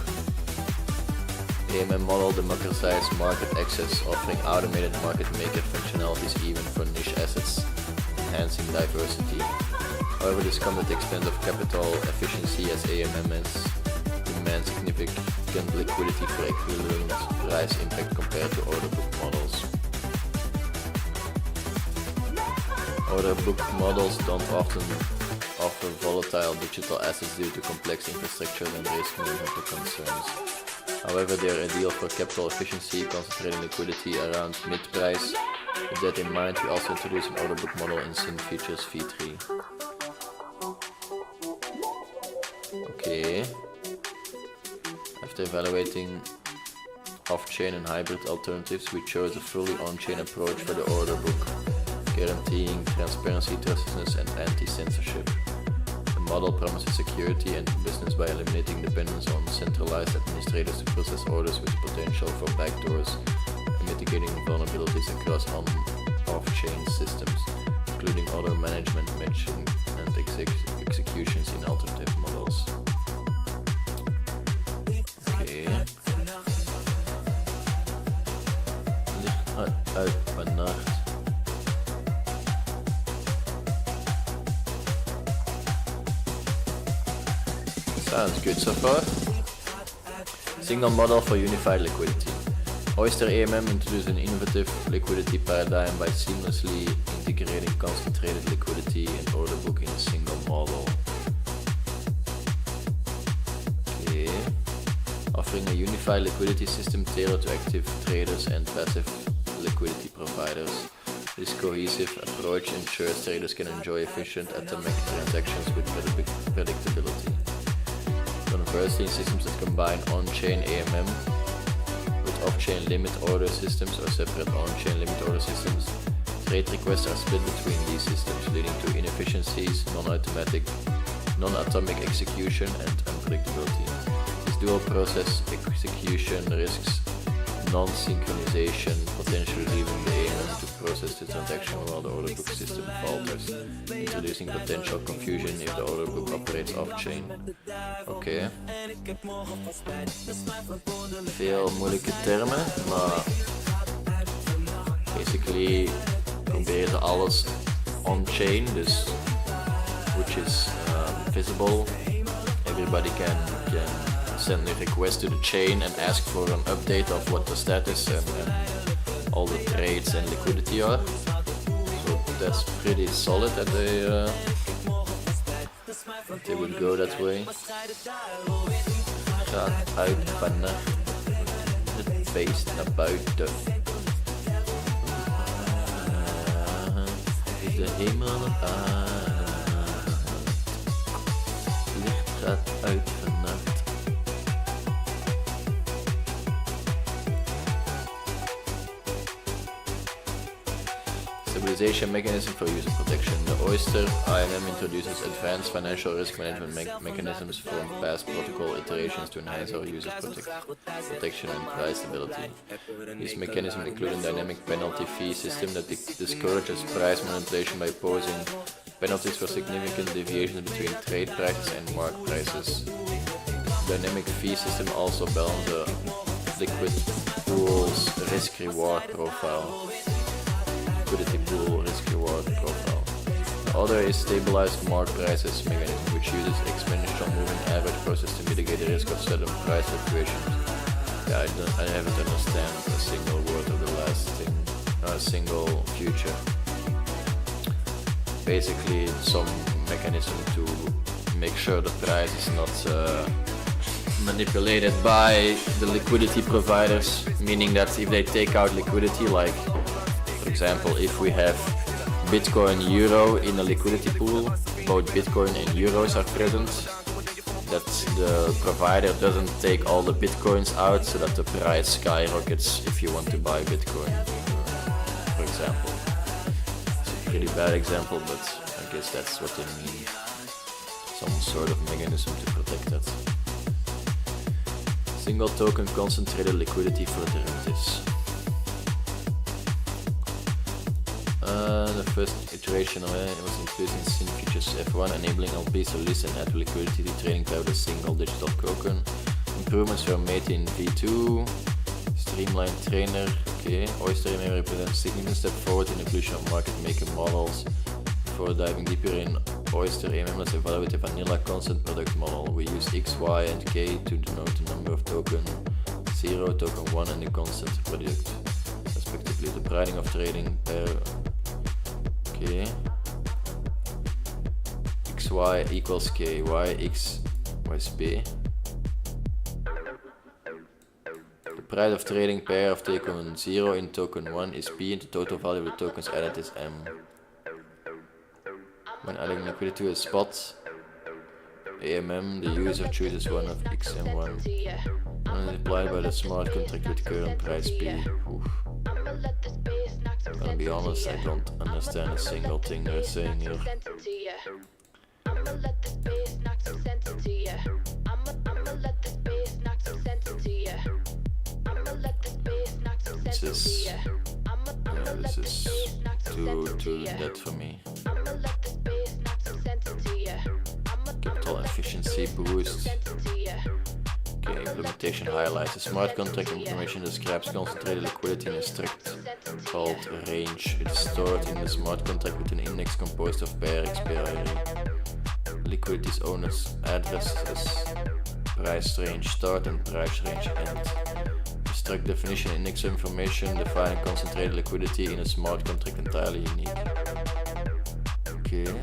AMM model democratizes market access, offering automated market maker functionalities even for niche assets, enhancing diversity. However, this comes at the expense of capital efficiency as AMMs demand significant liquidity for equivalent price impact compared to order book models. Order book models don't often offer volatile digital assets due to complex infrastructure and risk management concerns. However, they are ideal for capital efficiency, concentrating liquidity around mid-price. With that in mind, we also introduced an order book model in SynFutures V3. Okay. After evaluating off-chain and hybrid alternatives, we chose a fully on-chain approach for the order book, guaranteeing transparency, trustworthiness, and anti-censorship. The model promises security and business by eliminating dependence on centralized administrators to process orders with potential for backdoors, and mitigating vulnerabilities across on- and off-chain systems, including order management, matching, and executions in alternative models. Uitbanacht. Sounds good so far. Single model for unified liquidity. Oyster AMM introduced an innovative liquidity paradigm by seamlessly integrating concentrated liquidity and order book in a single model. Okay. Offering a unified liquidity system tailored to active traders and passive liquidity providers. This cohesive approach ensures traders can enjoy efficient atomic transactions with predictability. Conversely, systems that combine on-chain AMM with off-chain limit order systems or separate on-chain limit order systems, trade requests are split between these systems, leading to inefficiencies, non-atomic execution, and unpredictability. This dual process execution risks non-synchronization, potentially leaving the AMM to process the transaction while the order book system falters, introducing potential confusion if the order book operates off-chain. Oké. Veel moeilijke termen, maar basically proberen ze alles on-chain, dus which is visible. Everybody can send a request to the chain and ask for an update of what the status and all the trades and liquidity are. So that's pretty solid that they would go that way. Gaat uit van het beest naar buiten. Is de hemel aan. Licht gaat uit vannacht. Stabilization mechanism for user protection. The Oyster IMM introduces advanced financial risk management mechanisms from past protocol iterations to enhance our user protection and price stability. These mechanisms include a dynamic penalty fee system that discourages price manipulation by posing penalties for significant deviations between trade prices and market prices. Dynamic fee system also balances the liquid pool's risk-reward profile. Liquidity pool risk-reward profile. The other is stabilized market prices mechanism, which uses exponential moving average process to mitigate the risk of sudden price fluctuations. Yeah, I haven't understand a single word of the last thing, a single future. Basically, some mechanism to make sure the price is not manipulated by the liquidity providers, meaning that if they take out liquidity, like for example, if we have Bitcoin Euro in a liquidity pool, both Bitcoin and Euros are present, that the provider doesn't take all the Bitcoins out so that the price skyrockets if you want to buy Bitcoin, for example. It's a pretty bad example, but I guess that's what they mean. Some sort of mechanism to protect that. Single token concentrated liquidity for derivatives. The first iteration was including SYN features F1, enabling LPs to listen at liquidity trading by a single digital token. Improvements were made in V2, Streamline Trainer, okay. Oyster AMM represents a significant step forward in the evolution of market maker models. Before diving deeper in Oyster AMM, let's evaluate the vanilla constant product model. We use X, Y, and K to denote the number of token 0, token 1, and the constant product, respectively. The pricing of trading per xy equals k, y x is p. The price of trading pair of token 0 in token 1 is p, and the total value of the tokens added is m. When adding liquidity to a spot AMM, the user chooses one of x and 1 and is applied by the smart contract with current price p. Oof. I'll be honest, I don't understand a single thing they're saying here. This is too in-depth for me. Capital efficiency boost. Okay, implementation highlights. The smart contract implementation describes concentrated liquidity in a struct called range. It is stored in the smart contract with an index composed of pair expiry. Liquidity is owned as address as price range start and price range end. The struct definition index information defining concentrated liquidity in a smart contract entirely unique. Okay.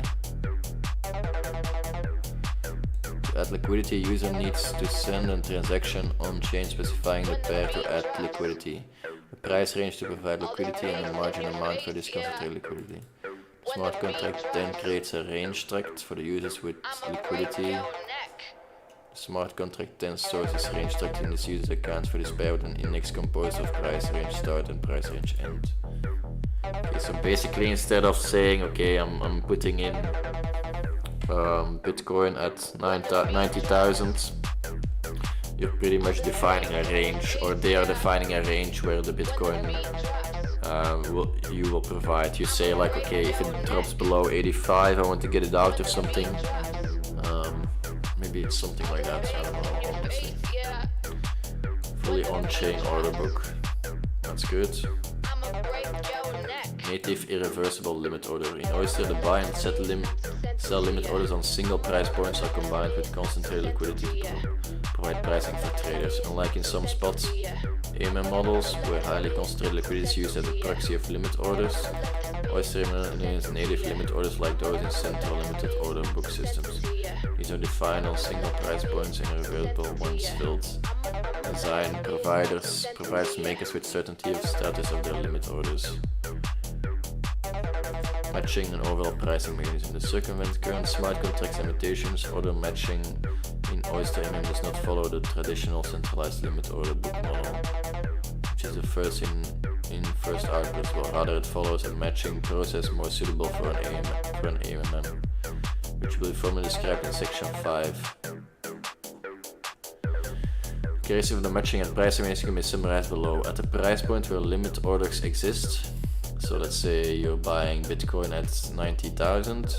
To add liquidity, user needs to send a transaction on-chain specifying the pair to add liquidity, the price range to provide liquidity, and the margin amount for this concentrated liquidity. The smart contract then creates a range struct for the users with liquidity. The smart contract then stores this range struct in this user's account for this pair with an index composed of price range start and price range end. Okay, so basically instead of saying, okay, I'm putting in Bitcoin at 90,000, you're pretty much defining a range, or they are defining a range where the Bitcoin you will provide. You say like, okay, if it drops below 85, I want to get it out or something. Maybe it's something like that, I don't know, honestly. Fully on-chain order book, that's good. Native irreversible limit order. In Oyster, the buy and sell limit orders on single price points are combined with concentrated liquidity to provide pricing for traders. Unlike in some spots, AMM models, where highly concentrated liquidity is used as a proxy of limit orders, Oyster eliminates native limit orders like those in central limited order book systems. These are defined on single price points and reversible once filled. Design provides makers with certainty of status of their limit orders. Matching and overall pricing mechanism. To circumvent current smart contracts limitations, order matching in Oyster MM does not follow the traditional centralized limit order book model, which is the first in first out principle. Rather, it follows a matching process more suitable for an AMM, which will be formally described in section 5. The case of the matching and pricing mechanism can be summarized below. At the price point where limit orders exist, so let's say you're buying Bitcoin at 90,000,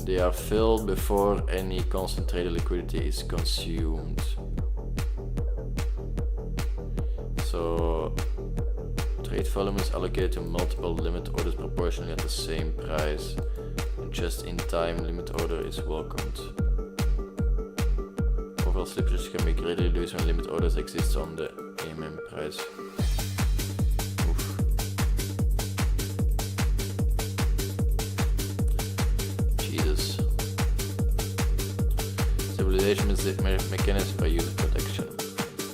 they are filled before any concentrated liquidity is consumed. So trade volume is allocated to multiple limit orders proportionally at the same price. And just-in-time limit order is welcomed. Overall slippage can be greatly reduced when limit orders exist on the AMM price. Jesus. Stabilization mechanism by user protection.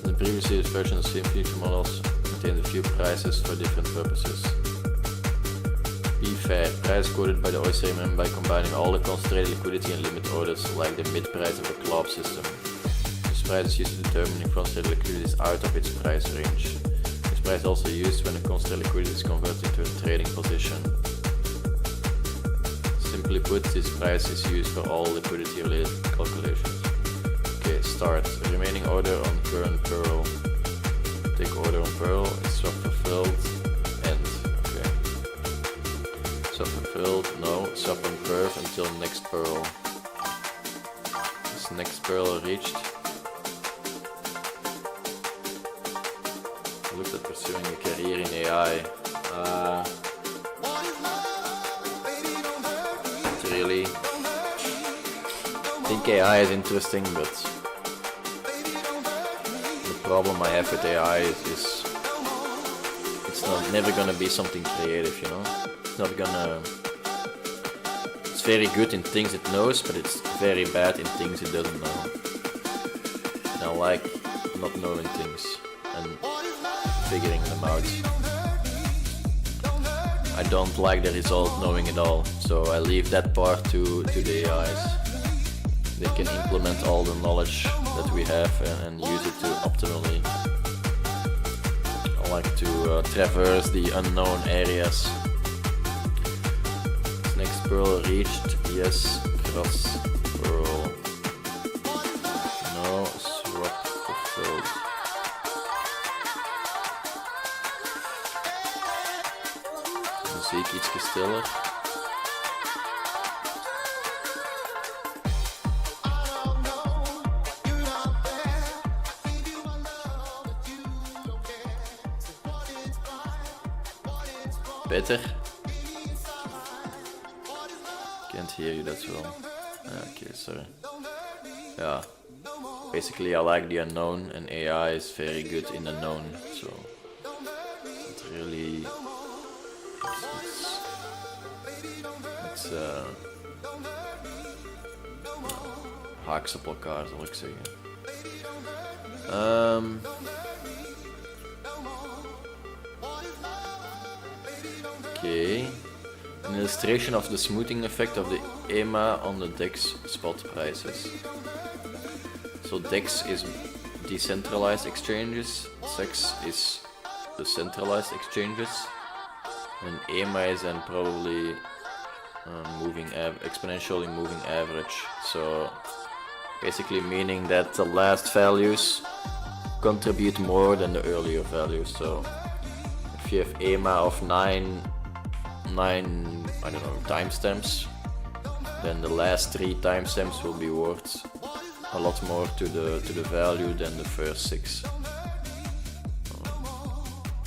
The previous year's version of same feature models contains a few prices for different purposes. Be fair, price quoted by the Oyster MM by combining all the concentrated liquidity and limit orders like the mid price of a club system. This price is used to determine if concentrated liquidity is out of its price range. This price is also used when the concentrated liquidity is converted into a trading position. Simply put, this price is used for all liquidity related calculations. Okay, start. Remaining order on current Pearl. Take order on Pearl, is swap fulfilled, end. Okay. Swap fulfilled, no. Swap on Perf until next Pearl. Is next Pearl reached? I looked at pursuing a career in AI. Not really. I think AI is interesting, but the problem I have with AI is it's never gonna be something creative, you know? It's not gonna... It's very good in things it knows, but it's very bad in things it doesn't know. And I like not knowing things and figuring them out. I don't like the result knowing it all, so I leave that part to the AIs. They can implement all the knowledge that we have and use it to optimally. I like to traverse the unknown areas. Next Pearl reached, yes, cross Pearl. No, swap fulfilled. Dan zie ik iets stiller. Better? Can't hear you, that's well. Okay, sorry. Yeah. Basically, I like the unknown, and AI is very good in the known, so it really. It's haaks op elkaar, zal ik zeggen. Okay. An illustration of the smoothing effect of the EMA on the DEX spot prices. So DEX is decentralized exchanges, SEX is the centralized exchanges, and EMA is then probably exponentially moving average. So Basically meaning that the last values contribute more than the earlier values. So if you have EMA of 9 I don't know, timestamps, then the last 3 timestamps will be worth a lot more to the value than the first 6.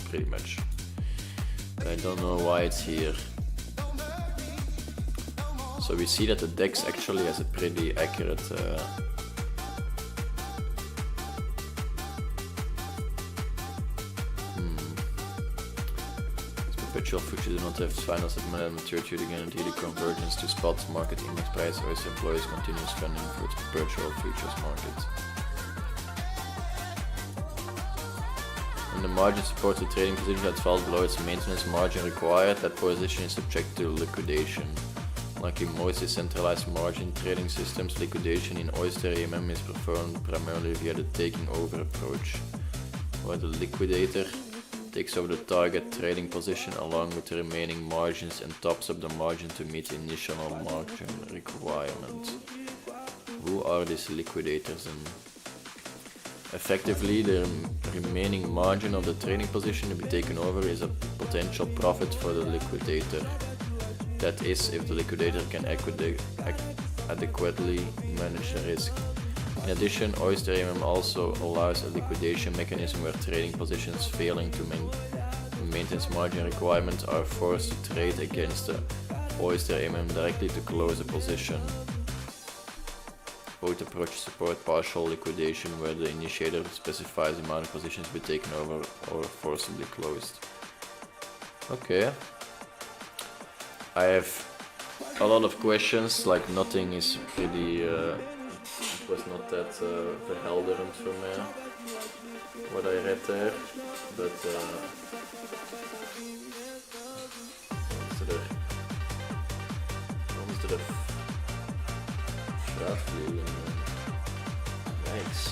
Pretty much. I don't know why it's here. So we see that the DEX actually has a pretty accurate perpetual futures do not have final settlement and maturity to guarantee the convergence to spot market index price or its employees continuous funding for its perpetual futures market. When the margin supports a trading position that falls below its maintenance margin required, that position is subject to liquidation. Like in most decentralized margin trading systems, liquidation in Oyster AMM is performed primarily via the taking over approach, where the liquidator takes over the target trading position along with the remaining margins and tops up the margin to meet the initial margin requirement. Who are these liquidators and effectively the remaining margin of the trading position to be taken over is a potential profit for the liquidator. That is, if the liquidator can adequately manage the risk. In addition, Oyster AMM also allows a liquidation mechanism where trading positions failing to maintenance margin requirements are forced to trade against the Oyster AMM directly to close a position. Both approaches support partial liquidation where the initiator specifies the amount of positions to be taken over or forcibly closed. Okay. I have a lot of questions, like nothing is pretty it was not that verhelderend for me, what I read there, but is er vraagvliegen? Yikes.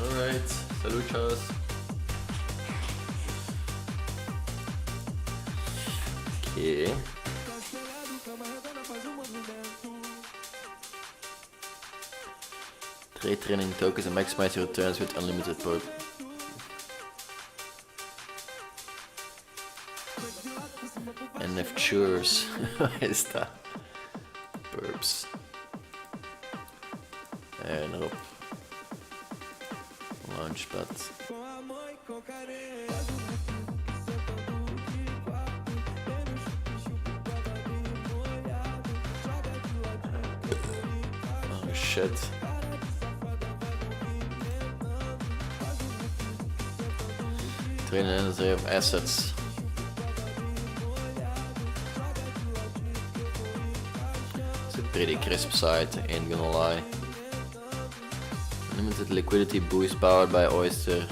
Alright, saluchos. Okay. Trade training tokens and maximize your returns with unlimited perp. NF chures. Wat is dat? Perps. En erop. Launchpad. Oh shit. Train and inventory of assets. It's a pretty crisp site, ain't gonna lie. Unlimited liquidity boost powered by Oyster.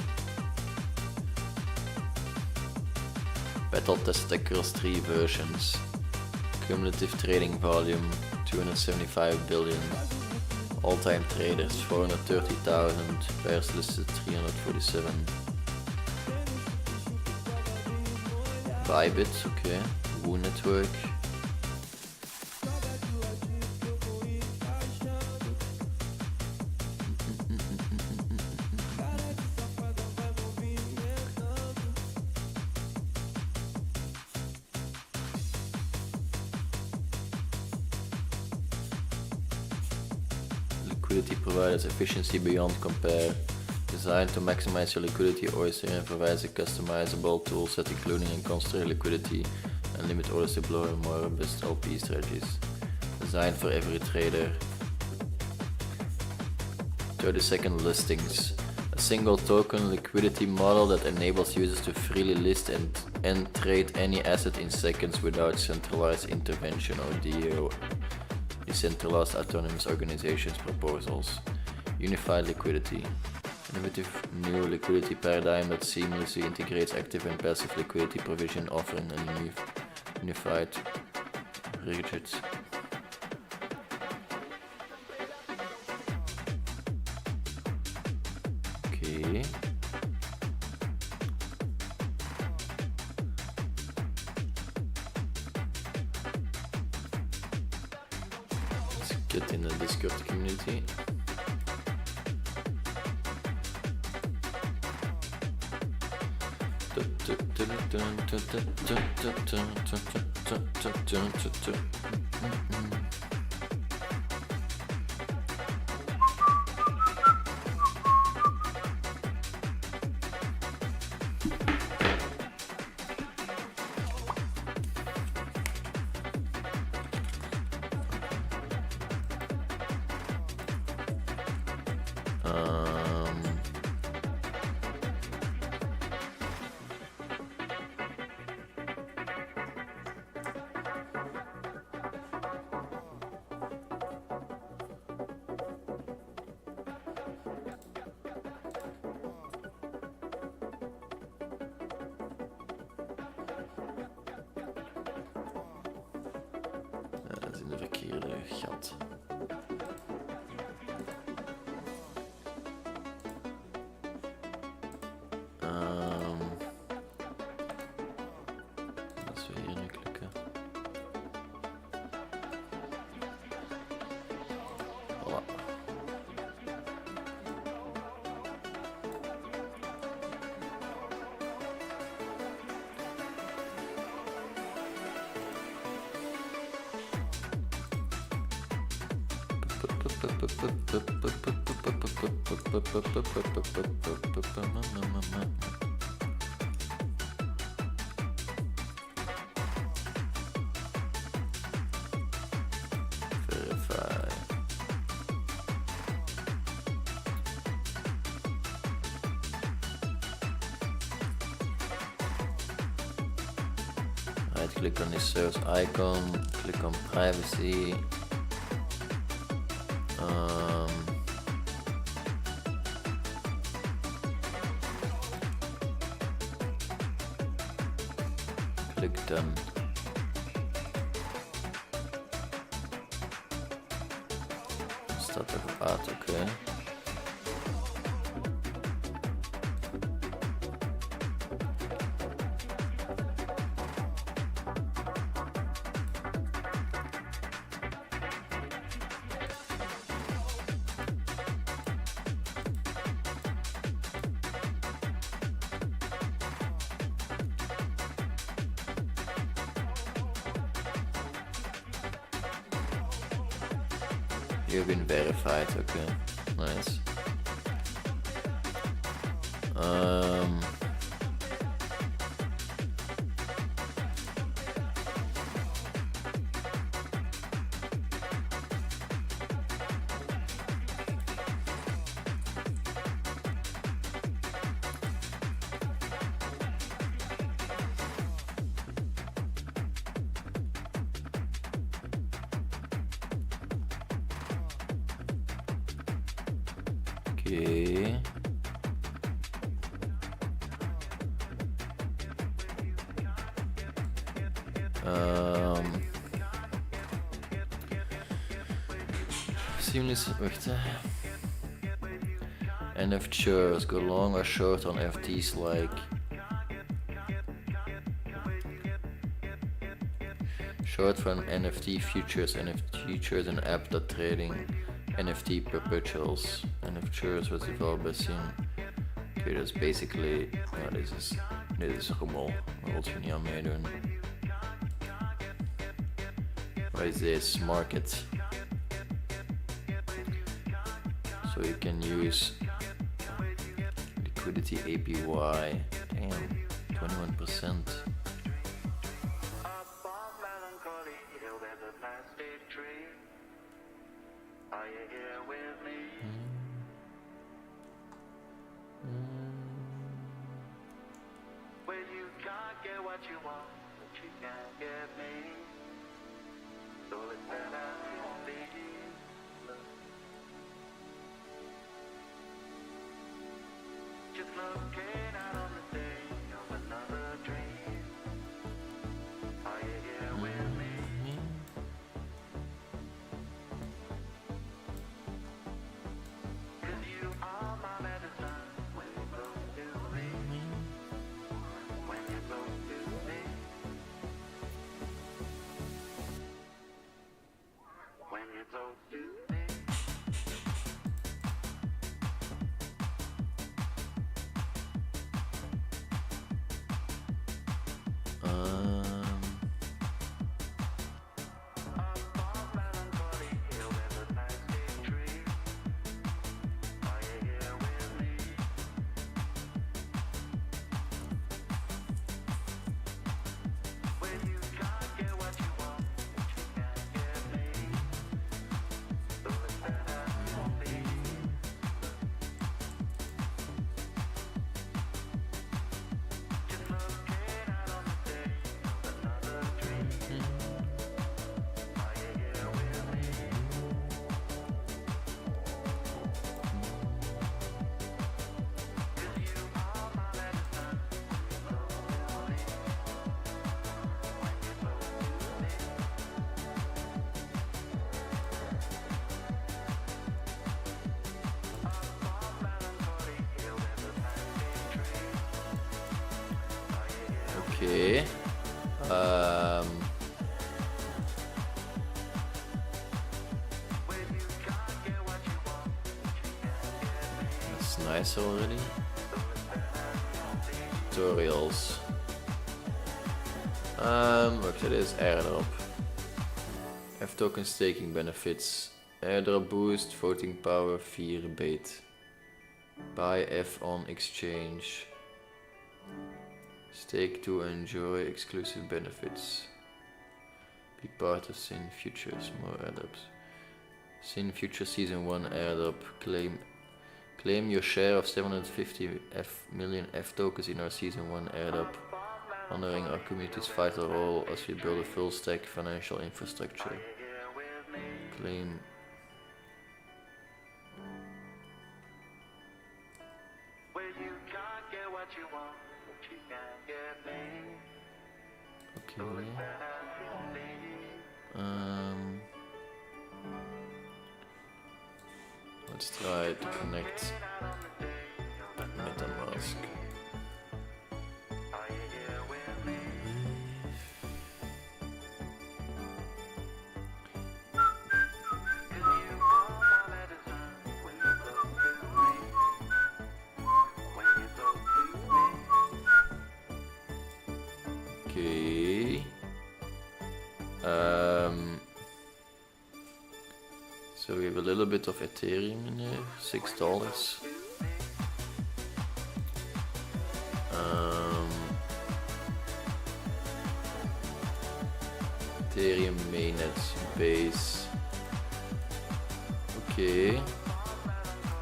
Battle test across 3 versions. Cumulative trading volume 275 billion. All-time traders 430,000. Pairs listed 347. Bybit, okay. Woo network. Liquidity provides efficiency beyond compare. Designed to maximize your liquidity, Oyster provides a customizable toolset including and concentrate liquidity and limit orders to blow and more robust LP strategies. designed for every trader. 32nd listings. A single token liquidity model that enables users to freely list and trade any asset in seconds without centralized intervention or decentralized autonomous organizations proposals. Unified liquidity. Innovative new liquidity paradigm that seamlessly integrates active and passive liquidity provision, offering a unified rigid. Okay. Let's get in the Discord community. Dat is in de verkeerde gat. Als we hier nu klikken. Voilà. Verify. Right click on this source icon, click on privacy. Click done. Staat er uit, oké. You've been verified, okay. Nice. Okay. Seamless, wacht hè. NFTs, go long or short on FTs like short from NFT futures, an app that trading NFT perpetuals. NFTs was developed by Sim. Okay, that's basically, ja, dit is rommel. Daar wil je niet aan meedoen. What is this? Market. So you can use liquidity APY. Damn, 21%. Melancholy, there's a plastic tree. Okay. That's nice already. Tutorials. Wacht, dit is airdrop. F-token staking benefits. Airdrop boost, voting power, 4 bait. Buy F on exchange. Stake to enjoy exclusive benefits. Be part of Sin Futures, more airdrops. Sin Future Season 1 airdrop. Claim your share of 750 million F tokens in our Season 1 airdrop. Honoring our community's vital role as we build a full stack financial infrastructure. Claim. Okay. Let's try to connect MetaMask. Okay. So we have a little bit of Ethereum in here, $6. Ethereum mainnet base. Okay.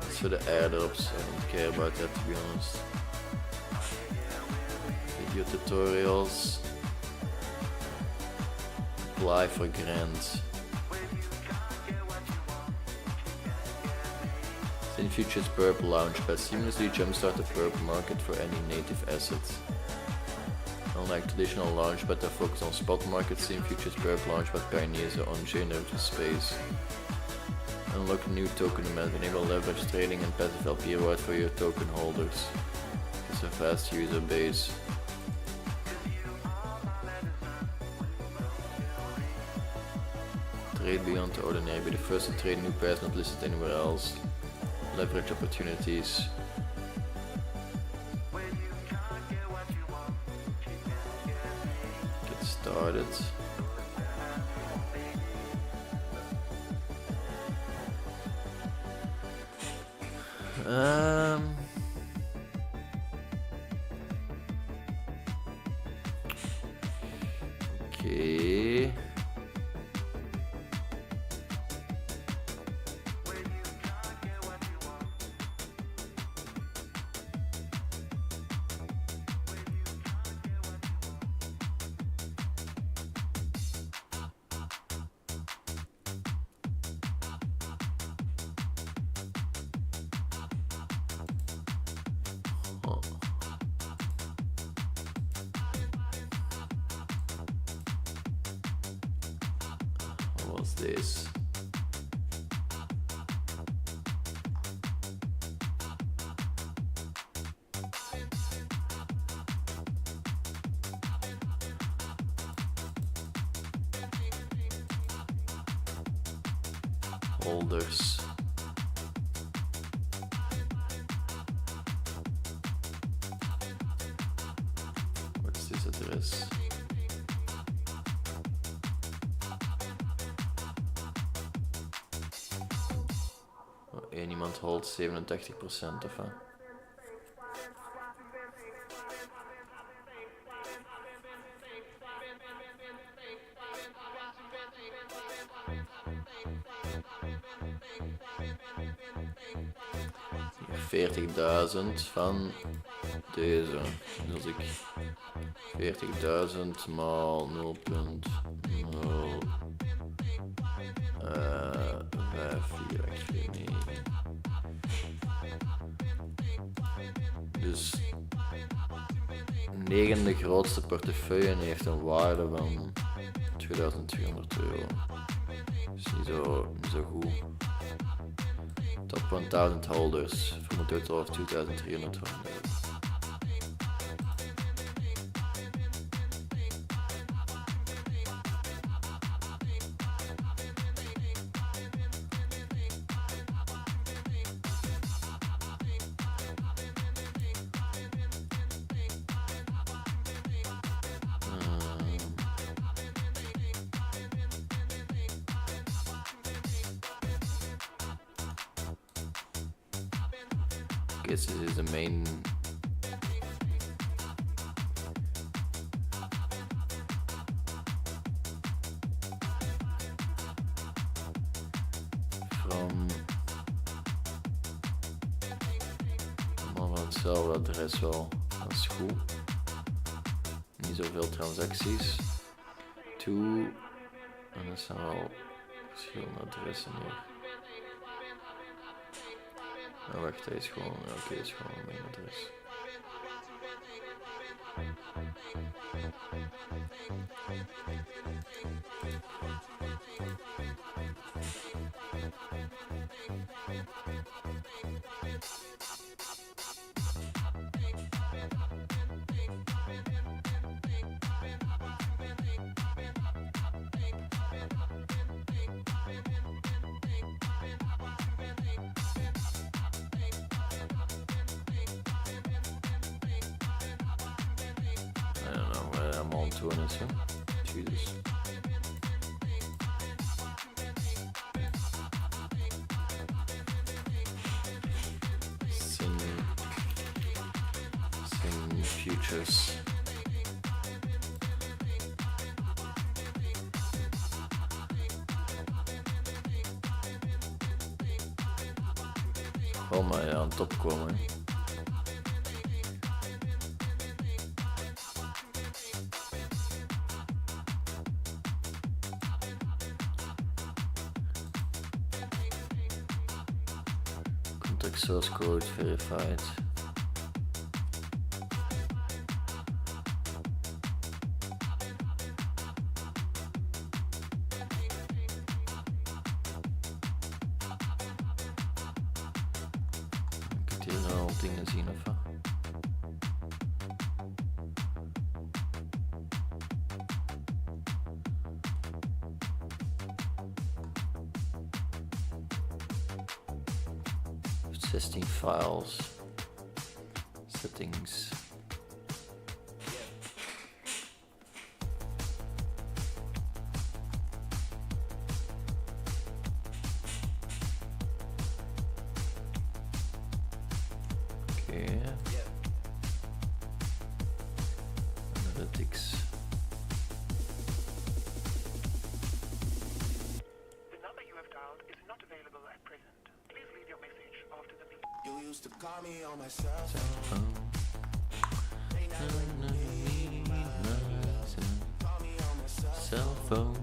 That's for the airdrops. I don't care about that, to be honest. Video tutorials. Apply for grants. Sin Futures Purple Launchpad seamlessly jumpstart the purple market for any native assets. Unlike traditional launchpad that focus on spot markets, Sin Futures Purple Launchpad pioneers the on-chain derivative space. Unlock new token demand, enable leverage trading and passive LP reward for your token holders. It's a vast user base. Trade beyond the ordinary, be the first to trade new pairs not listed anywhere else. Leverage opportunities. Get started. Okay. Oh. Wat was deze? Holders. Wat is dit adres? Oh, één iemand holdt 87% of wat? Hier 40.000 van deze. Dus als ik 40.000 maal 0.0 5489. Dus negende grootste portefeuille en heeft een waarde van 2200 euro. Dus niet zo goed. Top 1000 holders from a total of 2300 euro. This is the main from allemaal van hetzelfde adres wel. Dat is goed. Niet zoveel transacties. En dat zijn wel verschillende adressen hier. Nou wacht, hij is gewoon, oké, het is gewoon mijn adres. Doing it, so Jesus. Sin futures. Gewoon maar aan top komen. Source code verified. Ik hier nou al dingen zien of wat? Files, settings. Okay. Analytics. The number you have dialed is not available at present. Please leave your message after the beep. You used to call me on my cell phone. Cell phone.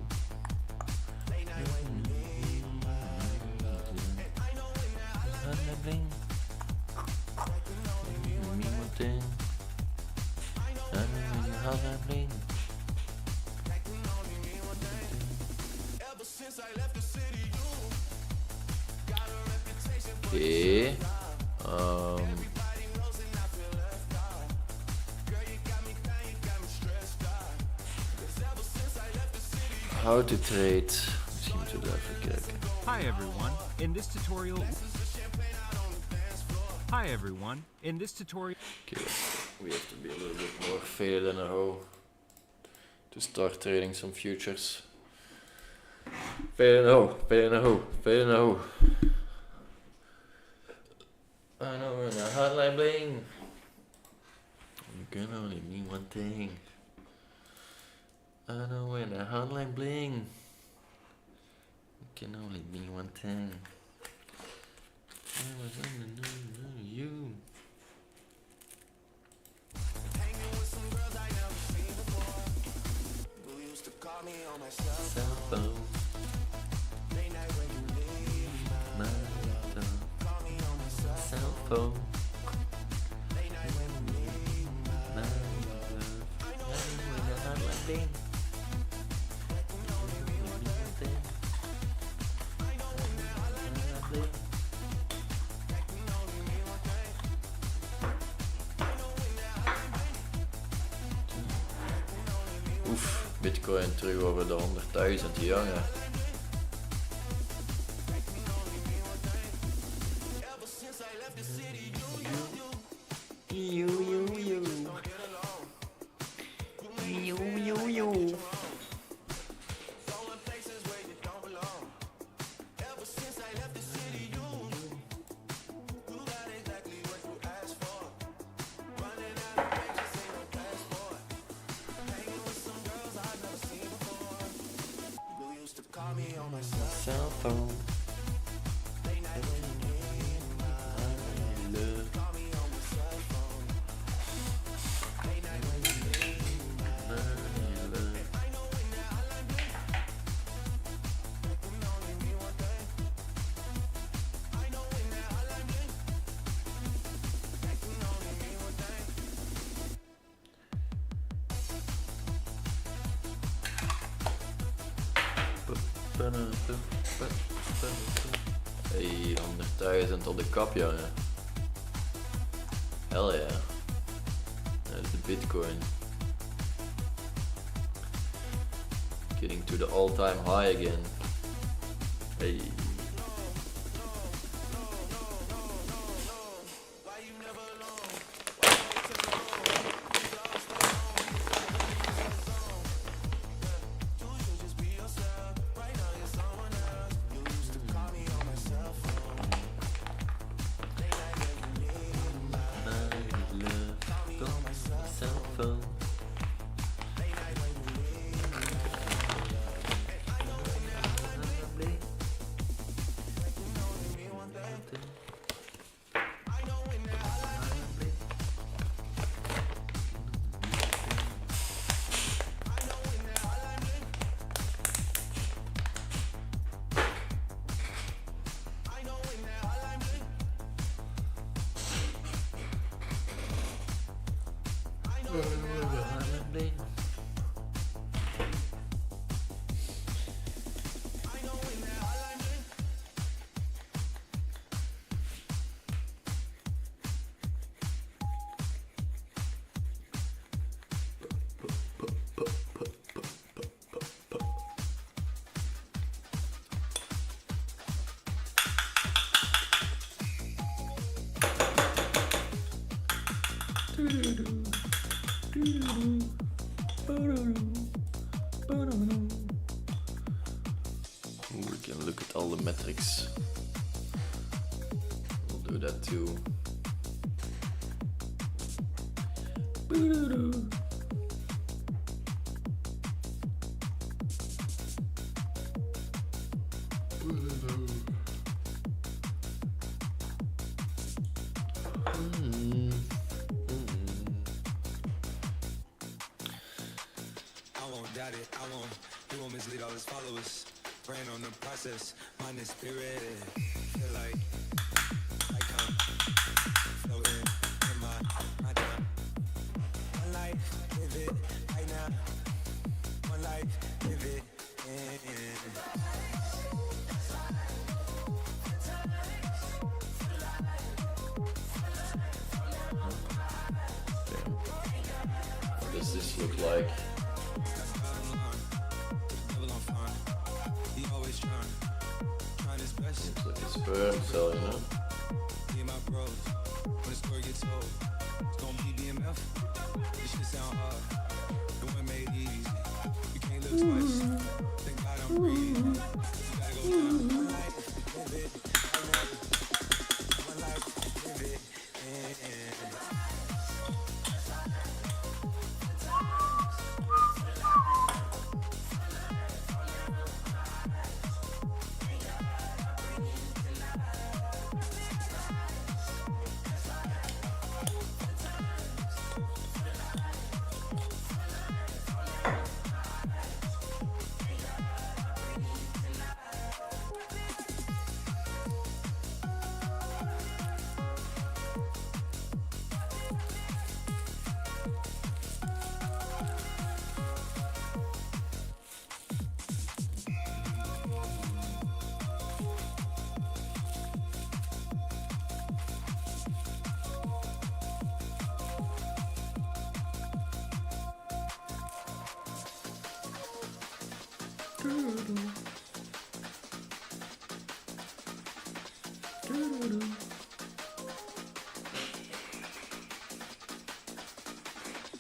thing. I know when your hotline bling. Okay. How to trade. Misschien moeten we even kijken. Hi everyone. In this tutorial. Hi everyone. In this tutorial. Okay, we have to be a little bit more faded in a row to start trading some futures. Fade in a row, fade in a row, fade in a row. I know when a hotline bling. You can only mean one thing. I know when a hotline bling. It can only mean one thing. I was on the you. Hanging with some girls I never seen before. Who used to call me on my cell phone. Late night when you leave my phone. Call me on my cell phone. Late night when you leave my phone. I know when a hotline bling. Oef, Bitcoin terug over de 100.000, jongen. Cell phone. Hey, 100.000 op de kap, jongen. Hell yeah. Dat is de Bitcoin. Getting to the all-time high again. Hey. We can look at all the metrics. We'll do that too. Mind and spirit, feel like I'm floating in my live it right now. One life, live it. What does this look like? Looks like a sperm cell, you know?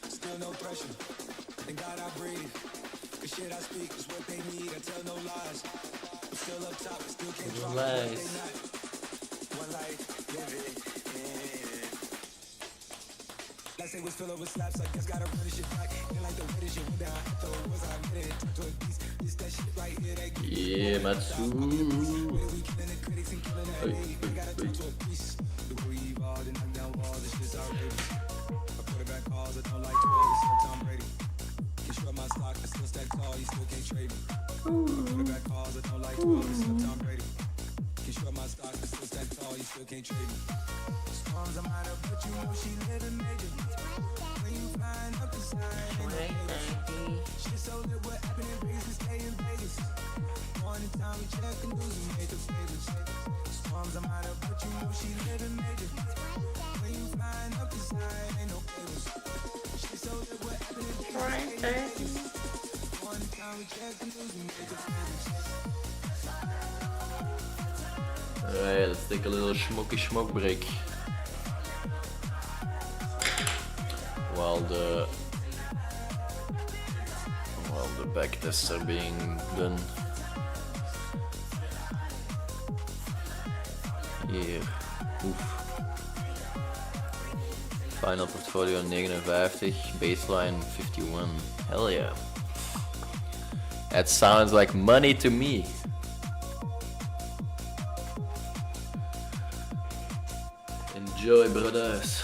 Still no pressure. Thank God I breathe. The shit I speak is what they need. I tell no lies. I'm still up top. I still can't drop what they not. One life, live it. Last day was filled with slaps. I guess gotta run this shit back. Ain't like the way this shit went down. I thought it was I made it. Turned to a beast. This that shit right here. That Yeah, Matsu. we killing the critics and killing the hate. We gotta turn to a beast. The way we evolved and knock down walls. This shit's outrageous. Quarterback calls, I don't like 12, it's still Tom Brady. Can short my stock, I still stack tall, you still can't trade me. Quarterback calls, I don't like 12, it's still Tom Brady. Can short my stock, I still stack tall, you still can't trade me. Storms I'm out of, but you know she living major. When you flying up the side, shit so lit, what happened in Vegas, we stay in Vegas. Morning time, we check and lose, we made the favors. Storms I'm out of, but you know she living major. When you flying up the side, ain't no cables. She so lit, what happened in Vegas. Morning time, we check and lose, we made the favors. Alright, let's take a little smoke break. While the back tests are being done. Hier. Oef. Final portfolio 59, baseline 51. Hell yeah. That sounds like money to me. Enjoy, brothers.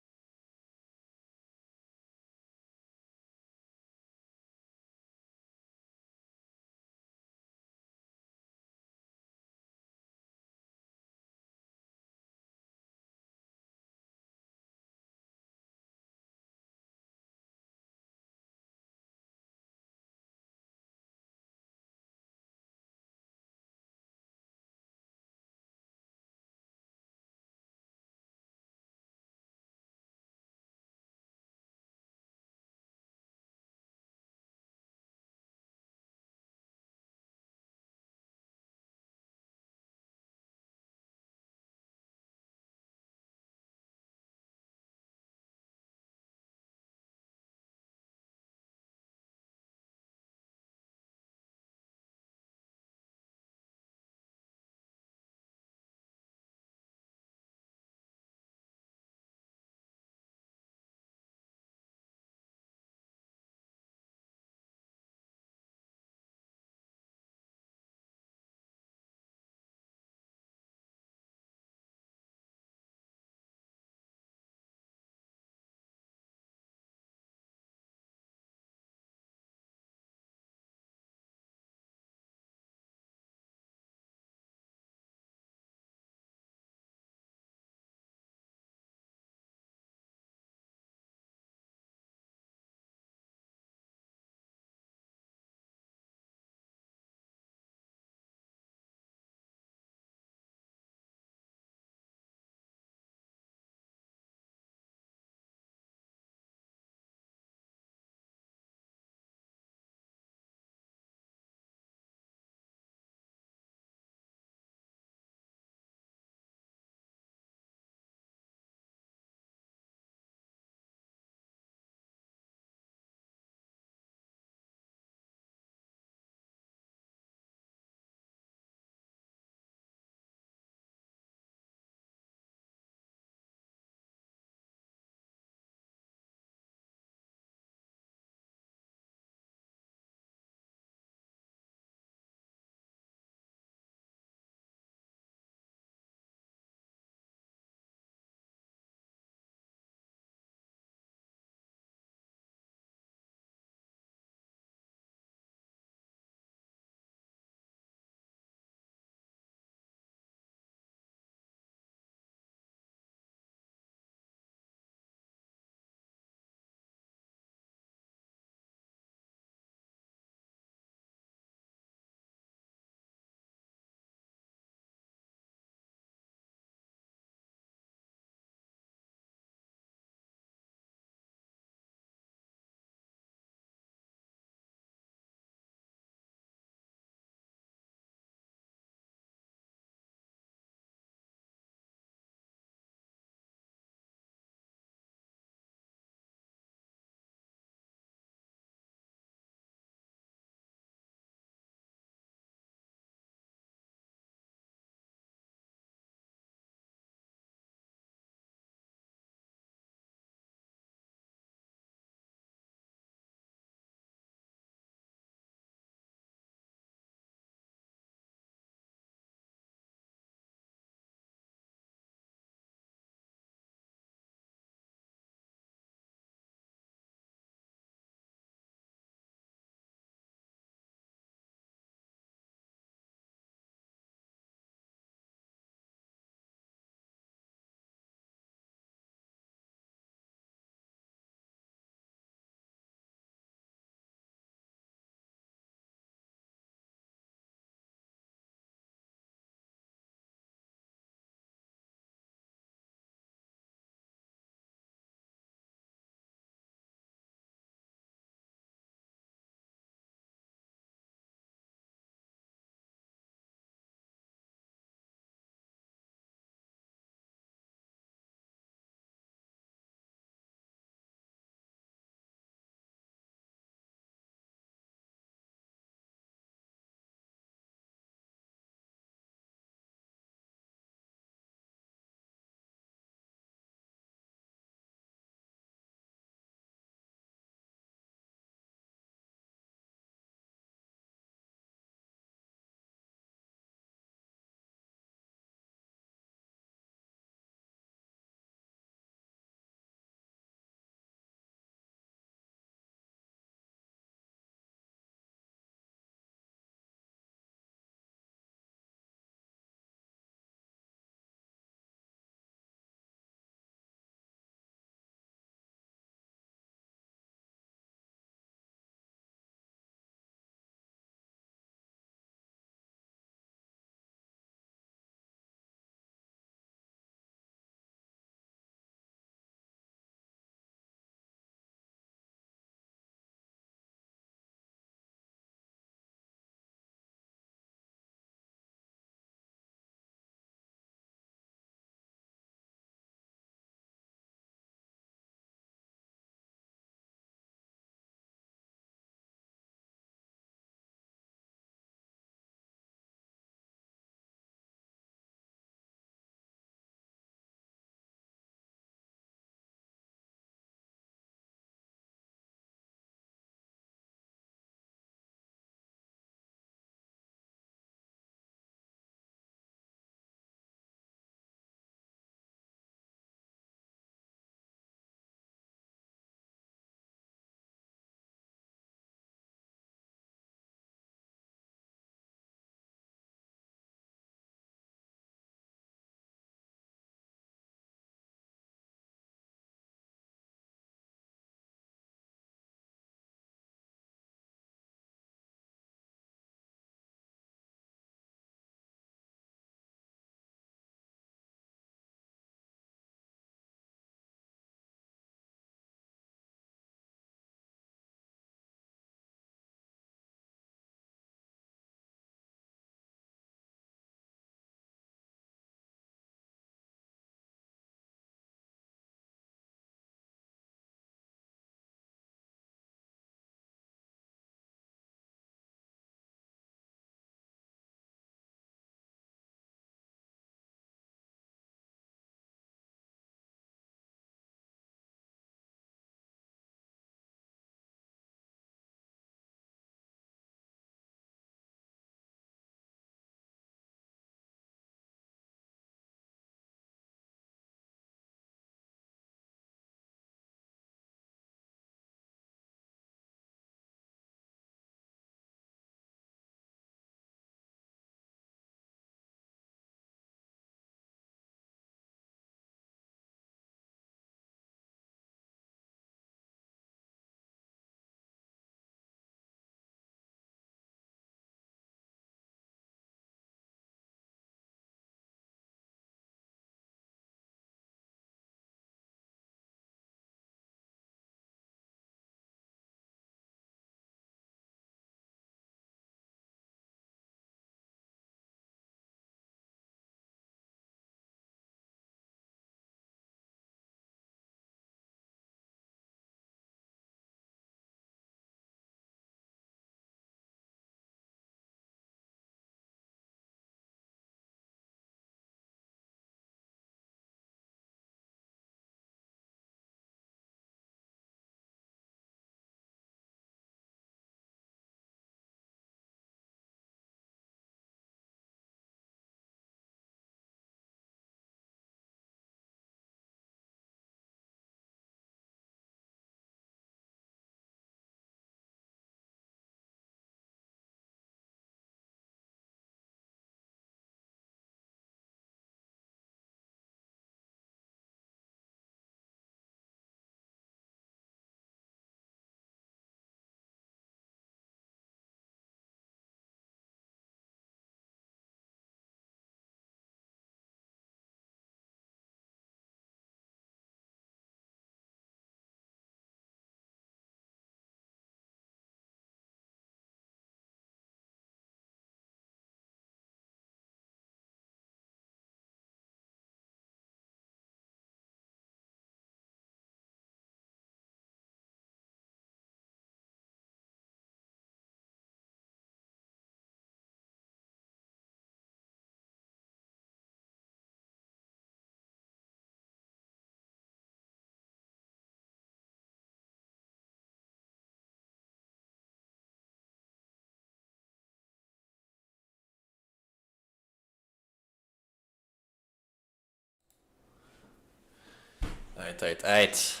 Aight.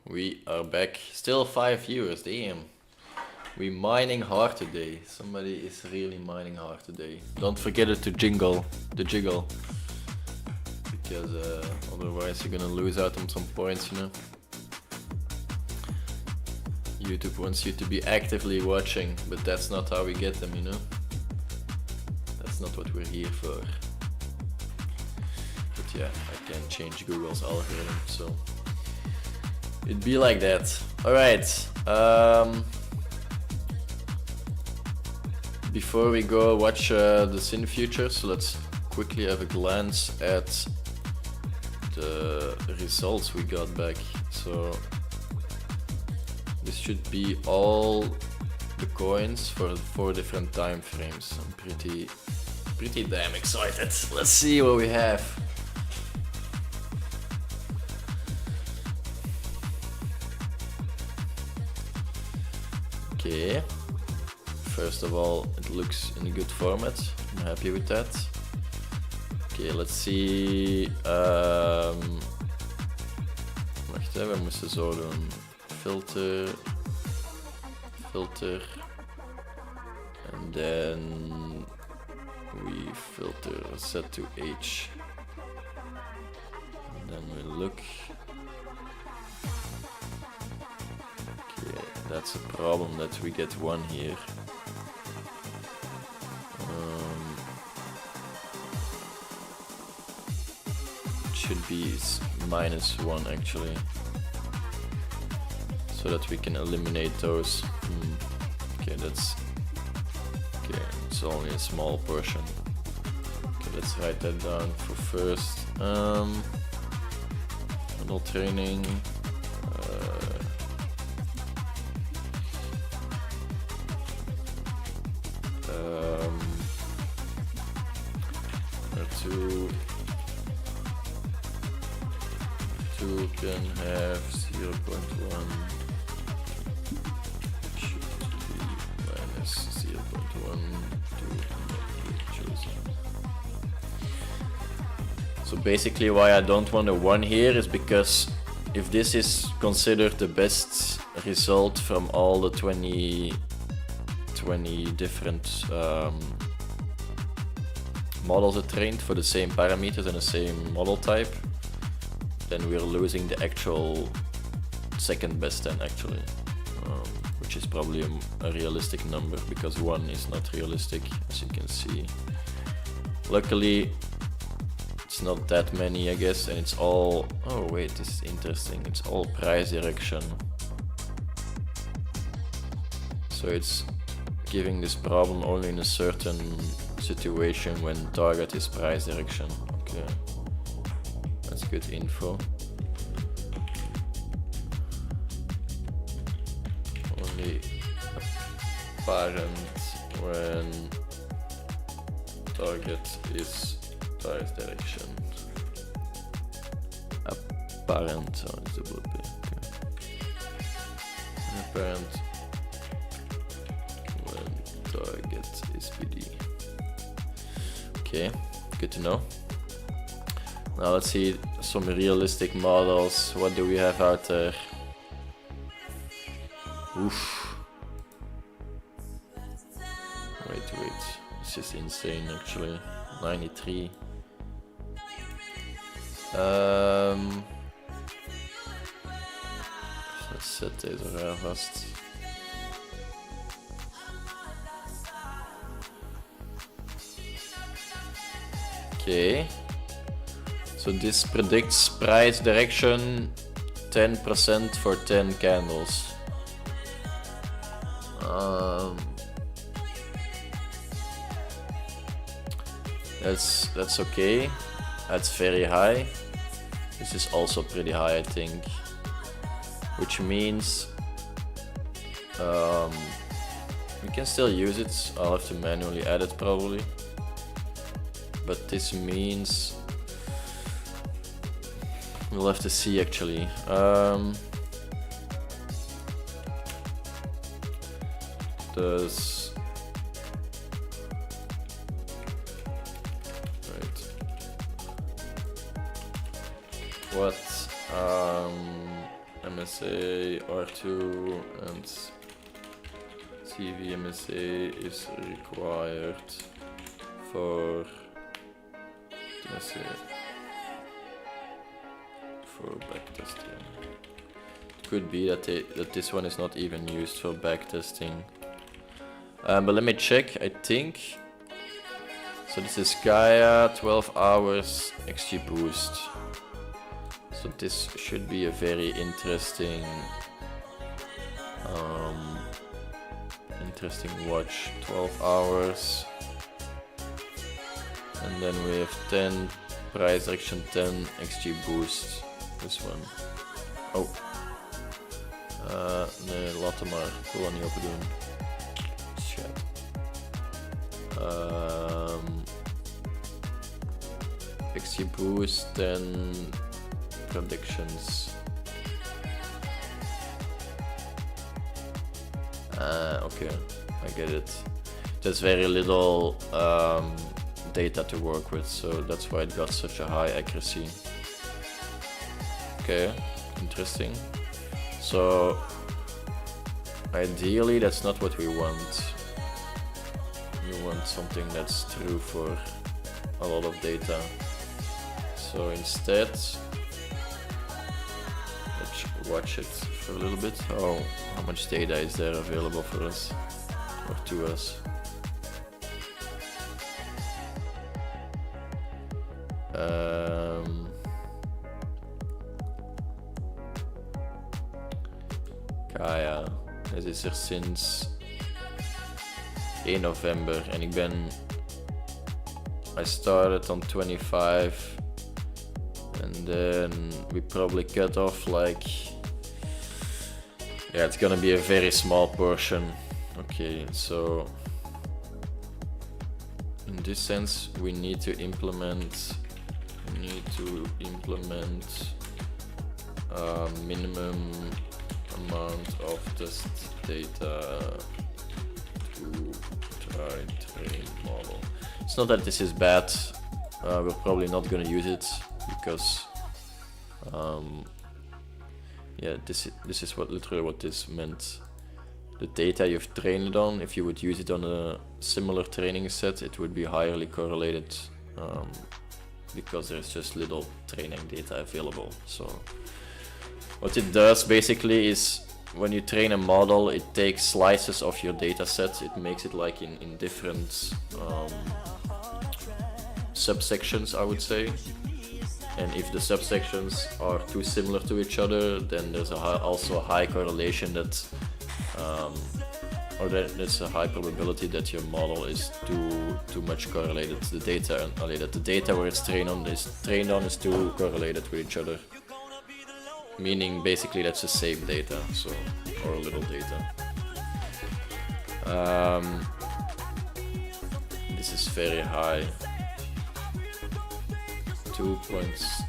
We are back. Still 5 viewers, damn. We mining hard today. Somebody is really mining hard today. Don't forget it to jiggle. Because otherwise you're gonna lose out on some points, you know. YouTube wants you to be actively watching, but that's not how we get them, you know. That's not what we're here for. But yeah, I can't change Google's algorithm, so it'd be like that. Alright. Before we go watch the Sin Future, so let's quickly have a glance at the results we got back. So this should be all the coins for 4 different time frames. I'm pretty damn excited. Let's see what we have. Okay. First of all, it looks in a good format. I'm happy with that. Okay, let's see. Wacht even, we moesten zo doen. Filter, and then we filter set to H. And then we look. Okay, that's a problem that we get 1 here. It should be -1 actually, so that we can eliminate those. Okay, it's only a small portion. Okay, let's write that down for first. Model training. Two can have 0.1. Should be -0.1 to chosen. So basically why I don't want a 1 here is because if this is considered the best result from all the 20 different models are trained for the same parameters and the same model type, then we're losing the actual second best 10 actually, which is probably a realistic number because 1 is not realistic, as you can see. Luckily it's not that many, I guess, and it's all, oh wait, this is interesting, it's all price direction. So it's giving this problem only in a certain situation when target is price direction. Okay, that's good info. Only apparent when target is price direction. Apparent, oh, it's double P. Okay. Apparent when target is PD. Okay, good to know. Now let's see some realistic models. What do we have out there? Oof. Wait. This is insane actually. 93. Let's set deze raar vast. Okay, so this predicts price direction 10% for 10 candles. That's okay. That's very high. This is also pretty high, I think. Which means we can still use it. I'll have to manually add it probably. But this means we'll have to see actually. Does right? What MSA R2 and CV MSA is required for backtesting. It could be that this one is not even used for backtesting. But let me check. I think so. This is Gaia 12 hours XG boost. So this should be a very interesting watch. 12 hours, and then we have 10 price action, 10 XG boost. This one. Oh. Nee, laat hem maar. Ik wil dat niet open doen. Shit. XG boost, 10 predictions. Okay, I get it. There's very little data to work with, so that's why it got such a high accuracy. Okay, interesting. So ideally that's not what we want. We want something that's true for a lot of data. So instead, let's watch it for a little bit. How much data is there available for us or to us? Gaia, het is er sinds 1 november en I started on 25 and then we probably cut off like, yeah, it's gonna be a very small portion. Okay, so in this sense we need to implement a minimum amount of test data to try train model. It's not that this is bad, we're probably not gonna use it because yeah, this is literally what this meant. The data you've trained it on, if you would use it on a similar training set, it would be highly correlated because there's just little training data available. So what it does basically is when you train a model, it takes slices of your data set, it makes it like in different subsections, I would say. And if the subsections are too similar to each other, then there's also a high correlation that, or there's a high probability that your model is too much correlated to the data, and that the data where it's trained on is too correlated with each other. Meaning basically that's the same data, so, or little data. This is very high. 2 points.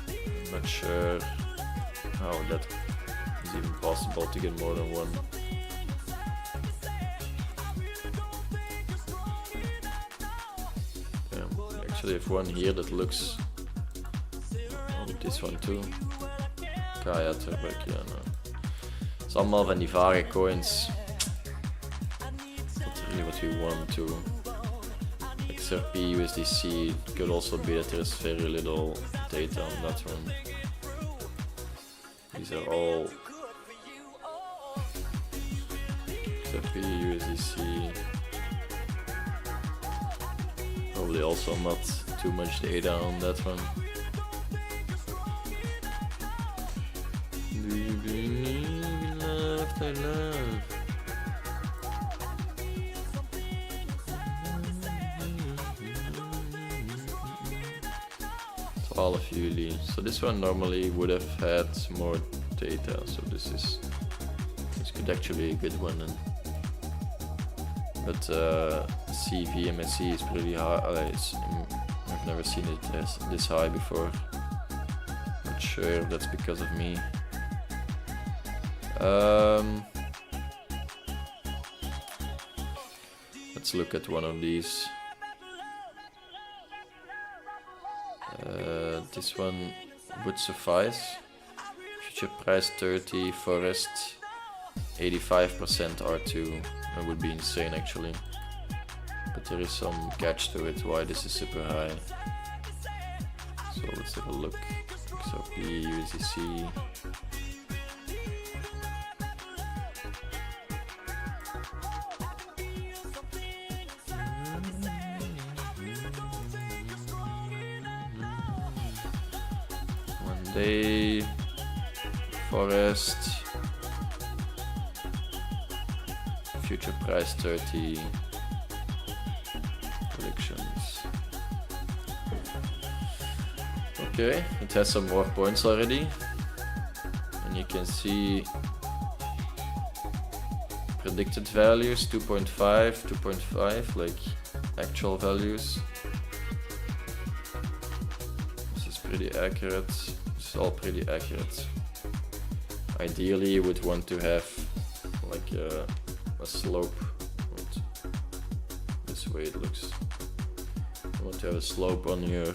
I'm not sure how that is even possible to get more than one. Yeah, actually I have one here that looks, oh, this one too. Gaia terug, ja, no. Het is allemaal van die vage coins. Not really what we want to. XRP, USDC, it could also be that there's very little data on that one. These are all XRP, USDC. Probably also not too much data on that one. Do you believe in love after love? All of Juli. So this one normally would have had more data, so this could actually be a good one. But CV MSC is pretty high. I've never seen it this high before. Not sure if that's because of me. Let's look at one of these. This one would suffice. Future price 30, forest 85% R2. That would be insane actually. But there is some catch to it, why this is super high. So let's have a look. XRP, USDC. One day, forest, future price 30, predictions. Okay, it has some more points already, and you can see predicted values 2.5, 2.5, like actual values. This is pretty accurate. It's all pretty accurate. Ideally, you would want to have like a slope. This way it looks. You want to have a slope on your,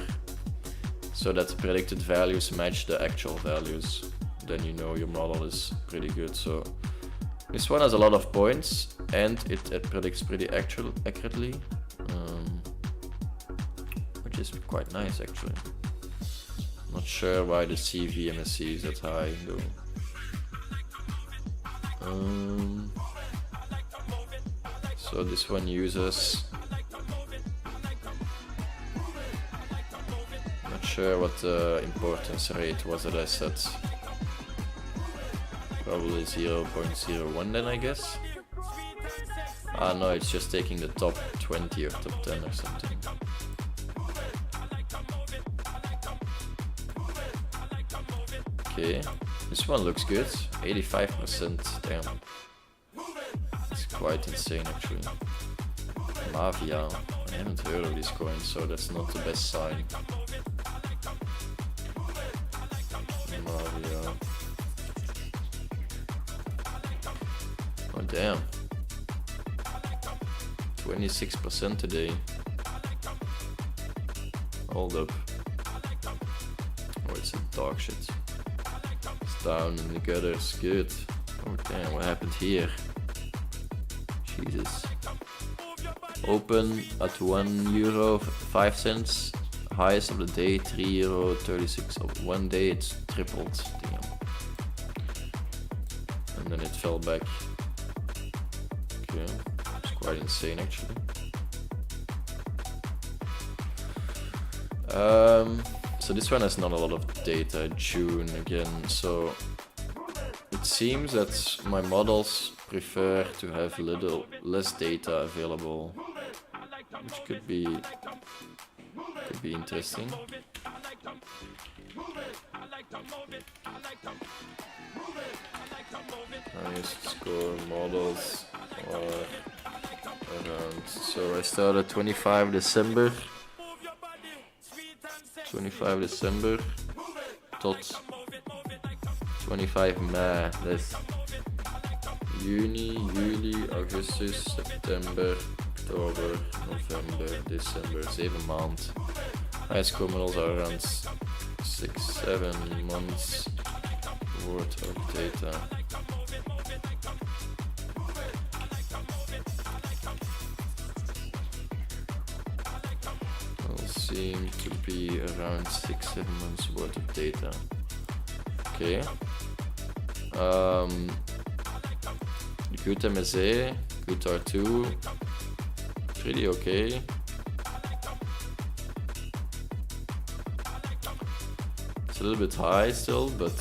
so that the predicted values match the actual values. Then you know your model is pretty good. So this one has a lot of points, and it predicts pretty accurately, which is quite nice actually. Not sure why the CVMSC is that high though. So this one uses, not sure what the importance rate was that I set. Probably 0.01 then I guess. Ah no, it's just taking the top 20 or top 10 or something. Okay, this one looks good. 85%, damn. It's quite insane actually. Mavia, I haven't heard of this coin, so that's not the best sign. Mavia. Oh damn. 26% today. Hold up. Oh, it's a dog shit. It's down in the gutters. Good. Oh damn, what happened here? Jesus. Open at €1.05. Highest of the day, €3.36. Of 1 day it's tripled. Damn. And then it fell back. Okay. It's quite insane actually. So this one has not a lot of data. June again. So it seems that my models prefer to have less data available, which could be interesting. Highest score models are around. So I started 25 December. 25 December tot 25 mei. That's Juni, Juli, Augustus, September, Oktober, November, December. 7 maanden. High score models are around 6-7 months worth of data. Seem to be around 6-7 months worth of data. Okay. Good MSA, good R2, pretty okay. It's a little bit high still, but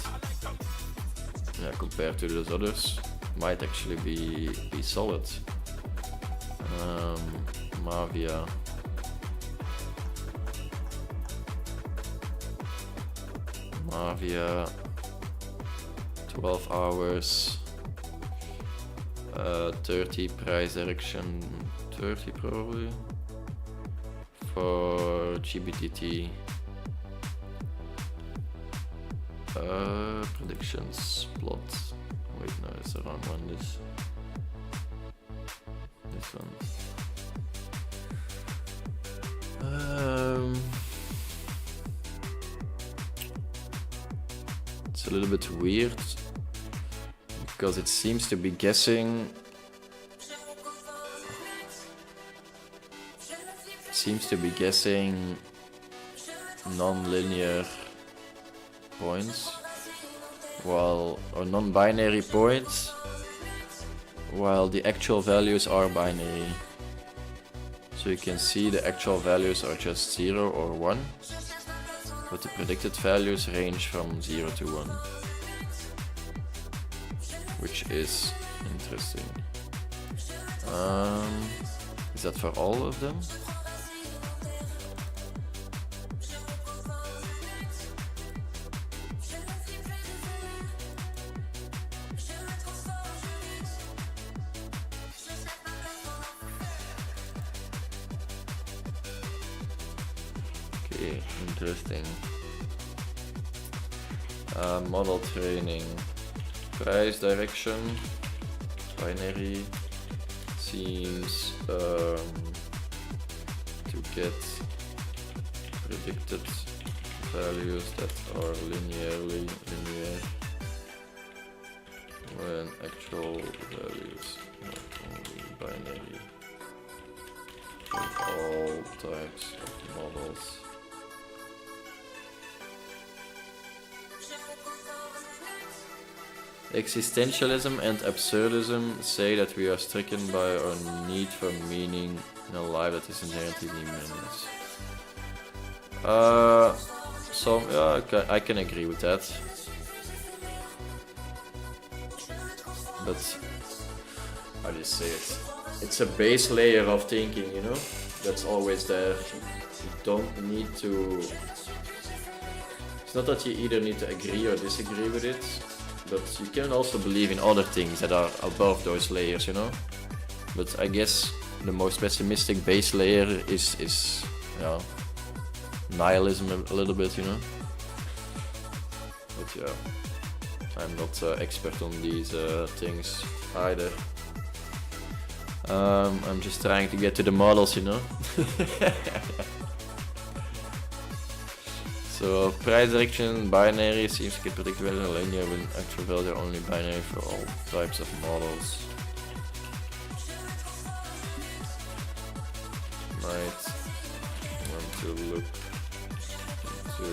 yeah, compared to those others, might actually be solid. Mavia. Mavia, 12 hours, 30 price direction, 30 probably, for GBTT. Predictions, plot, wait no, it's the wrong one, this one. little bit weird because it seems to be guessing. Non-linear points, or non-binary points, while the actual values are binary. So you can see the actual values are just 0 or 1, but the predicted values range from 0 to 1, which is interesting. Is that for all of them? Okay, interesting. Model training. Price direction. Binary. Seems to get predicted values that are linear when actual values are only binary for all types of models. Existentialism and absurdism say that we are stricken by our need for meaning in a life that is inherently meaningless. I can agree with that. But how do you say it? It's a base layer of thinking, you know? That's always there. You don't need to... It's not that you either need to agree or disagree with it, but you can also believe in other things that are above those layers, you know? But I guess the most pessimistic base layer is nihilism a little bit, you know? But yeah, I'm not expert on these things either. I'm just trying to get to the models, you know? So price direction, binary seems to get predicted and linear when actual values are only binary for all types of models. Might want to look into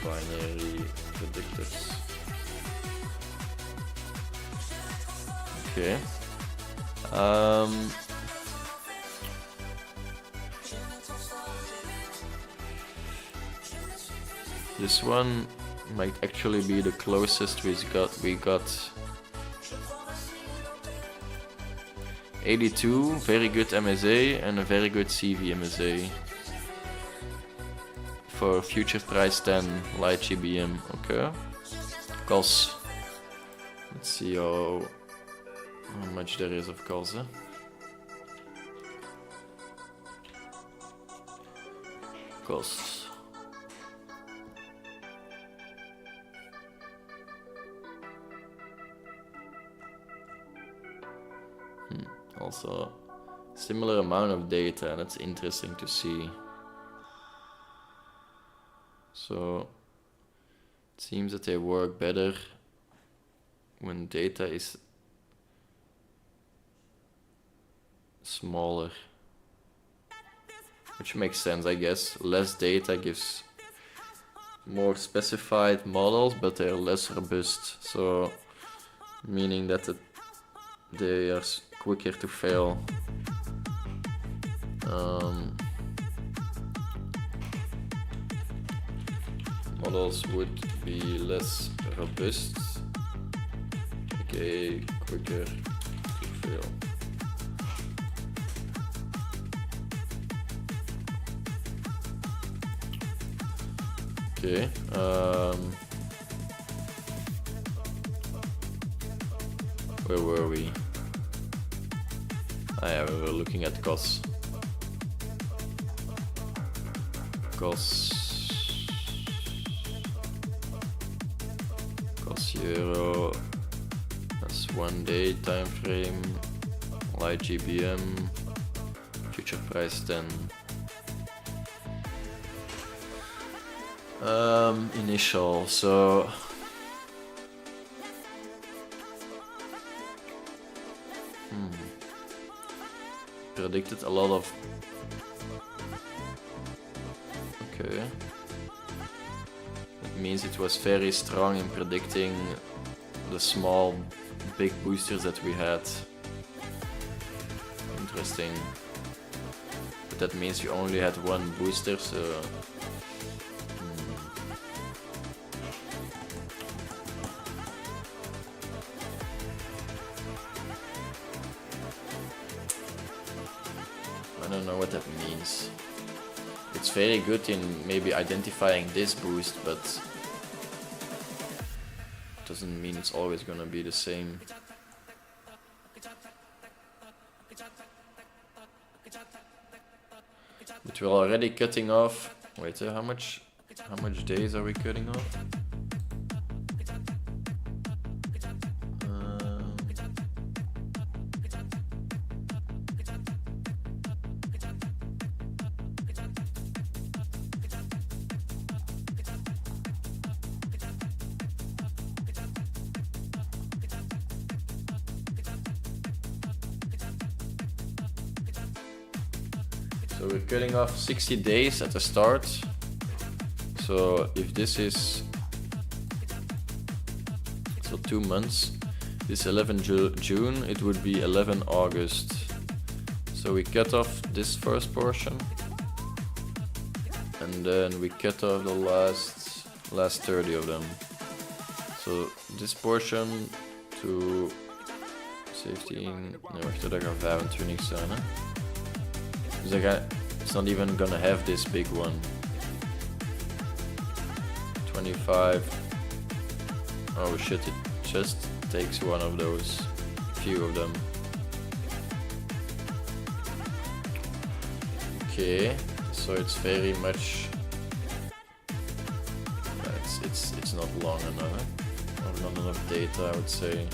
binary predictors. Okay. This one might actually be the closest we got 82, very good MSA and a very good CV MSA for future price 10 light GBM. Okay, costs. Let's see how much there is of course. Costs. Also, similar amount of data, that's interesting to see. So, it seems that they work better when data is smaller. Which makes sense, I guess. Less data gives more specified models, but they're less robust. So, meaning that they are quicker to fail. Models would be less robust, okay, quicker to fail. Okay. Where were we? Yeah, we were looking at costs. Cost euro. That's 1 day time frame. Light GBM. Future price 10. Initial. So predicted a lot of... Okay. It means it was very strong in predicting the small, big boosters that we had. Interesting. But that means you only had one booster, so... I don't know what that means. It's very good in maybe identifying this boost, but doesn't mean it's always gonna be the same. But we're already cutting off. Wait, how much days are we cutting off? So we're cutting off 60 days at the start. So if this is 2 months, this 11 June, it would be 11 August. So we cut off this first portion, and then we cut off the last 30 of them. So this portion to 17, nee wacht, dat gaat 25 zijn, hè. Dus it's not even gonna have this big one. 25. Oh shit, it just takes one of those, few of them. Okay, so it's very much it's not long enough, or not enough data, I would say.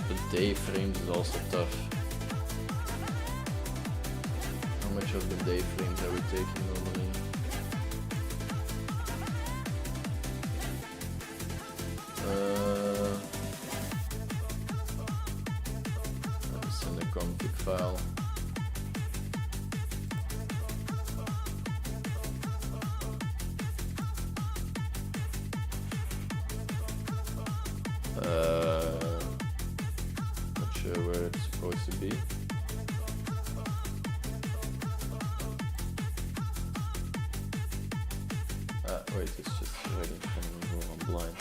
The day frames is also tough. How much of the day frames are we taking normally? Let's send a config file. Not sure where it's supposed to be. Wait, it's just right in front of me, I'm blind.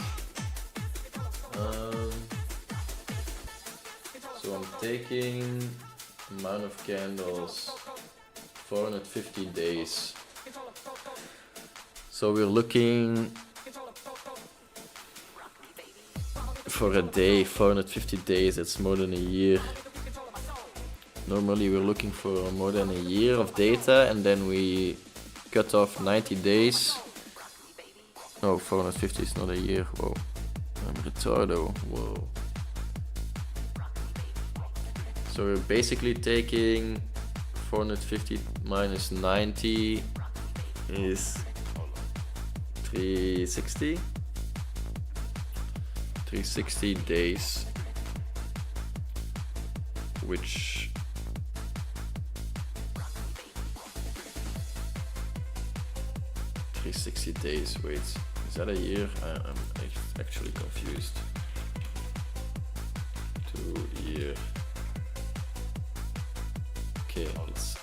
So I'm taking amount of candles, 450 days. So we're looking for a day, 450 days, that's more than a year. Normally we're looking for more than a year of data, and then we cut off 90 days. No, 450 is not a year. Whoa, I'm retardo. Whoa. So we're basically taking 450 minus 90 is 360. 360 days, which days, wait, is that a year? I'm actually confused. 2 year. Okay, it's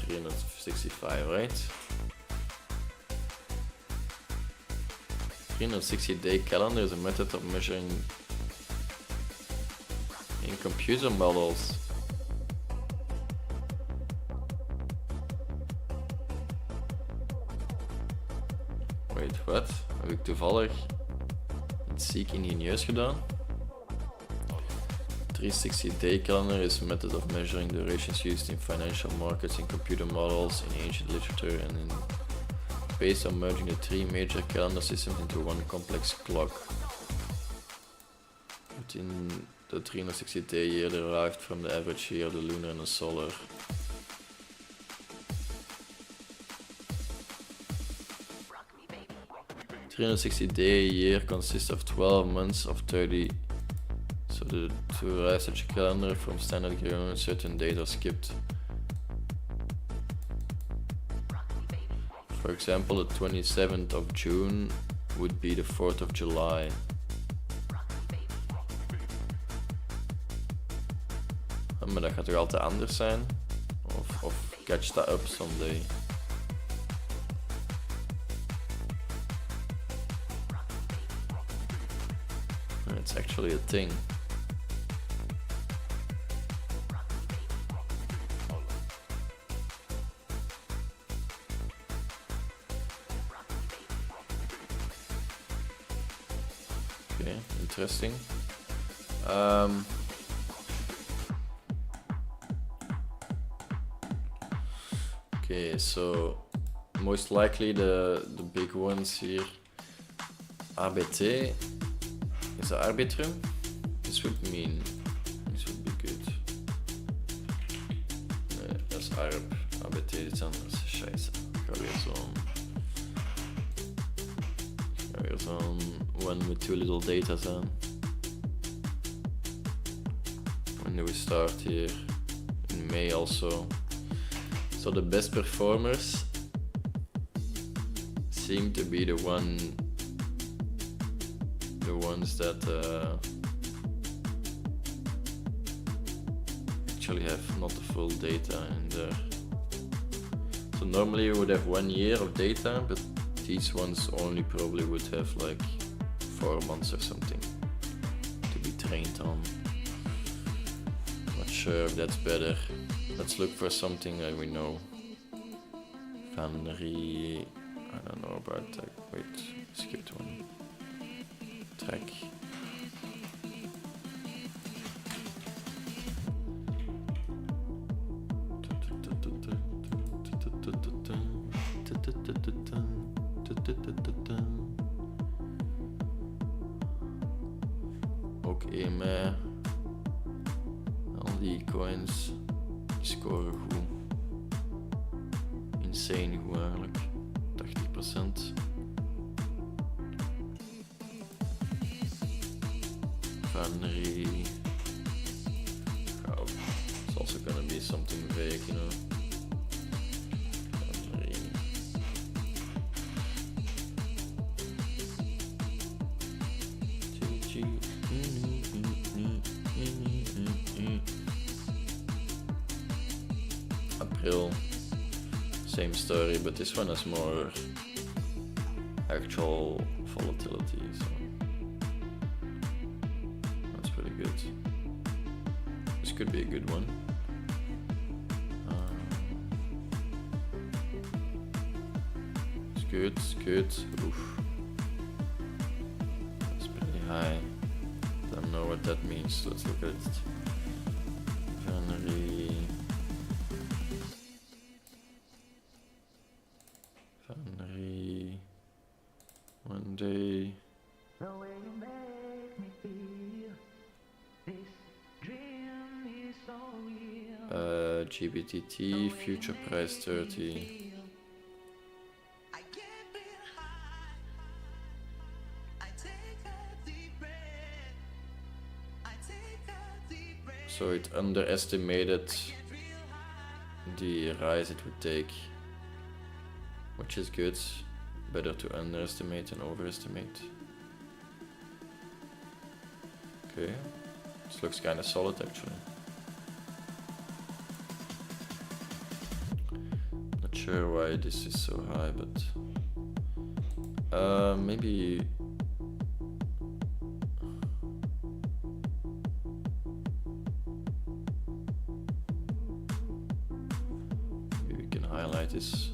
365, right? 360-day calendar is a method of measuring in computer models. Wait, what? Heb ik toevallig iets ziek ingenieus gedaan? 360-day calendar is a method of measuring durations used in financial markets, in computer models, in ancient literature, and in based on merging the 3 major calendar systems into one complex clock. Within the 360-day year derived from the average year of the lunar and the solar. The 360-day year consists of 12 months of 30 So to write such a calendar from standard Gregorian, certain dates are skipped. For example, the 27th of June would be the 4th of July. Maar dat gaat toch altijd anders zijn? Of catch that up someday? It's actually a thing. Okay, interesting. Okay, so most likely the big ones here. ABT. Is that arbitrum? This would be good. Nee, dat is ARB. ABT is iets anders. Scheisse. Ik ga weer zo'n one with too little data zijn. When do we start here? In May also. So the best performers seem to be the ones that actually have not the full data in there. So normally you would have 1 year of data, but these ones only probably would have like 4 months or something to be trained on. Not sure if that's better. Let's look for something that we know. Vanry, I don't know about that. Wait, skipped one. Track. Ook EMA. Al die coins scoren goed. Insane goed eigenlijk. 80%. Vanry. Oh, it's also gonna be something vague, you know. Vanry. April. Same story, but this one has more actual volatility, so that's pretty good. This could be a good one. It's good. Oof. That's pretty high. Don't know what that means. Let's look at it. January. One day. GBTT future price 30. So it underestimated the rise it would take, which is good. Better to underestimate than overestimate. Okay, this looks kind of solid actually. Not sure why this is so high, but maybe we can highlight this.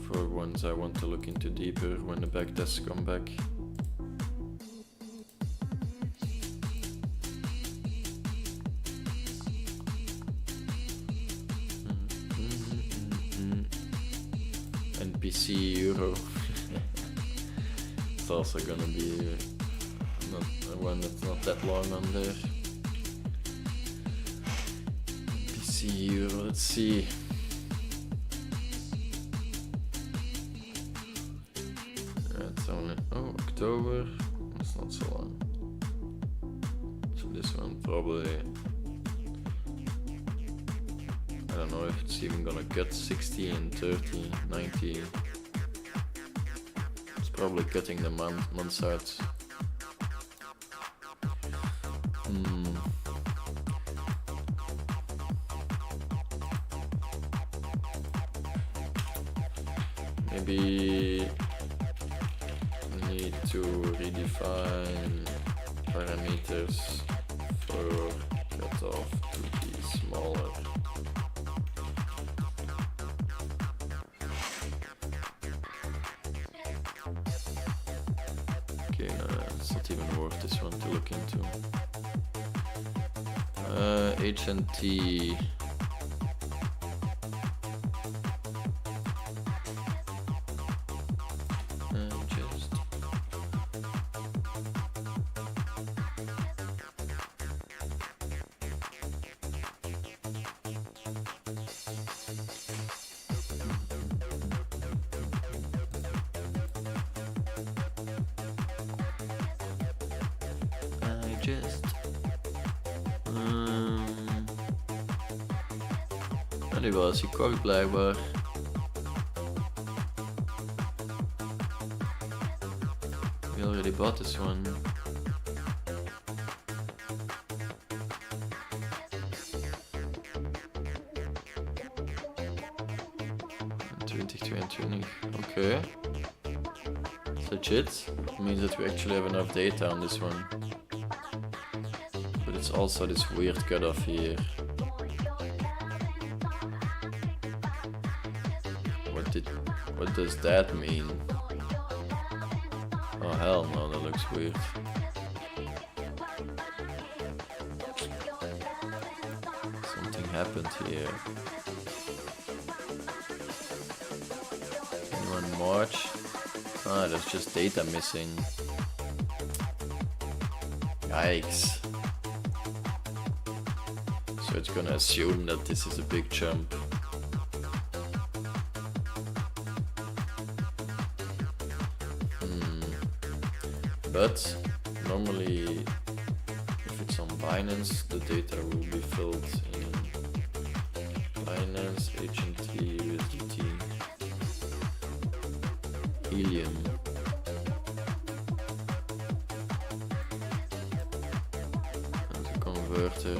For ones I want to look into deeper when the backtests come back. NPC Euro. It's also gonna be not one that's not that long on there. NPC Euro, let's see. It's only October. it's not so long. So this one probably, I don't know if it's even gonna cut 60 and 30, 90. It's probably cutting the months out. Maybe we need to redefine parameters for cutoff to be smaller. Okay, no, it's not even worth this one to look into. HNT. Die was gekocht blijkbaar. We already bought this one. In 2022. Okay. It's legit. It means that we actually have enough data on this one. But it's also this weird cutoff here. What does that mean? Oh hell no, that looks weird. Something happened here. 21 March. Ah, there's just data missing. Yikes. So it's gonna assume that this is a big jump. But normally, if it's on Binance, the data will be filled in Binance, HNT, USDT, Helium. And the converter.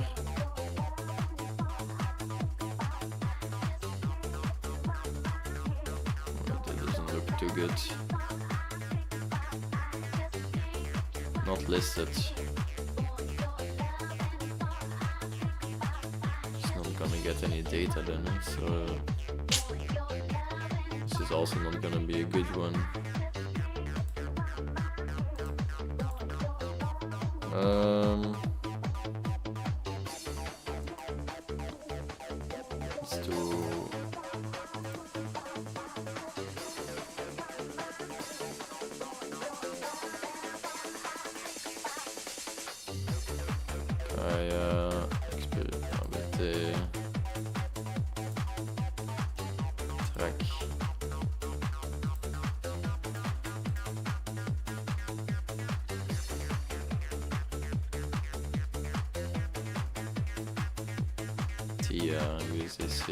Oh, that doesn't look too good. Not listed. It's not gonna get any data then, so this is also not gonna be a good one. Let's do track. Tia, USDC.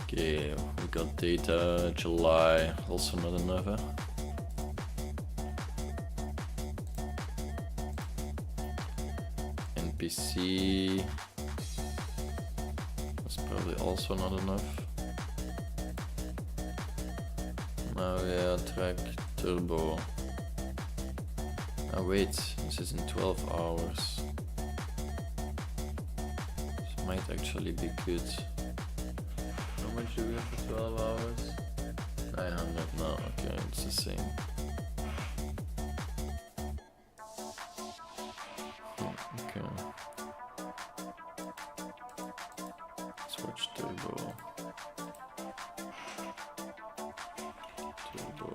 Okay, we got data, July, also not enough. Eh? NPC, that's probably also not enough. Now yeah, track, turbo. Oh wait, this is in 12 hours. This might actually be good. How much do we have for 12 hours? 900 now, okay, it's the same. Okay. Switch turbo. Turbo.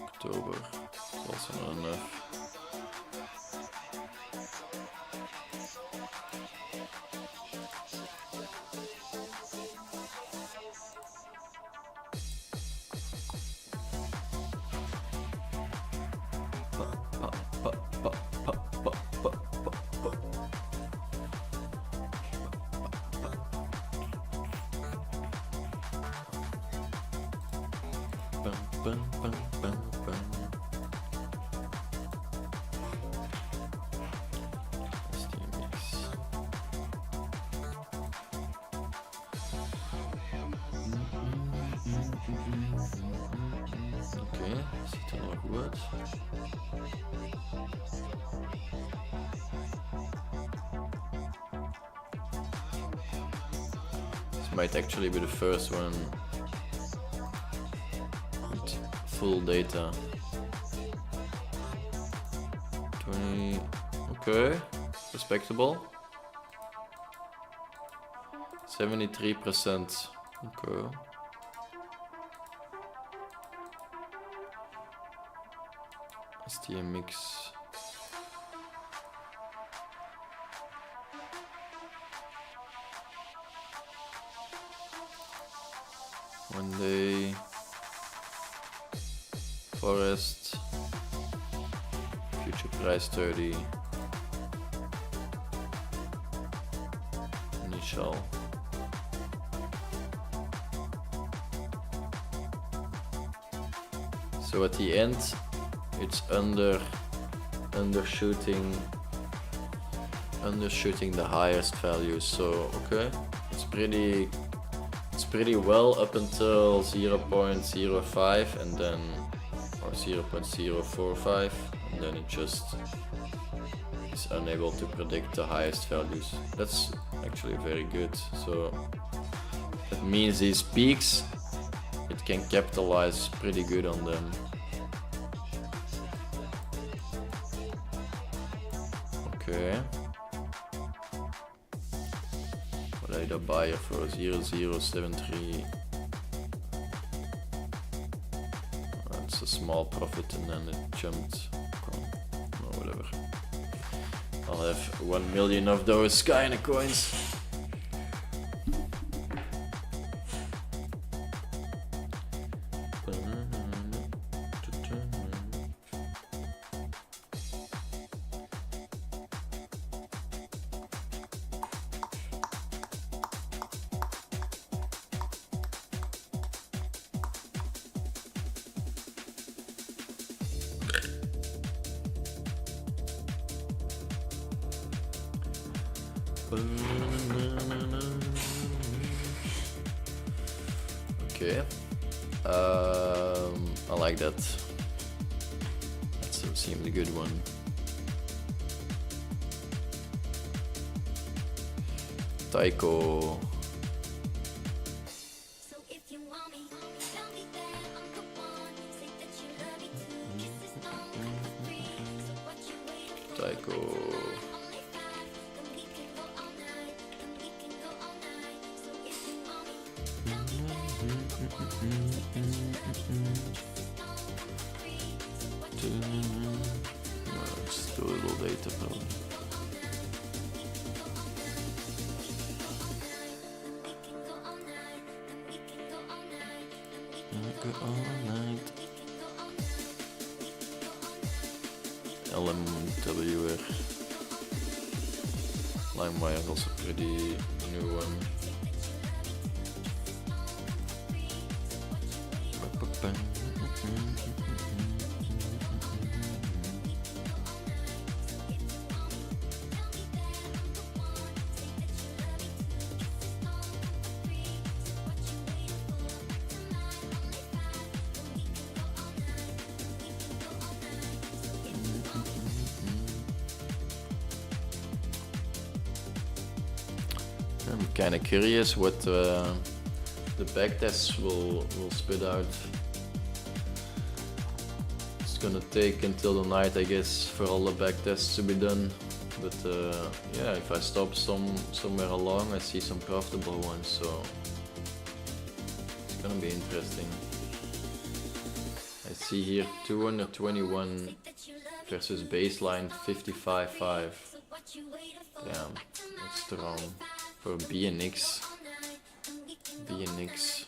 October, it's also not enough. Okay, ziet er nog goed uit. This might actually be the first one with full data. 20, okay, respectable. 73%, okay. STMX. One day. Forest. Future price 30. Initial. So at the end, it's undershooting the highest values. So okay, it's pretty well up until 0.05 and then or 0.045, and then it just is unable to predict the highest values. That's actually very good. So that means these peaks, it can capitalize pretty good on them. Okay. What I buy it for 0073. It's a small profit and then it jumped. Oh, whatever. I'll have 1 million of those kind of coins. Okay, I like that. That seemed a good one. Taiko. Psycho. Just do a little data probably. Go all night. LMWR. LimeWire is also pretty new one. I'm kind of curious what the backtests will spit out. It's gonna take until the night, I guess, for all the backtests to be done. But yeah, if I stop somewhere along, I see some profitable ones, so it's gonna be interesting. I see here 221 versus baseline 55.5. Damn, that's strong. For BNX. BNX.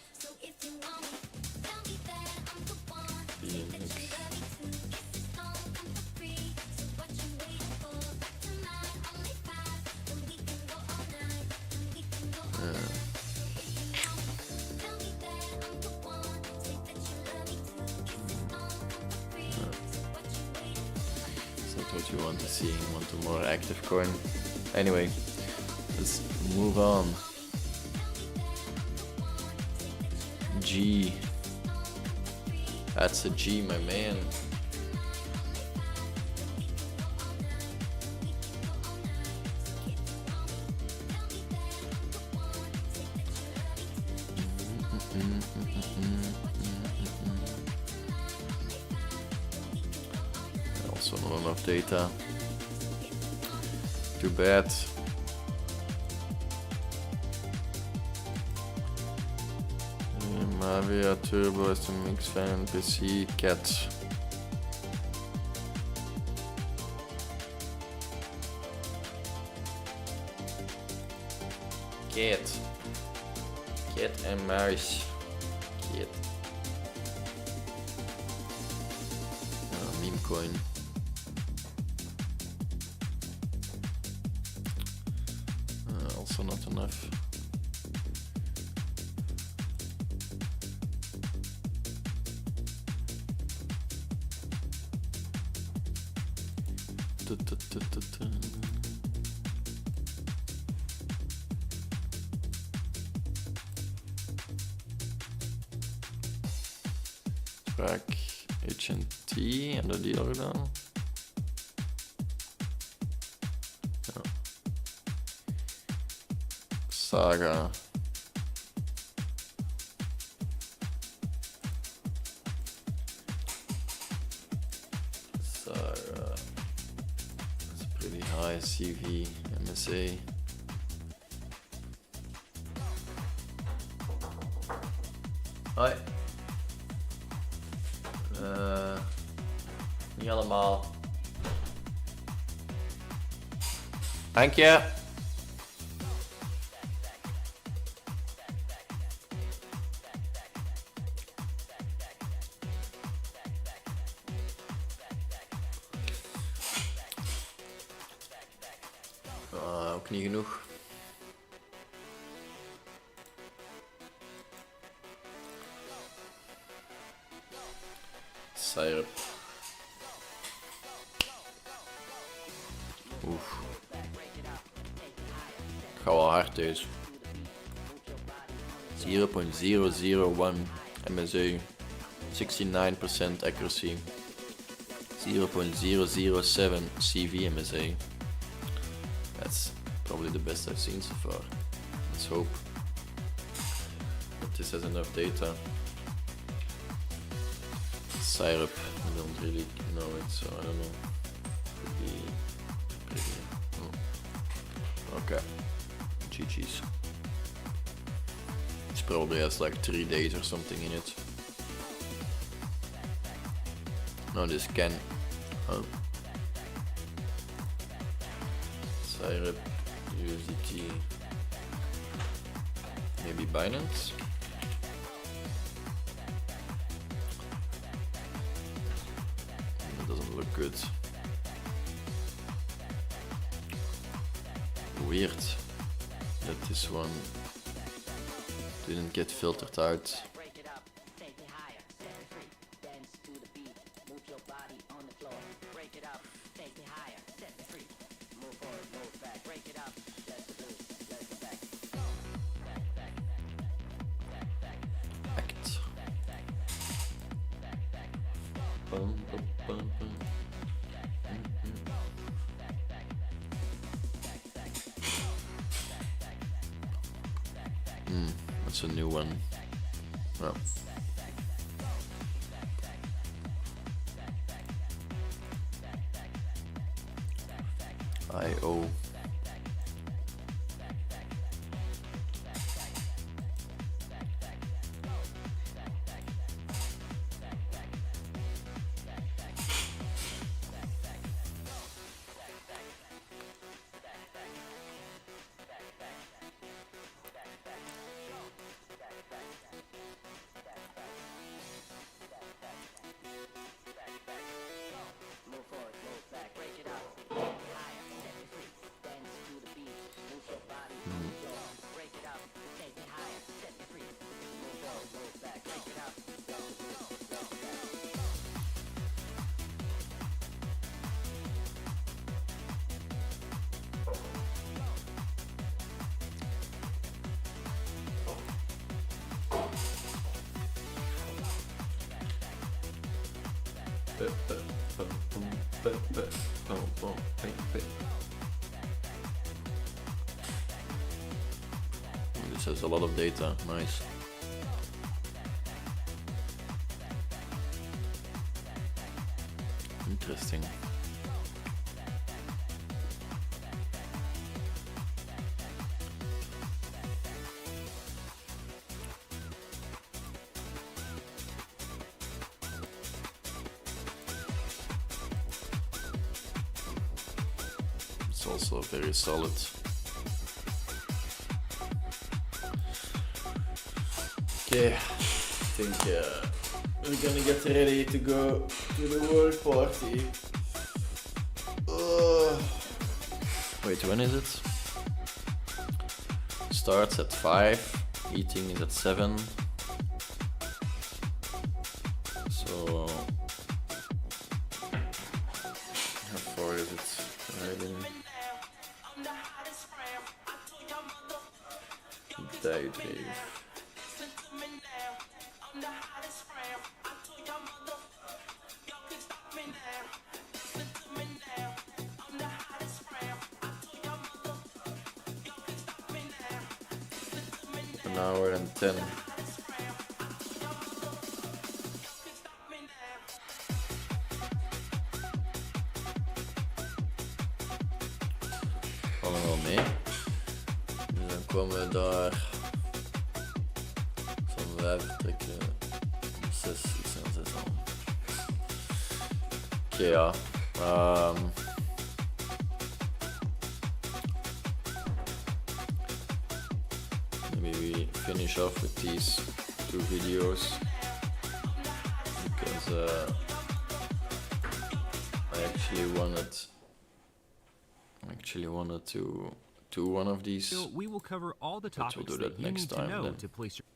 That's not what you want to see. You want a more active coin. Anyway, let's move on. G. That's a G, my man. Also not enough data. Too bad. Mavia Turbo is the mix fan PC cat. Cat and mouse. Cat. Meme coin. Also not enough. Track HNT en de deal gedaan. Ja. Saga. Saga. That's a pretty high CV MSA. Hoi. Niet allemaal. Dank je. Ook niet genoeg. Syrup. Oef. Ga wel hard deze. 0.001 MSA. 69% accuracy. 0.007 CV MSA. That's probably the best I've seen so far. Let's hope that this has enough data. Syrup, I don't really know it, so I don't know. Could be Okay. GG's. It probably has like 3 days or something in it. No, this can. Oh. Syrup, USDT. Maybe Binance. It doesn't look good. Weird that this one didn't get filtered out. Act. Bum, bum, bum, bum. That's a new one. Oh. IO. This has a lot of data, nice. Interesting. It's also very solid. Okay, I think we're gonna get ready to go to the world party. Wait, when is it? Starts at 5, eating is at 7. So, how far is it riding? Daydream. An hour and 10. Allemaal mee. Dus dan komen we daar van 5 vertrekken. 6, iets aan 6 al. Oké, ja. Maybe we finish off with these 2 videos because I actually wanted to do one of these. We will cover all the topics we'll do that you next need to time know then. to place your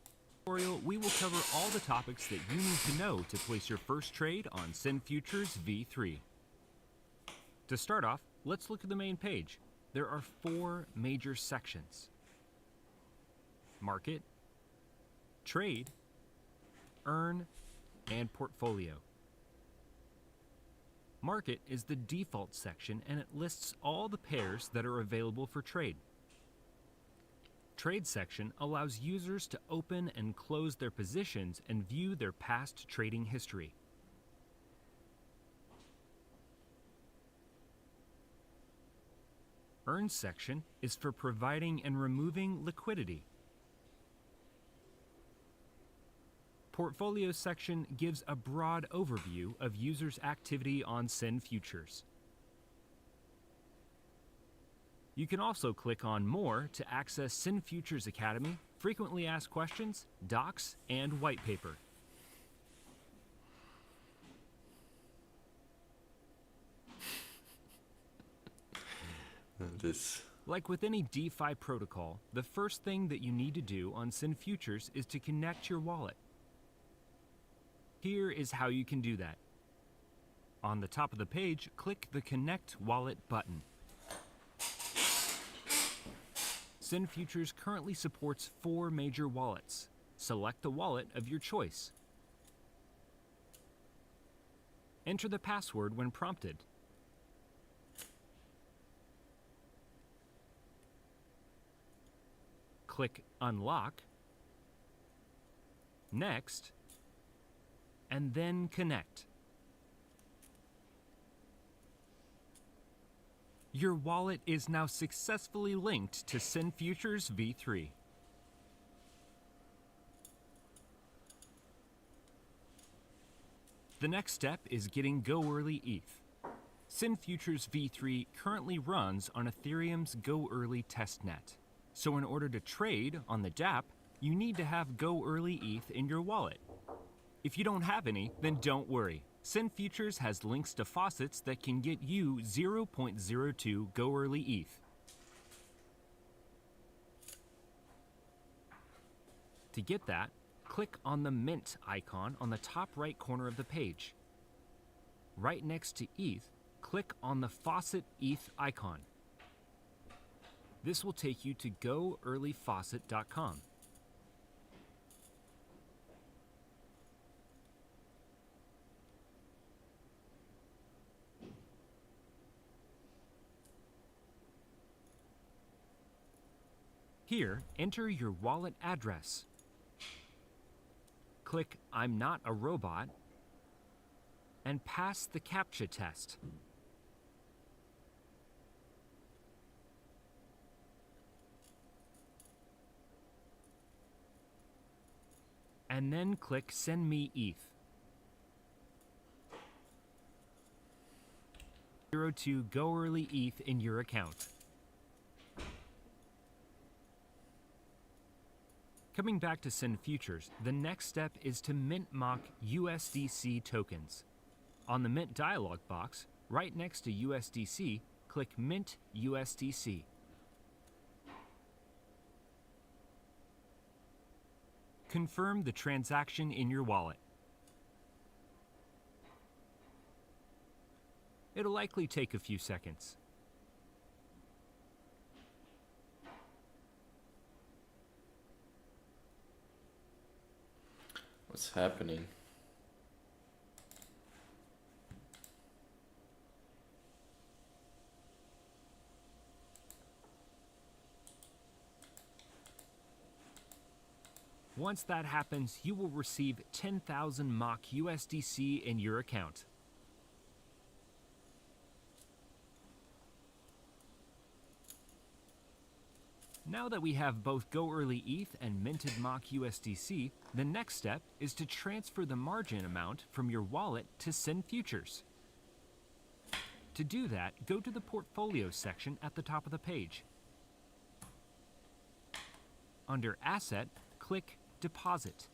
tutorial. We will cover all the topics that you need to know to place your first trade on Sin Futures V3. To start off, let's look at the main page. There are 4 major sections: Market, Trade, Earn, and Portfolio. Market is the default section and it lists all the pairs that are available for trade. Trade section allows users to open and close their positions and view their past trading history. Earn section is for providing and removing liquidity. Portfolio section gives a broad overview of users' activity on Send Futures. You can also click on More to access Send Futures Academy, frequently asked questions, docs, and white paper. Like with any DeFi protocol, the first thing that you need to do on Send Futures is to connect your wallet. Here is how you can do that. On the top of the page, click the Connect Wallet button. Send Futures currently supports 4 major wallets. Select the wallet of your choice. Enter the password when prompted. Click Unlock, Next, and then Connect. Your wallet is now successfully linked to Send Futures v3. The next step is getting Go Early ETH. Send Futures v3 currently runs on Ethereum's Go Early testnet. So in order to trade on the dApp, you need to have Go Early ETH in your wallet. If you don't have any, then don't worry. Send Futures has links to faucets that can get you 0.02 Go Early ETH. To get that, click on the Mint icon on the top right corner of the page. Right next to ETH, click on the Faucet ETH icon. This will take you to goearlyfaucet.com. Here, enter your wallet address. Click I'm not a robot and pass the CAPTCHA test. And then click Send Me ETH. 02 Go Early ETH in your account. Coming back to Send Futures, the next step is to mint mock USDC tokens. On the Mint dialog box, right next to USDC, click Mint USDC. Confirm the transaction in your wallet. It'll likely take a few seconds. What's happening? Once that happens, you will receive 10,000 mock USDC in your account. Now that we have both Go Early ETH and minted mock USDC, the next step is to transfer the margin amount from your wallet to Send Futures. To do that, go to the Portfolio section at the top of the page. Under Asset, click Deposit.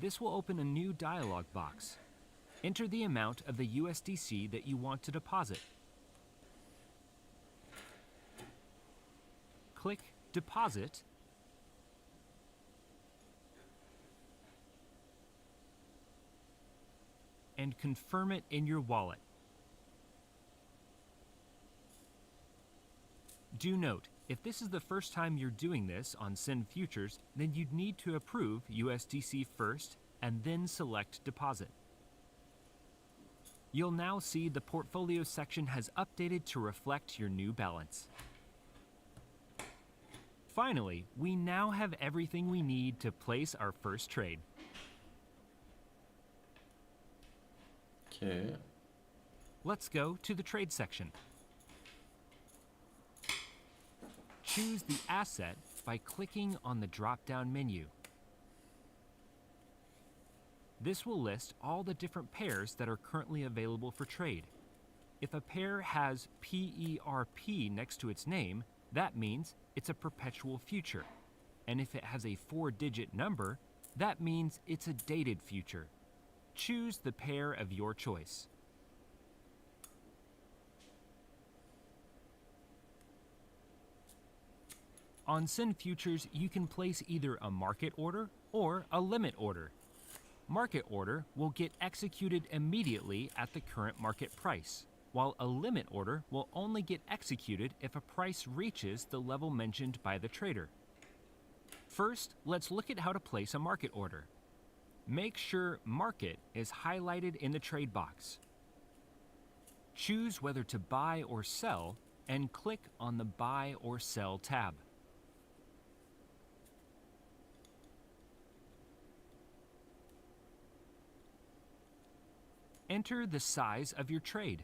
This will open a new dialog box. Enter the amount of the USDC that you want to deposit. Click Deposit, and confirm it in your wallet. Do note, if this is the first time you're doing this on Send Futures, then you'd need to approve USDC first and then select Deposit. You'll now see the Portfolio section has updated to reflect your new balance. Finally, we now have everything we need to place our first trade. Okay. Let's go to the Trade section. choose the asset by clicking on the drop-down menu. This will list all the different pairs that are currently available for trade. If a pair has PERP next to its name, that means it's a perpetual future. And if it has a 4-digit number, that means it's a dated future. Choose the pair of your choice. On Sin Futures, you can place either a market order or a limit order. Market order will get executed immediately at the current market price, while a limit order will only get executed if a price reaches the level mentioned by the trader. First, let's look at how to place a market order. Make sure Market is highlighted in the trade box. Choose whether to buy or sell and click on the Buy or Sell tab. Enter the size of your trade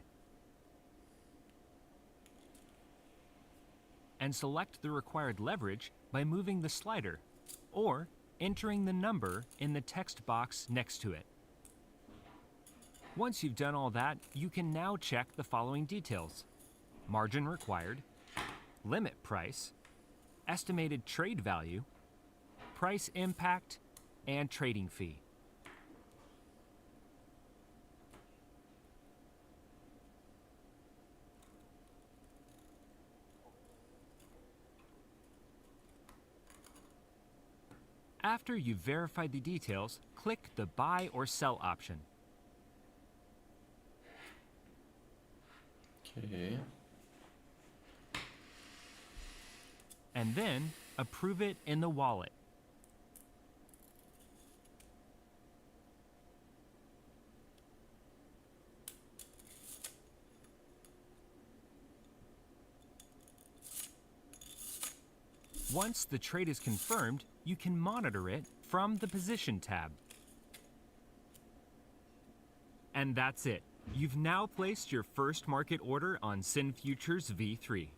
and select the required leverage by moving the slider or entering the number in the text box next to it. Once you've done all that, you can now check the following details: margin required, limit price, estimated trade value, price impact, and trading fee. After you've verified the details, click the Buy or Sell option. Okay. And then approve it in the wallet. Once the trade is confirmed, you can monitor it from the Position tab. And that's it. You've now placed your first market order on Sin Futures V3.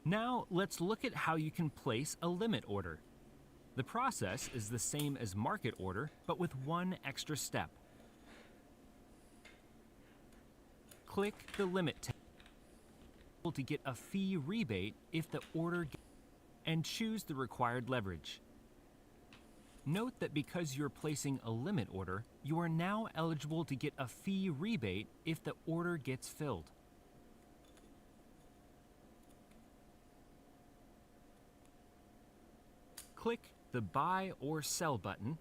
Now let's look at how you can place a limit order. The process is the same as market order, but with one extra step. Click the Limit tab to get a fee rebate if the order and choose the required leverage. Note that because you're placing a limit order, you are now eligible to get a fee rebate if the order gets filled. Click the Buy or Sell button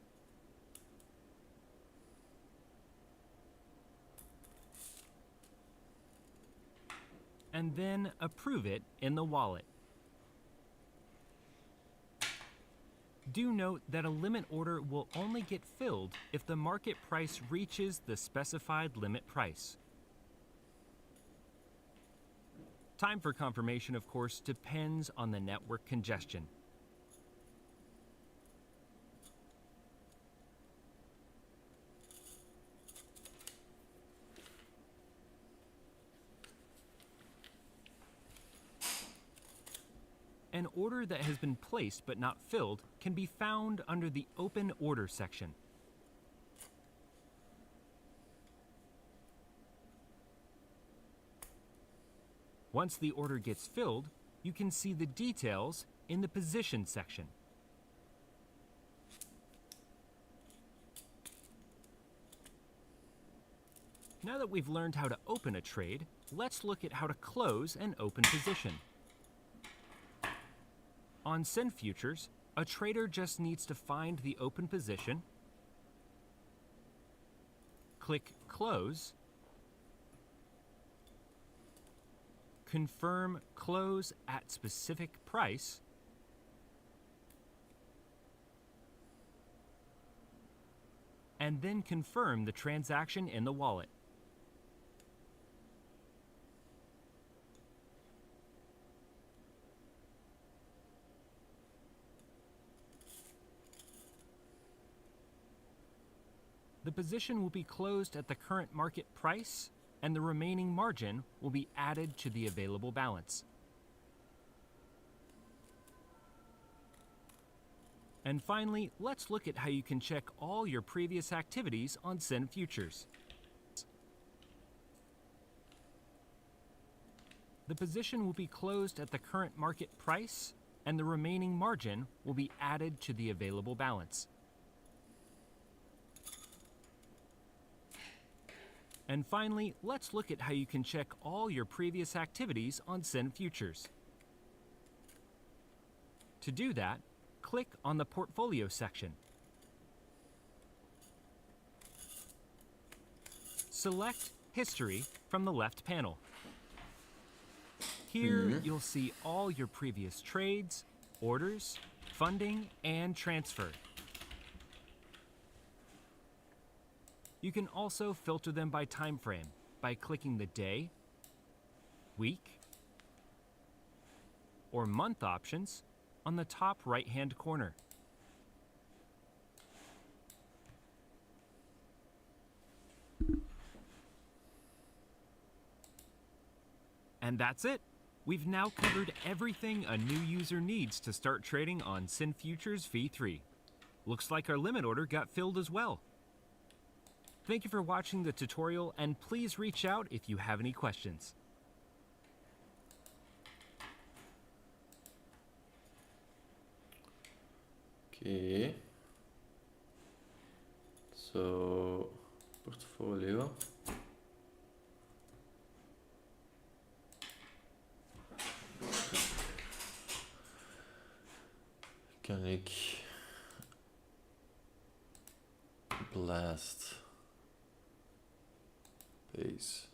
and then approve it in the wallet. Do note that a limit order will only get filled if the market price reaches the specified limit price. Time for confirmation, of course, depends on the network congestion. An order that has been placed but not filled can be found under the Open Order section. Once the order gets filled, you can see the details in the Position section. Now that we've learned how to open a trade, let's look at how to close an open position. On Sin Futures, a trader just needs to find the open position, click Close, confirm close at specific price, and then confirm the transaction in the wallet. The position will be closed at the current market price, and the remaining margin will be added to the available balance. And finally, let's look at how you can check all your previous activities on Sin Futures. The position will be closed at the current market price, and the remaining margin will be added to the available balance. And finally, let's look at how you can check all your previous activities on Sin Futures. To do that, click on the Portfolio section. Select History from the left panel. Here, you'll see all your previous trades, orders, funding, and transfer. You can also filter them by time frame by clicking the day, week, or month options on the top right-hand corner. And that's it. We've now covered everything a new user needs to start trading on Sin Futures V3. Looks like our limit order got filled as well. Thank you for watching the tutorial, and please reach out if you have any questions. Okay. So, portfolio. Kan ik blast base.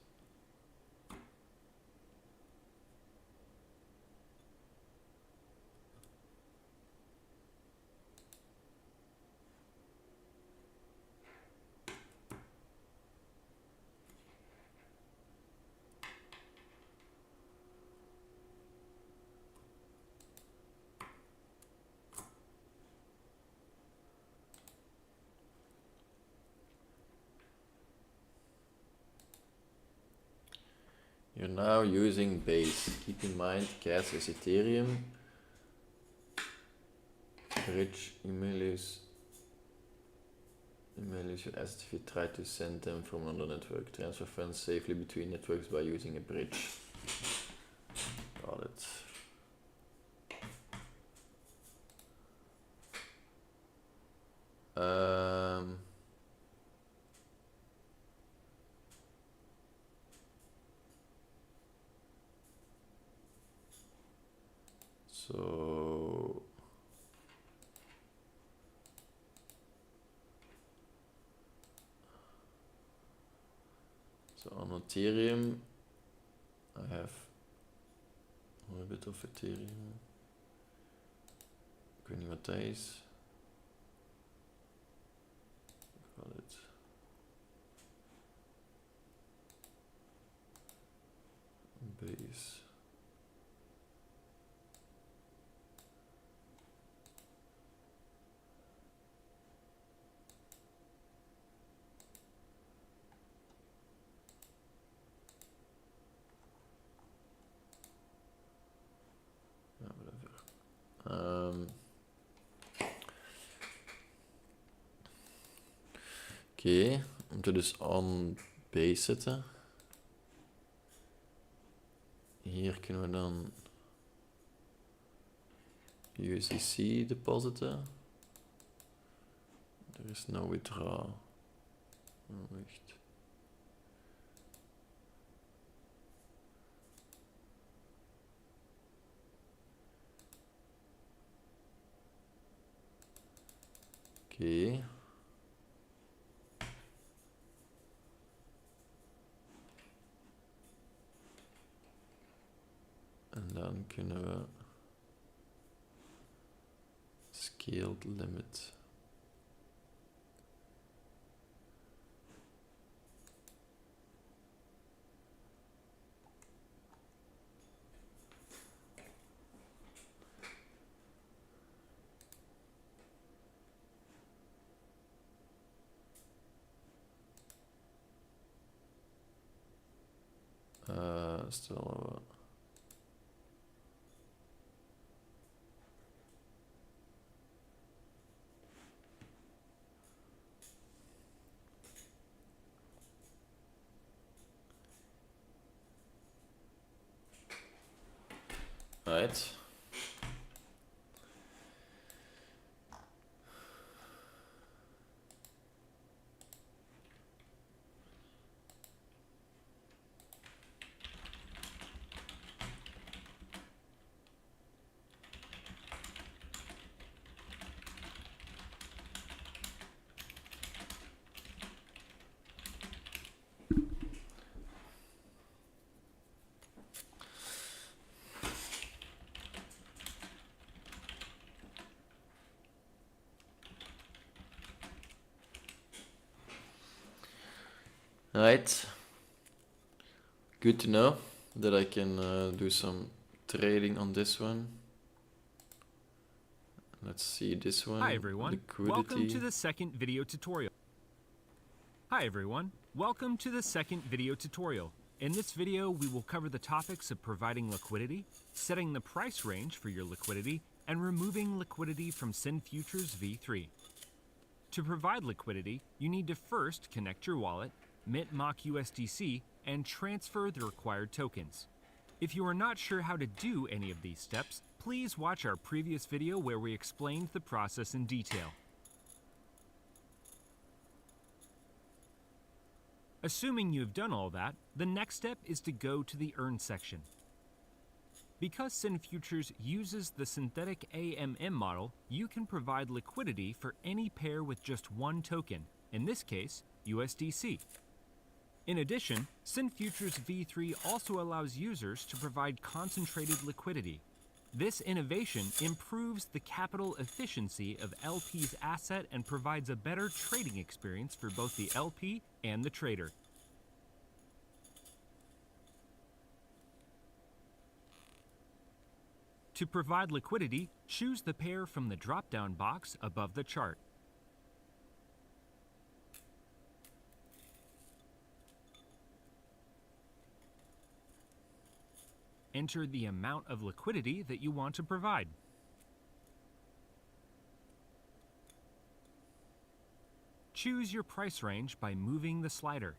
You're now using base. Keep in mind, gas is Ethereum. Bridge emails your assets if you try to send them from another network. Transfer funds safely between networks by using a bridge. Got it. So on Ethereum, I have a little bit of Ethereum. Ik weet niet wat dat is. Got it. Base. Oké, we moeten dus on base zetten. Hier kunnen we dan USDC depositen. Er is no withdraw. Oh, wacht. Oké. En dan kunnen we scaled limit. Still. Right. Right. Good to know that I can do some trading on this one. Let's see this one. Hi everyone, Liquidity. welcome to the second video tutorial. Hi everyone, welcome to the second video tutorial. In this video, we will cover the topics of providing liquidity, setting the price range for your liquidity, and removing liquidity from Sin Futures v3. To provide liquidity, you need to first connect your wallet, mint mock USDC, and transfer the required tokens. If you are not sure how to do any of these steps, please watch our previous video where we explained the process in detail. Assuming you have done all that, the next step is to go to the Earn section. Because Sin Futures uses the synthetic AMM model, you can provide liquidity for any pair with just one token, in this case, USDC. In addition, Sin Futures v3 also allows users to provide concentrated liquidity. This innovation improves the capital efficiency of LP's asset and provides a better trading experience for both the LP and the trader. To provide liquidity, choose the pair from the drop-down box above the chart. Enter the amount of liquidity that you want to provide. Choose your price range by moving the slider.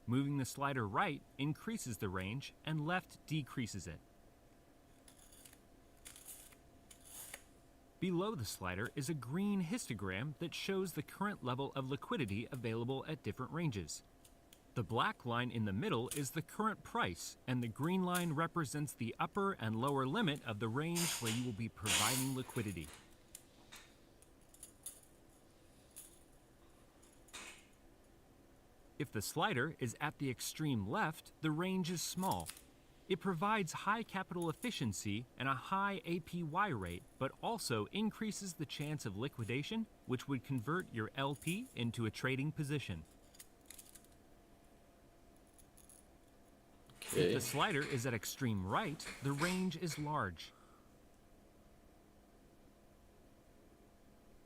Moving the slider right increases the range and left decreases it. Below the slider is a green histogram that shows the current level of liquidity available at different ranges. The black line in the middle is the current price, and the green line represents the upper and lower limit of the range where you will be providing liquidity. If the slider is at the extreme left, the range is small. It provides high capital efficiency and a high APY rate, but also increases the chance of liquidation, which would convert your LP into a trading position. Okay. If the slider is at extreme right, the range is large.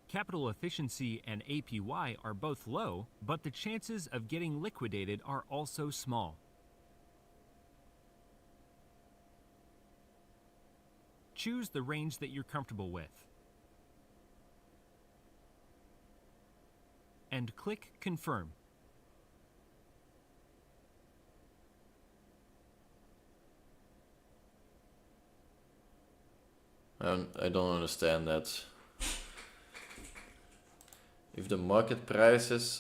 Capital efficiency and APY are both low, but the chances of getting liquidated are also small. Choose the range that you're comfortable with. And click Confirm. I don't understand that. If the market price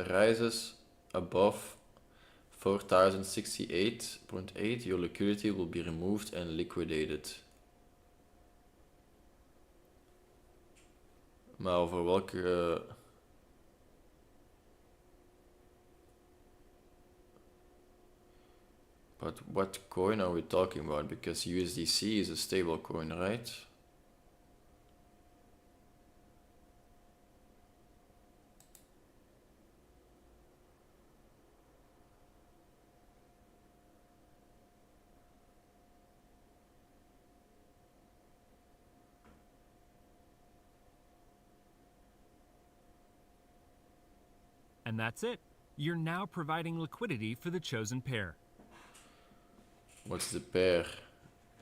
rises above 4068.8, your liquidity will be removed and liquidated. Maar over welke... But what coin are we talking about? Because USDC is a stable coin, right? And that's it. You're now providing liquidity for the chosen pair. What's the pair?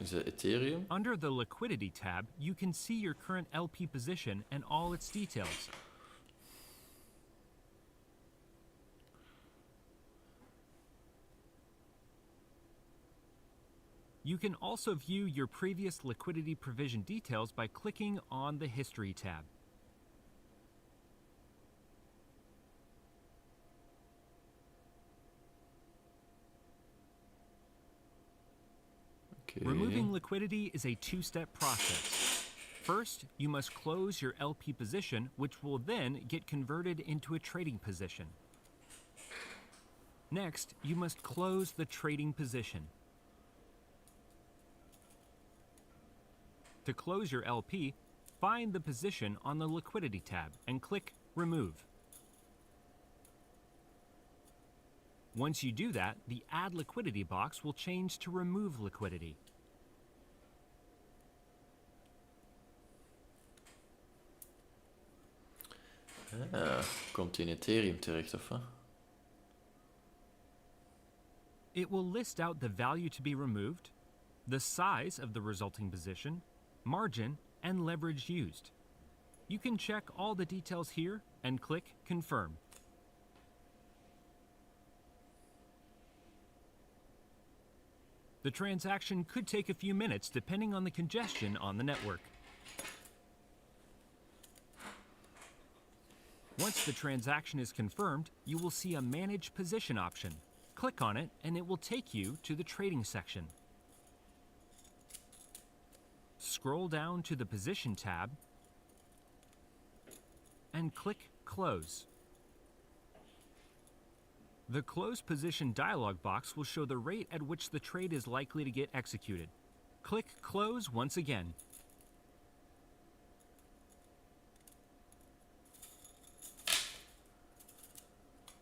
Is it Ethereum? Under the Liquidity tab, you can see your current LP position and all its details. You can also view your previous liquidity provision details by clicking on the History tab. Okay. Removing liquidity is a two-step process. First, you must close your LP position, which will then get converted into a trading position. Next, you must close the trading position. To close your LP, find the position on the Liquidity tab and click Remove. Once you do that, the Add Liquidity box will change to Remove Liquidity. Komt in Ethereum terecht, of wat? It will list out the value to be removed, the size of the resulting position, margin, and leverage used. You can check all the details here and click Confirm. The transaction could take a few minutes depending on the congestion on the network. Once the transaction is confirmed, you will see a Manage Position option. Click on it and it will take you to the trading section. Scroll down to the Position tab and click Close. The Close Position dialog box will show the rate at which the trade is likely to get executed. Click Close once again.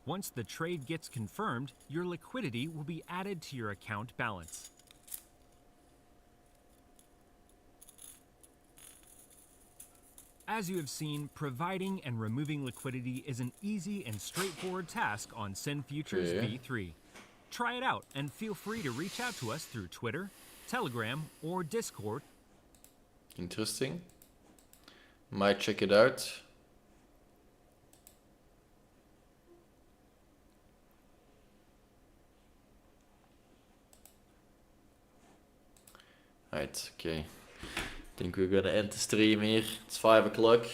Once the trade gets confirmed, your liquidity will be added to your account balance. As you have seen, providing and removing liquidity is an easy and straightforward task on Sin Futures V3. Try it out and feel free to reach out to us through Twitter, Telegram, or Discord. Interesting. Might check it out. Right, okay. Think we're gonna end the stream here. It's 5 o'clock.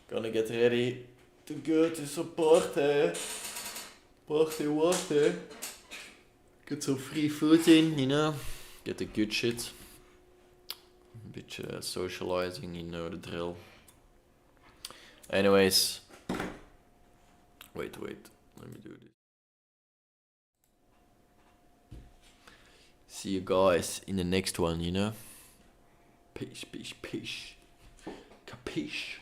Gonna get ready to go to some party. Party water. Get some free food in, you know. Get the good shit. A bit socializing, you know the drill. Anyways. Wait. Let me do this. See you guys in the next one, you know. Peace. Capiche?